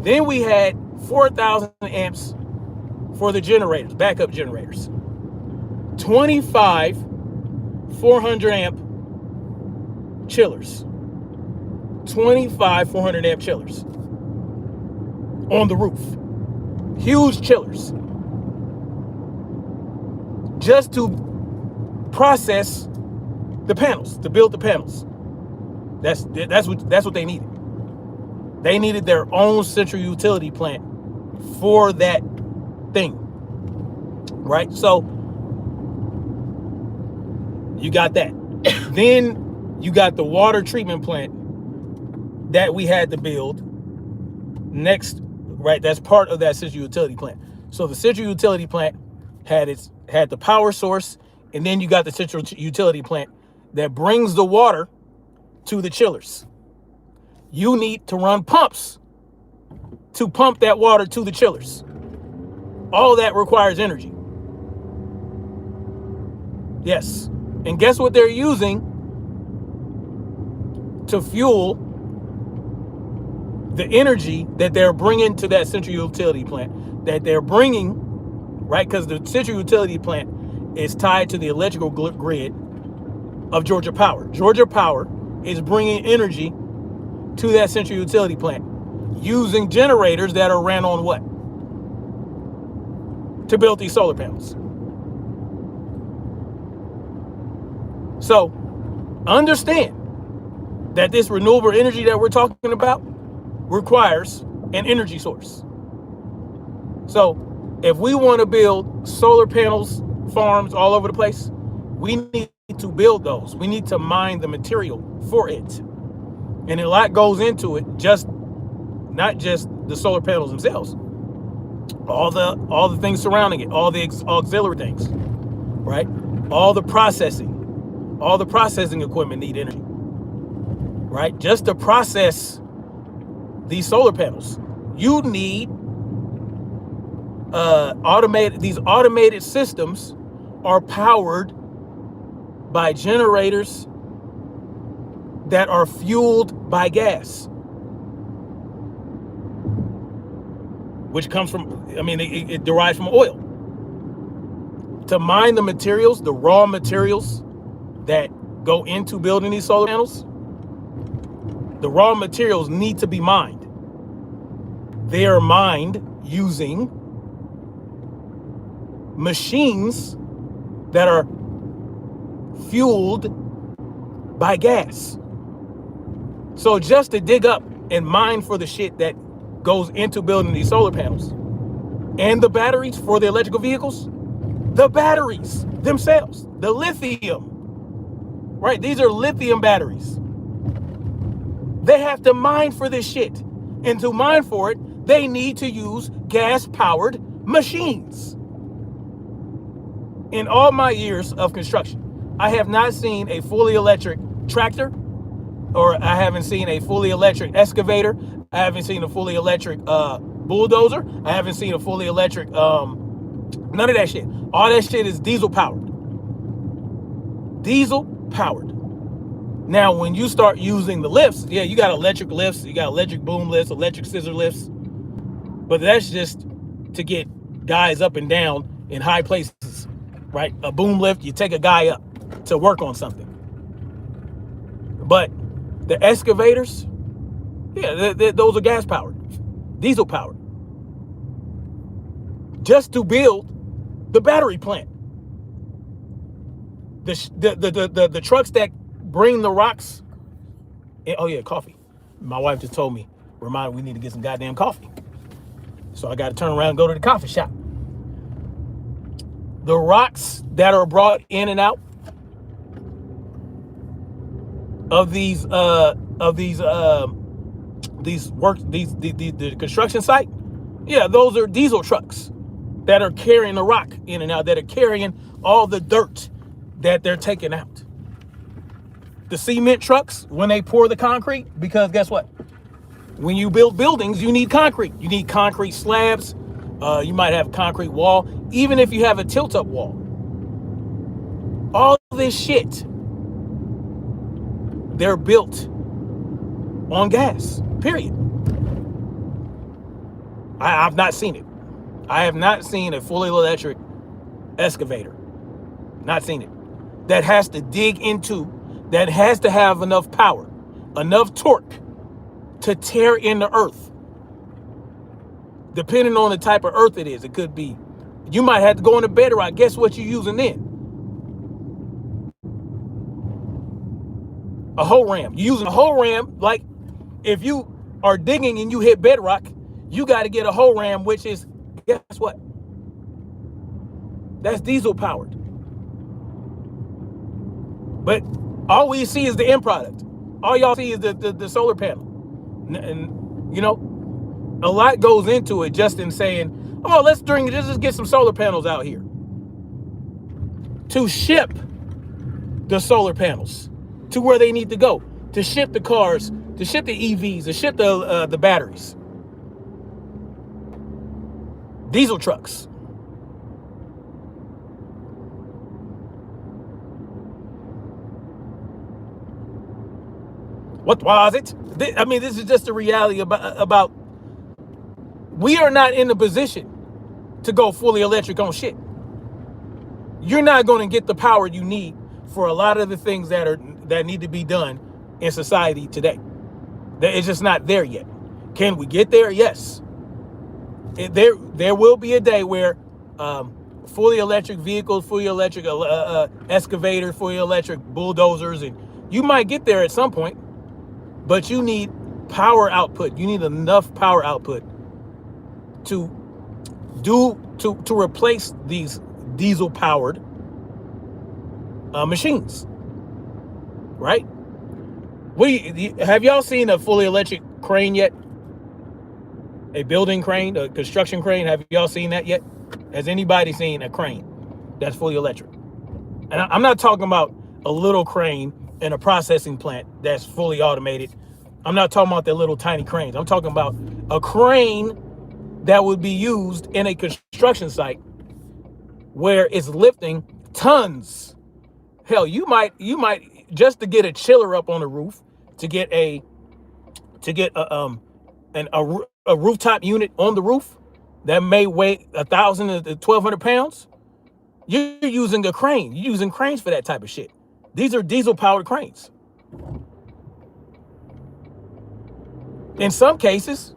S1: Then we had 4,000 amps for the generators, backup generators. 25 400 amp chillers. 25 400 amp chillers on the roof. Huge chillers. Just to process the panels, to build the panels. That's what they needed. They needed their own central utility plant for that thing, right? So you got that. Then you got the water treatment plant that we had to build next, right? That's part of that central utility plant. So the central utility plant had the power source, and then you got the central utility plant that brings the water to the chillers. You need to run pumps to pump that water to the chillers. All that requires energy. Yes. And guess what they're using to fuel the energy that they're bringing to that central utility plant, that they're bringing, right? Because the central utility plant is tied to the electrical grid of Georgia Power. Georgia Power is bringing energy to that central utility plant using generators that are ran on what? To build these solar panels. So understand that this renewable energy that we're talking about requires an energy source. So if we want to build solar panels, farms all over the place, we need to build those. We need to mine the material for it. And a lot goes into it, not just the solar panels themselves, all the things surrounding it, all the auxiliary things, right? All the processing equipment need energy, right? Just to process these solar panels, you need these automated systems are powered by generators that are fueled by gas, which comes from, it derives from oil. To mine the materials, the raw materials that go into building these solar panels, the raw materials need to be mined. They are mined using machines that are fueled by gas. So just to dig up and mine for the shit that goes into building these solar panels and the batteries for the electrical vehicles, the batteries themselves, the lithium, right? These are lithium batteries. They have to mine for this shit. And to mine for it, they need to use gas-powered machines. In all my years of construction, I have not seen a fully electric tractor, or I haven't seen a fully electric excavator. I haven't seen a fully electric bulldozer. I haven't seen a fully electric, none of that shit. All that shit is diesel powered. Diesel powered. Now, when you start using the lifts, yeah, you got electric lifts, you got electric boom lifts, electric scissor lifts, but that's just to get guys up and down in high places, right? A boom lift, you take a guy up to work on something. But the excavators, yeah, those are gas powered, diesel powered, just to build the battery plant. The trucks that bring the rocks. Oh yeah, coffee. My wife just told me, remind we need to get some goddamn coffee. So I got to turn around and go to the coffee shop. The rocks that are brought in and out of the construction site, yeah, those are diesel trucks that are carrying the rock in and out, that are carrying all the dirt that they're taking out. The cement trucks, when they pour the concrete, because guess what? When you build buildings, you need concrete. You need concrete slabs. You might have a concrete wall, even if you have a tilt-up wall. All this shit, they're built on gas, period. I've not seen it. I have not seen a fully electric excavator. Not seen it. That has to dig into, that has to have enough power, enough torque to tear in the earth. Depending on the type of earth it is, it could be, you might have to go into bedrock. Guess what you're using then? A hoe ram. You're using a hoe ram. Like if you are digging and you hit bedrock, you got to get a hoe ram, which is, guess what? That's diesel powered. But all we see is the end product. All y'all see is the solar panel. And, you know, a lot goes into it just in saying, oh, let's just get some solar panels out here. To ship the solar panels to where they need to go. To ship the cars, to ship the EVs, to ship the batteries. Diesel trucks. What was it? I mean, this is just the reality about we are not in a position to go fully electric on shit. You're not going to get the power you need for a lot of the things that need to be done in society today. It's just not there yet. Can we get there? Yes. There will be a day where fully electric vehicles, fully electric excavators, fully electric bulldozers, and you might get there at some point. But you need power output. You need enough power output to replace these diesel powered machines, right? Have y'all seen a fully electric crane yet? A building crane, a construction crane. Have y'all seen that yet? Has anybody seen a crane that's fully electric? And I'm not talking about a little crane in a processing plant that's fully automated. I'm not talking about the little tiny cranes. I'm talking about a crane that would be used in a construction site where it's lifting tons. Hell, you might just to get a chiller up on the roof, to get a rooftop unit on the roof that may weigh 1,000 to 1,200 pounds. You're using a crane. You're using cranes for that type of shit. These are diesel powered cranes. In some cases,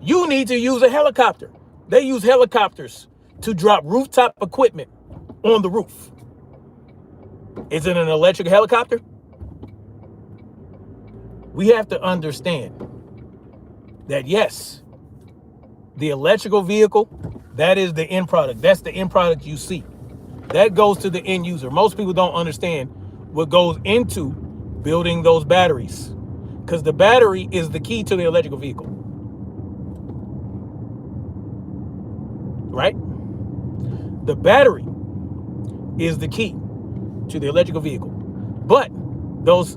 S1: you need to use a helicopter. They use helicopters to drop rooftop equipment on the roof. Is it an electric helicopter? We have to understand that yes, the electrical vehicle, that is the end product. That's the end product you see. That goes to the end user. Most people don't understand what goes into building those batteries, because the battery is the key to the electrical vehicle. Right? The battery is the key to the electrical vehicle. But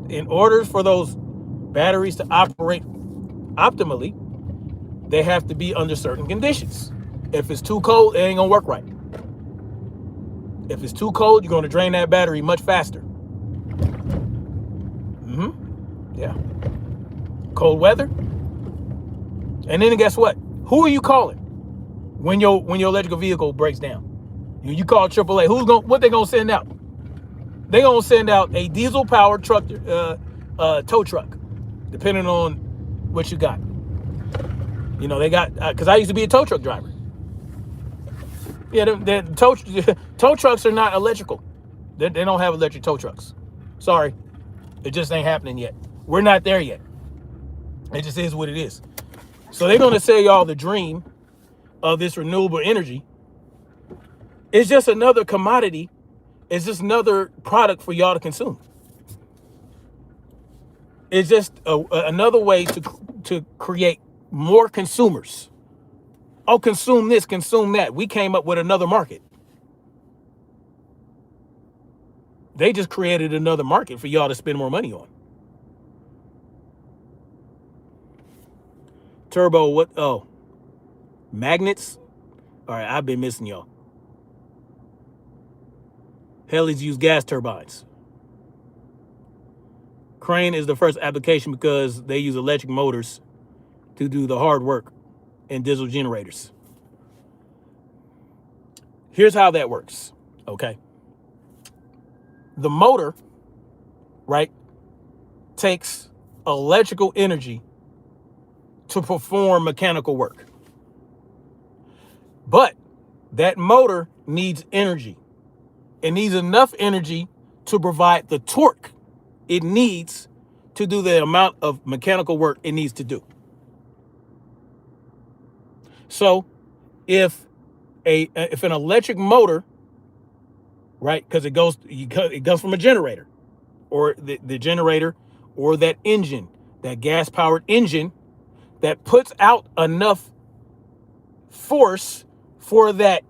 S1: in order for those batteries to operate optimally, they have to be under certain conditions. If it's too cold, it ain't gonna work right. If it's too cold, you're gonna drain that battery much faster. Yeah. Cold weather. And then guess what? Who are you calling when your electrical vehicle breaks down? You call AAA. What they gonna send out? They gonna send out a diesel powered truck, tow truck, depending on what you got. You know, they got, because I used to be a tow truck driver. Yeah, the tow trucks are not electrical. They don't have electric tow trucks. Sorry, it just ain't happening yet. We're not there yet. It just is what it is. So they're gonna sell y'all the dream of this renewable energy. It's just another commodity. It's just another product for y'all to consume. It's just another way to create more consumers. Oh, consume this, consume that. We came up with another market. They just created another market for y'all to spend more money on. Turbo, what? Oh, magnets? All right, I've been missing y'all. Helis use gas turbines. Crane is the first application because they use electric motors to do the hard work in diesel generators. Here's how that works, okay? The motor, right, takes electrical energy to perform mechanical work. But that motor needs energy. It needs enough energy to provide the torque it needs to do the amount of mechanical work it needs to do. So if an electric motor, right, because it goes from a generator, or the generator, or that engine, that gas-powered engine that puts out enough force for that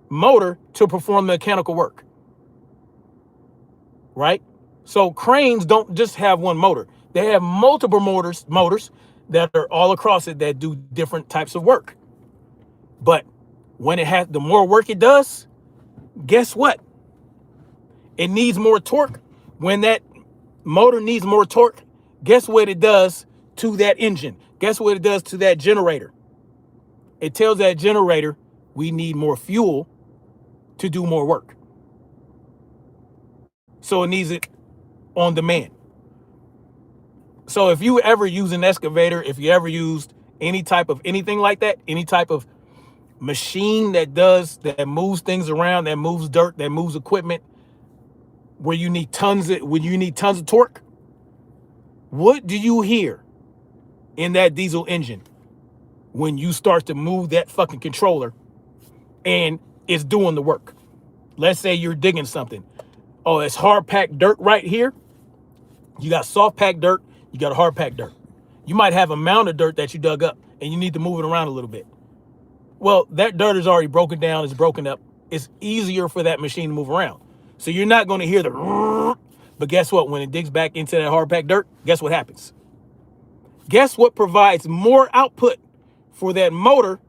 S1: motor to perform the mechanical work, right? So cranes don't just have one motor. They have multiple motors that are all across it that do different types of work. But when the more work it does, guess what? It needs more torque. When that motor needs more torque, guess what it does to that engine? Guess what it does to that generator? It tells that generator, we need more fuel to do more work. So it needs it on demand. So if you ever use an excavator, if you ever used any type of anything like that, any type of machine that moves things around, that moves dirt, that moves equipment, where you need tons of torque, what do you hear in that diesel engine when you start to move that fucking controller and it's doing the work? Let's say you're digging something. Oh, it's hard packed dirt right here. You got soft packed dirt, you got hard packed dirt. You might have a mound of dirt that you dug up, and you need to move it around a little bit. Well, that dirt is already broken down, it's broken up. It's easier for that machine to move around. So you're not going to hear the, but guess what? When it digs back into that hard packed dirt, guess what happens? Guess what provides more output for that motor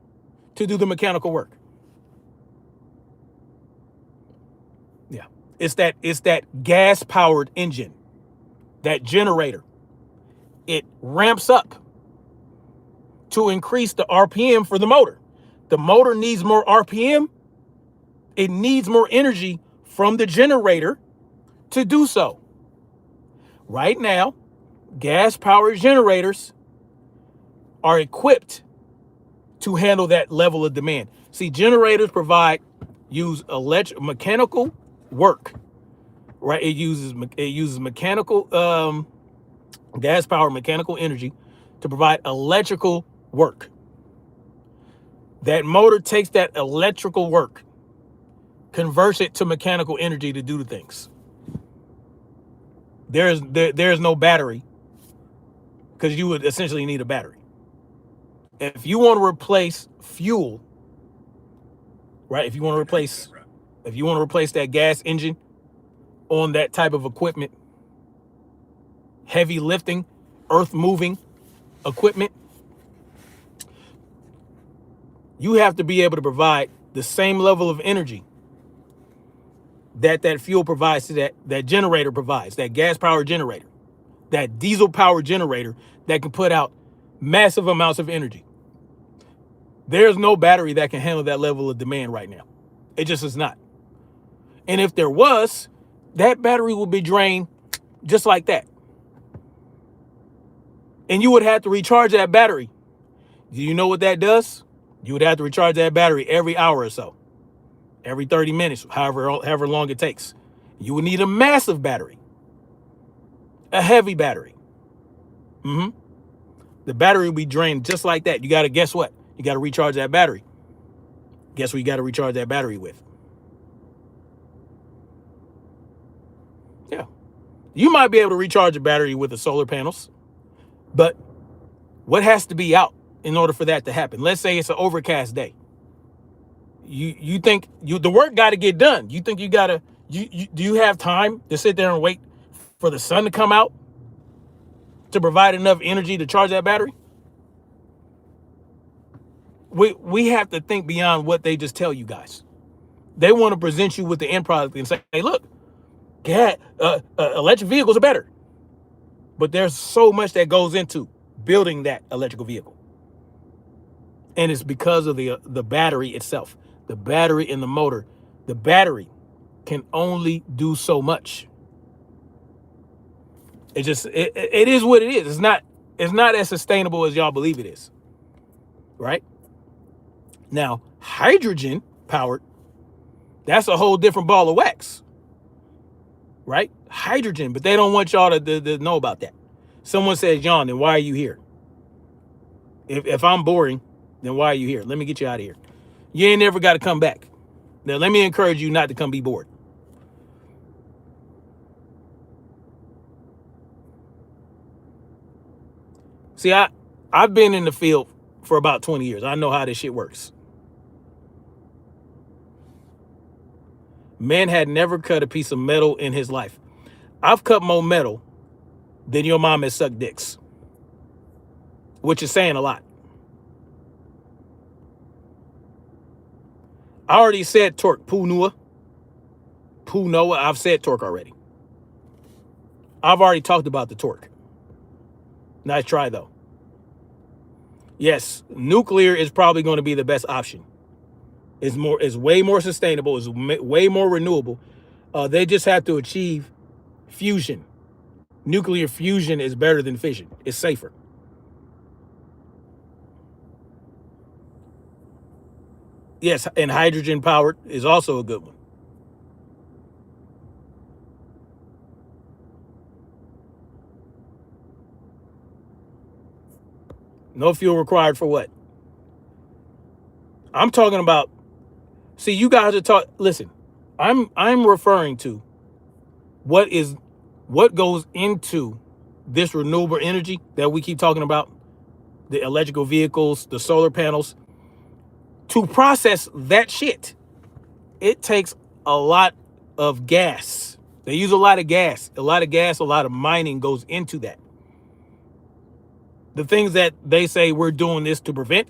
S1: to do the mechanical work? Yeah. It's that gas powered engine, that generator. It ramps up to increase the RPM for the motor. The motor needs more RPM. It needs more energy from the generator to do so. Right now, gas-powered generators are equipped to handle that level of demand. See, generators use mechanical work, right? It uses mechanical, gas-powered mechanical energy to provide electrical work. That motor takes that electrical work, converts it to mechanical energy to do the things. There's no battery, because you would essentially need a battery. If you want to replace fuel, right? If you want to replace that gas engine on that type of equipment, heavy lifting, earth moving equipment, you have to be able to provide the same level of energy that fuel provides, to that generator provides, that gas powered generator, that diesel powered generator that can put out massive amounts of energy. There's no battery that can handle that level of demand right now. It just is not. And if there was, that battery would be drained just like that. And you would have to recharge that battery. Do you know what that does? You would have to recharge that battery every hour or so, every 30 minutes, however long it takes. You would need a massive battery, a heavy battery. The battery will be drained just like that. You got to, guess what? You got to recharge that battery. Guess what you got to recharge that battery with? Yeah. You might be able to recharge a battery with the solar panels, but what has to be out in order for that to happen? Let's say it's an overcast day. You think the work got to get done. You think do you have time to sit there and wait for the sun to come out to provide enough energy to charge that battery? We have to think beyond what they just tell you guys. They want to present you with the end product and say, hey, look, electric vehicles are better. But there's so much that goes into building that electrical vehicle. And it's because of the battery itself, the battery in the motor. The battery can only do so much. It is what it is. It's not as sustainable as y'all believe it is. Right? Now, hydrogen powered, that's a whole different ball of wax. Right? Hydrogen, but they don't want y'all to know about that. Someone says, John, then why are you here? If I'm boring, then why are you here? Let me get you out of here. You ain't never got to come back. Now, let me encourage you not to come be bored. See, I've been in the field for about 20 years. I know how this shit works. Man had never cut a piece of metal in his life. I've cut more metal than your mom has sucked dicks, which is saying a lot. I already said torque, Poo Noah. I've said torque already. I've already talked about the torque. Nice try, though. Yes, nuclear is probably going to be the best option. It's way more sustainable. It's way more renewable. They just have to achieve fusion. Nuclear fusion is better than fission. It's safer. Yes, and hydrogen powered is also a good one. No fuel required for what? I'm talking about, see, you guys are listen, I'm referring to what goes into this renewable energy that we keep talking about. the electrical vehicles, the solar panels. To process that shit, it takes a lot of gas. They use a lot of gas. A lot of gas, a lot of mining goes into that. The things that they say we're doing this to prevent,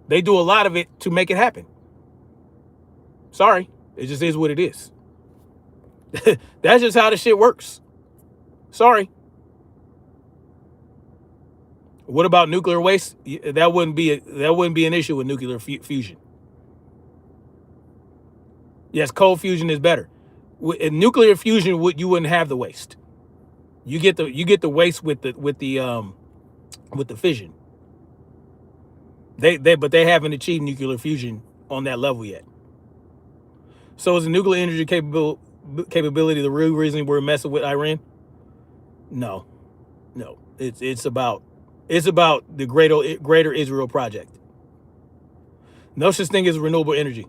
S1: they do a lot of it to make it happen. Sorry, it just is what it is. That's just how the shit works. Sorry. What about nuclear waste? That wouldn't be an issue with nuclear fusion. Yes, cold fusion is better. In nuclear fusion, you wouldn't have the waste. You get the waste with the fission. But they haven't achieved nuclear fusion on that level yet. So is the nuclear energy capability the real reason we're messing with Iran? No. It's about the greater Israel project. No such thing as renewable energy.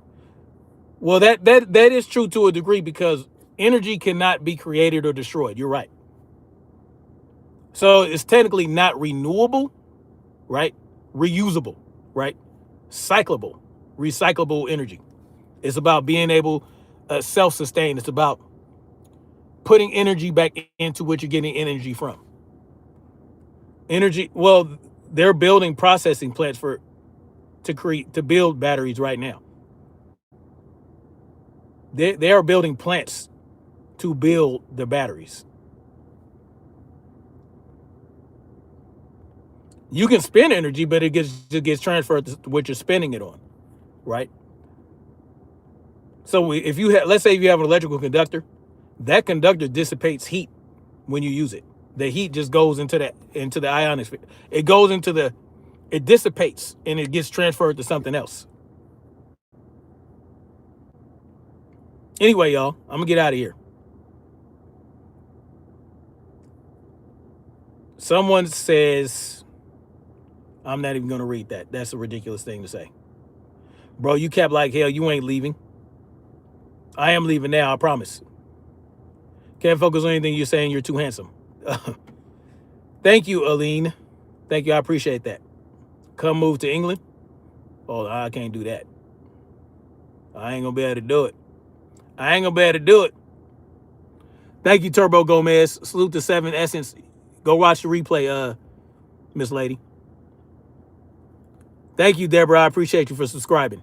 S1: Well, that is true to a degree because energy cannot be created or destroyed. You're right. So it's technically not renewable, right? Reusable, right? Recyclable energy. It's about being able self-sustain. It's about putting energy back into what you're getting energy from. Energy. Well, they're building processing plants to build batteries right now. They are building plants to build the batteries. You can spend energy, but it gets transferred to what you're spending it on, right? So if you have, let's say if you have an electrical conductor, that conductor dissipates heat when you use it. The heat just goes into the ionosphere. It dissipates and it gets transferred to something else. Anyway, y'all, I'm gonna get out of here. Someone says, I'm not even gonna read that. That's a ridiculous thing to say. Bro, you kept like hell, you ain't leaving. I am leaving now, I promise. Can't focus on anything you're saying, you're too handsome. Thank you, Aline. Thank you, I appreciate that. Come move to England? Oh, I can't do that. I ain't gonna be able to do it. Thank you, Turbo Gomez. Salute to 7 Essence. Go watch the replay, Miss Lady. Thank you, Deborah. I appreciate you for subscribing.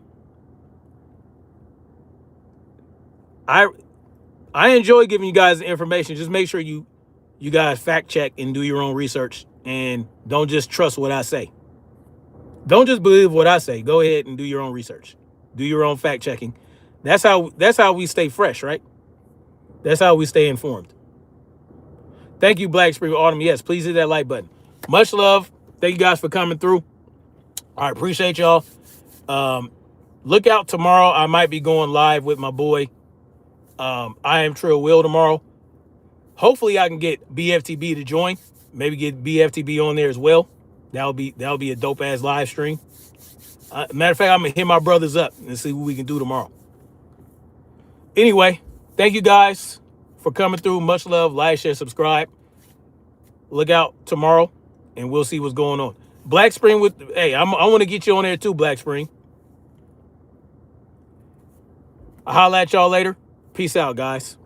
S1: I enjoy giving you guys the information. Just make sure you guys fact check and do your own research and don't just trust what I say. Don't just believe what I say. Go ahead and do your own research. Do your own fact checking. That's how we stay fresh, right? That's how we stay informed. Thank you, Black Spring Autumn. Yes, please hit that like button. Much love. Thank you guys for coming through. I appreciate y'all. Look out tomorrow. I might be going live with my boy. I am Trill Will tomorrow. Hopefully I can get BFTB to join. Maybe get BFTB on there as well. That'll be a dope ass live stream. Matter of fact, I'm gonna hit my brothers up and see what we can do tomorrow. Anyway, thank you guys for coming through. Much love. Like, share, subscribe. Look out tomorrow, and we'll see what's going on. Black Spring I want to get you on there too, Black Spring. I'll holla at y'all later. Peace out, guys.